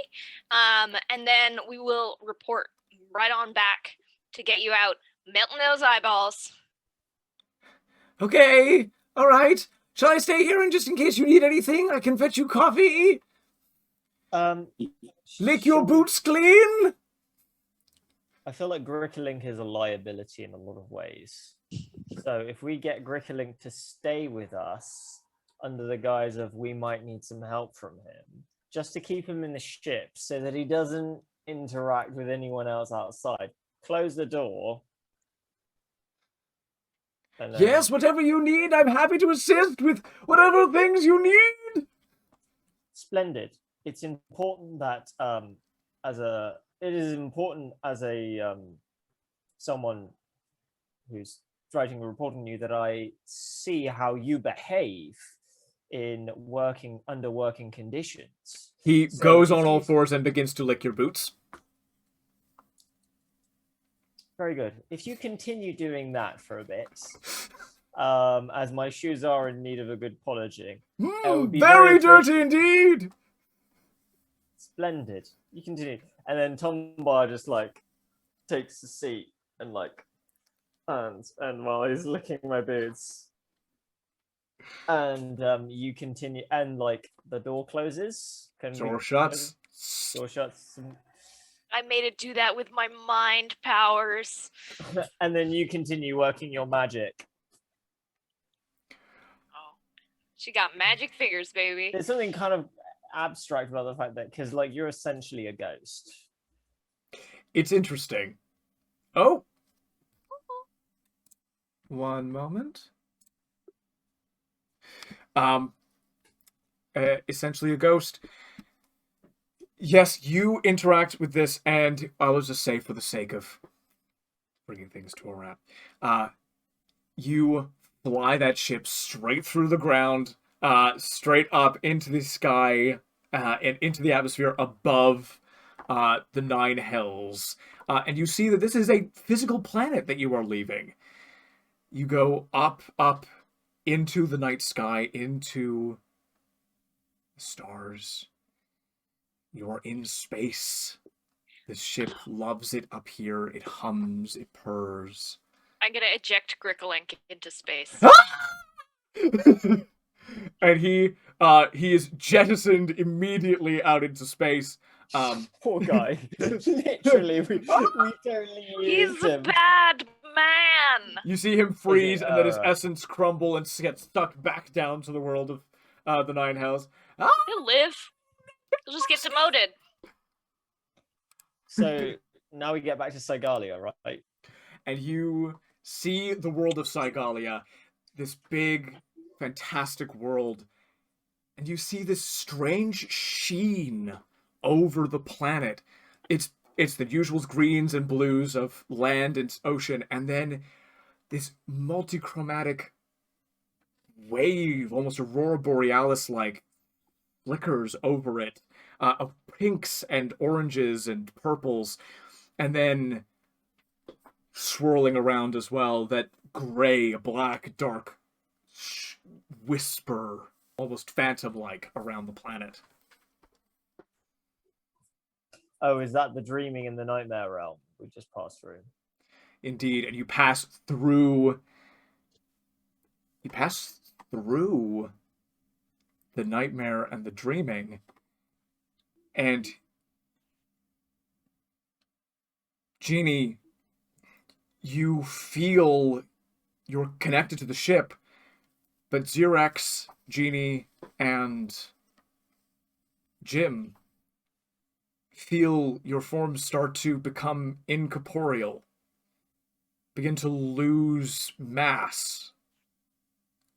and then we will report right on back to get you out, melting those eyeballs. Okay, alright. Shall I stay here and just in case you need anything, I can fetch you coffee? Lick your boots clean? I feel like Gricklink is a liability in a lot of ways. So if we get Gricklink to stay with us under the guise of we might need some help from him, just to keep him in the ship so that he doesn't interact with anyone else outside, close the door. And then... Yes, whatever you need, I'm happy to assist with whatever things you need. Splendid. It's important that it is important as a someone who's writing a report on you that I see how you behave in under working conditions. He goes on all fours and begins to lick your boots. Very good. If you continue doing that for a bit, as my shoes are in need of a good polishing, it would be very dirty indeed. Splendid. You continue, and then Tombar just like takes a seat and like and while he's licking my boots, and you continue, and like the door closes. Door shuts. Door shuts. I made it do that with my mind powers. And then you continue working your magic. Oh, she got magic fingers, baby. There's something kind of abstract about the fact that, because like you're essentially a ghost. It's interesting. Oh. One moment. Essentially a ghost. Yes, you interact with this, and I'll just say for the sake of bringing things to a wrap, you fly that ship straight through the ground, straight up into the sky, and into the atmosphere above the Nine Hells. And you see that this is a physical planet that you are leaving. You go up into the night sky, into the stars. You're in space. The ship loves it up here. It hums, it purrs. I'm gonna eject Gricklink into space. And he is jettisoned immediately out into space. Poor guy. Literally, we totally He's used a him. bad man. You see him freeze, and then his essence crumble and get stuck back down to the world of the Nine Hells. He'll live. He'll just get demoted. So now we get back to Sigalia, right? And you see the world of Sigalia, this big, fantastic world, and you see this strange sheen over the planet. It's the usual greens and blues of land and ocean, and then this multichromatic wave, almost aurora borealis-like, flickers over it, of pinks and oranges and purples, and then swirling around as well, that gray, black, dark whisper, almost phantom-like, around the planet. Oh, is that the dreaming in the nightmare realm we just passed through? Indeed, and you pass through the nightmare and the dreaming, and Genie, you feel you're connected to the ship, but Zirex, Genie, and Jim feel your forms start to become incorporeal, begin to lose mass.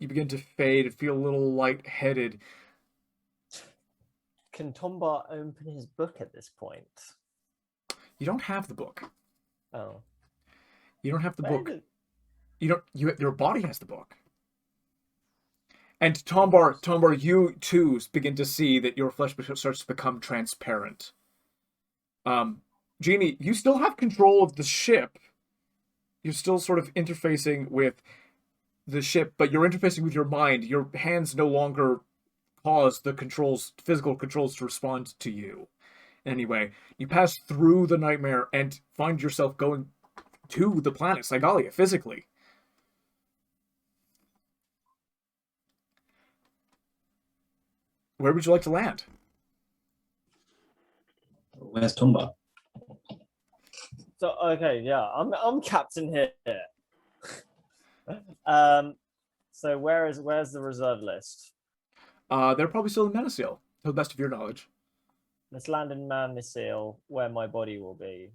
you begin to fade and feel a little lightheaded. Can Tombar open his book at this point? You don't have the book. Oh. You don't have the Where book. did- Your body has the book. And Tombar, you too begin to see that your flesh starts to become transparent. Genie, you still have control of the ship. You're still sort of interfacing with the ship, but you're interfacing with your mind. Your hands no longer cause the physical controls to respond to you. Anyway, you pass through the nightmare and find yourself going to the planet Sigalia physically. Where would you like to land? Where's Tombar? So okay, yeah, I'm captain here. So where's the reserve list? They're probably still in Menesil, to the best of your knowledge. Let's land in Manisil, where my body will be.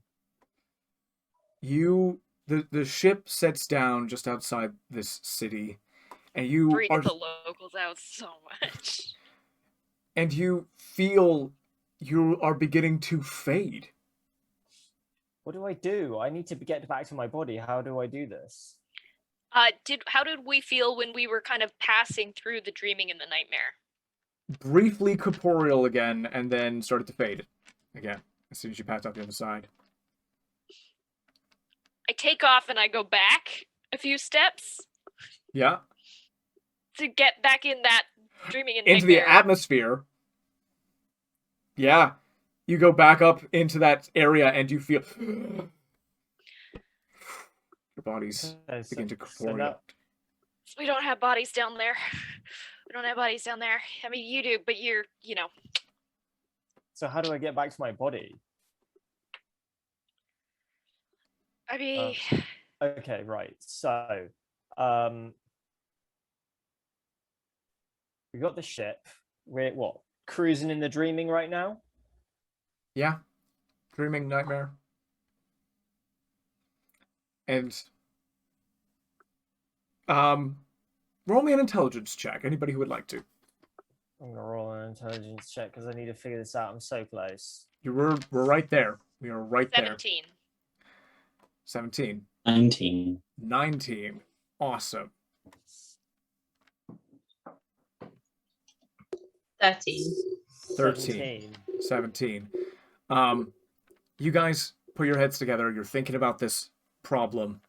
The ship sets down just outside this city, and you Freaking the locals out so much. And you feel you are beginning to fade. What do I do? I need to get back to my body. How do I do this? How did we feel when we were kind of passing through the dreaming and the nightmare? Briefly corporeal again, and then started to fade again as soon as you passed out the other side. I take off and I go back a few steps. Yeah. To get back in that dreaming and into nightmare. the atmosphere. Yeah. You go back up into that area and you feel your bodies begin to corporeal. We don't have bodies down there. We don't have bodies down there. I mean, you do, but you're. So how do I get back to my body? I mean. Okay, right. So, we got the ship. We're cruising in the dreaming right now? Yeah. Dreaming nightmare. And roll me an intelligence check. Anybody who would like to. I'm gonna roll an intelligence check because I need to figure this out. I'm so close. We're right there. We are right 17. there. 17. 19. 19. Awesome. 13. 13. 17. You guys put your heads together. You're thinking about this problem.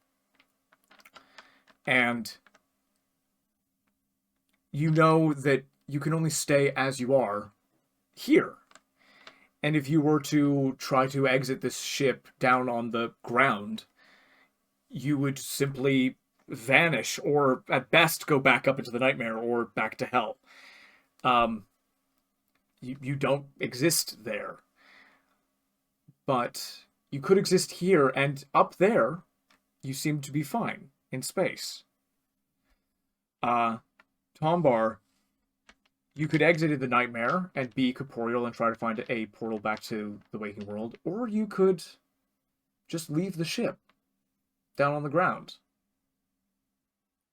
And you know that you can only stay as you are here. And if you were to try to exit this ship down on the ground, you would simply vanish, or at best go back up into the nightmare or back to hell. You don't exist there. But you could exist here, and up there, you seem to be fine in space. Tombar, you could exit the nightmare and be corporeal and try to find a portal back to the waking world, or you could just leave the ship down on the ground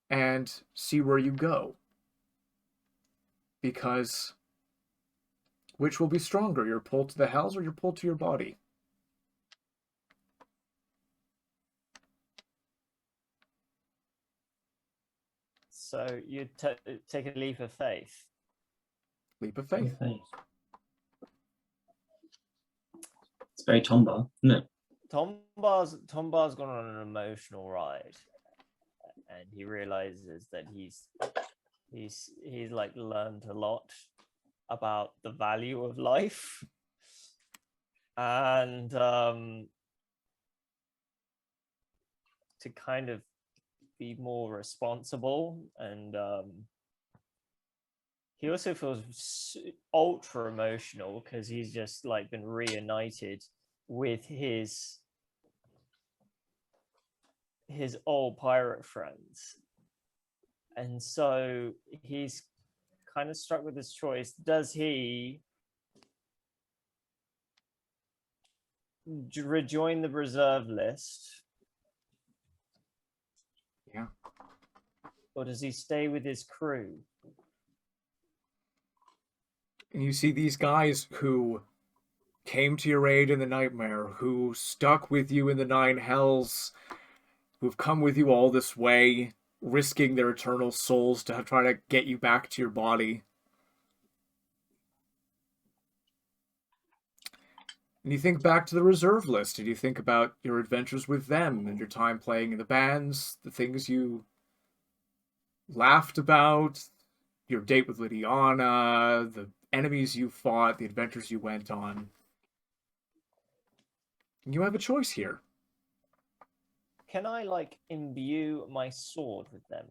and see where you go. Because which will be stronger, your pull to the hells or your pull to your body? So you take a leap of faith. Leap of faith. It's very Tombar, isn't it? Tombar's gone on an emotional ride, and he realizes that he's like learned a lot about the value of life, and to kind of be more responsible, and he also feels ultra emotional because he's just like been reunited with his old pirate friends, and so he's kind of struck with this choice. Does he rejoin the reserve list? Yeah. or does he stay with his crew? And you see these guys who came to your aid in the nightmare, who stuck with you in the 9 hells, who've come with you all this way, risking their eternal souls to try to get you back to your body. And you think back to the reserve list, and you think about your adventures with them, and your time playing in the bands, the things you laughed about, your date with Lydiana, the enemies you fought, the adventures you went on. And you have a choice here. Can I, like, imbue my sword with them?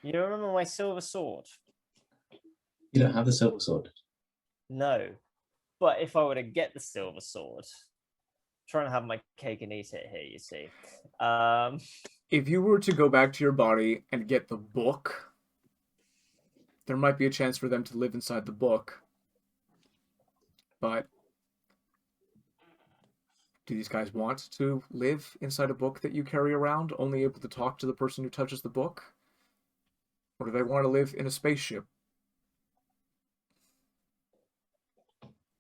You remember my silver sword? You don't have the silver sword. No. But if I were to get the silver sword, I'm trying to have my cake and eat it here, you see. If you were to go back to your body and get the book, there might be a chance for them to live inside the book. But do these guys want to live inside a book that you carry around, only able to talk to the person who touches the book? Or do they want to live in a spaceship?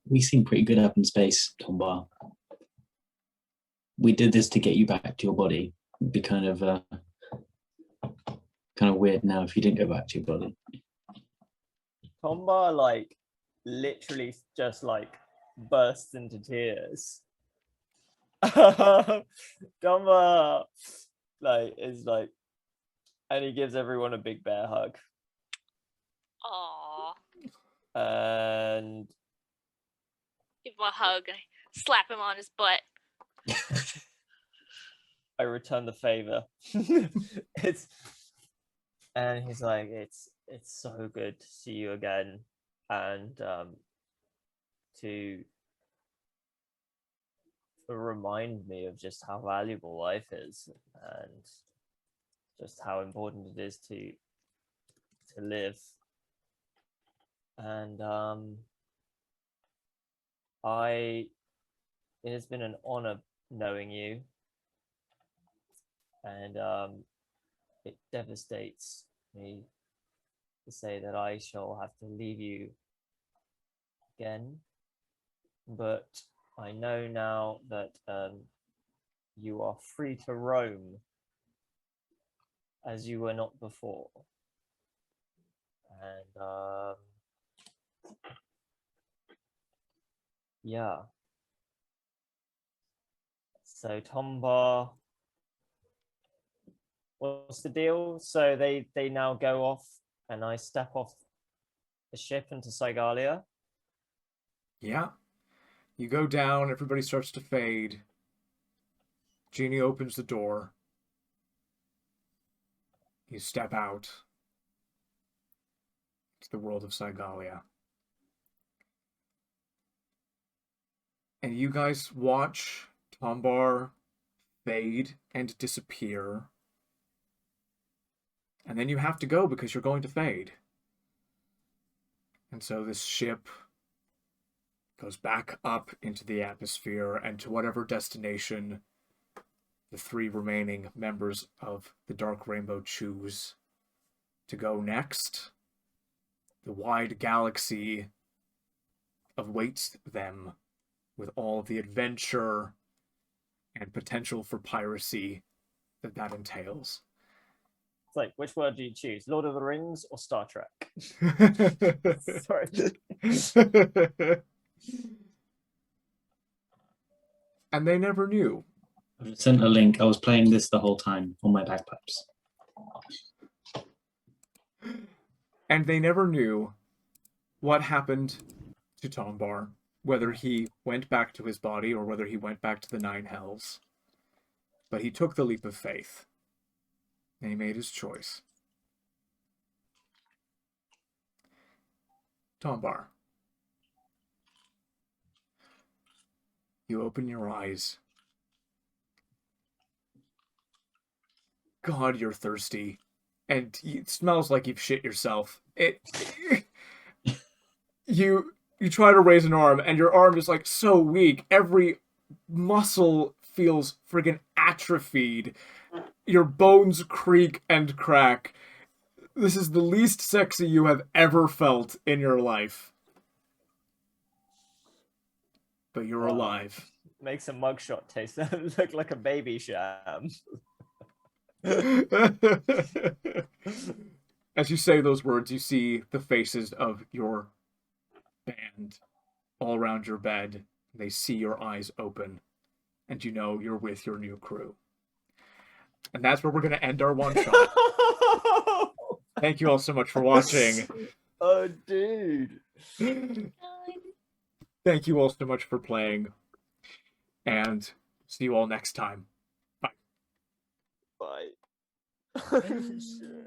We seem pretty good up in space, Tombar. We did this to get you back to your body. It'd be kind of weird now if you didn't go back to your body. Tombar, like, literally just, like, bursts into tears. Tombar, like, is like, and he gives everyone a big bear hug. Aww. And Give him a hug and slap him on his butt. I return the favor. And he's like, it's so good to see you again, and to remind me of just how valuable life is, and just how important it is to live. And it has been an honor knowing you, and it devastates me to say that I shall have to leave you again, but I know now that you are free to roam as you were not before. And yeah. So Tombar, what's the deal? So they now go off, and I step off the ship into Sigalia. Yeah. You go down, everybody starts to fade. Genie opens the door. You step out to the world of Sigalia. And you guys watch Tombar fade and disappear. And then you have to go because you're going to fade. And so this ship goes back up into the atmosphere and to whatever destination the 3 remaining members of the Dark Rainbow choose to go next. The wide galaxy awaits them with all the adventure and potential for piracy that entails. It's like, which word do you choose? Lord of the Rings or Star Trek? Sorry. And they never knew. I sent a link. I was playing this the whole time on my bagpipes. And they never knew what happened to Tombar, whether he went back to his body or whether he went back to the 9 hells. But he took the leap of faith. And he made his choice. Tombar. You open your eyes. God, you're thirsty. And it smells like you've shit yourself. You try to raise an arm, and your arm is like so weak. Every muscle feels friggin' atrophied. Your bones creak and crack. This is the least sexy you have ever felt in your life. But you're Wow. alive. Makes a mugshot taste look like a baby sham. As you say those words, you see the faces of your band all around your bed. They see your eyes open, and you know you're with your new crew. And that's where we're going to end our one shot. Thank you all so much for watching. Oh, dude. Thank you all so much for playing. And see you all next time. Bye. Shit.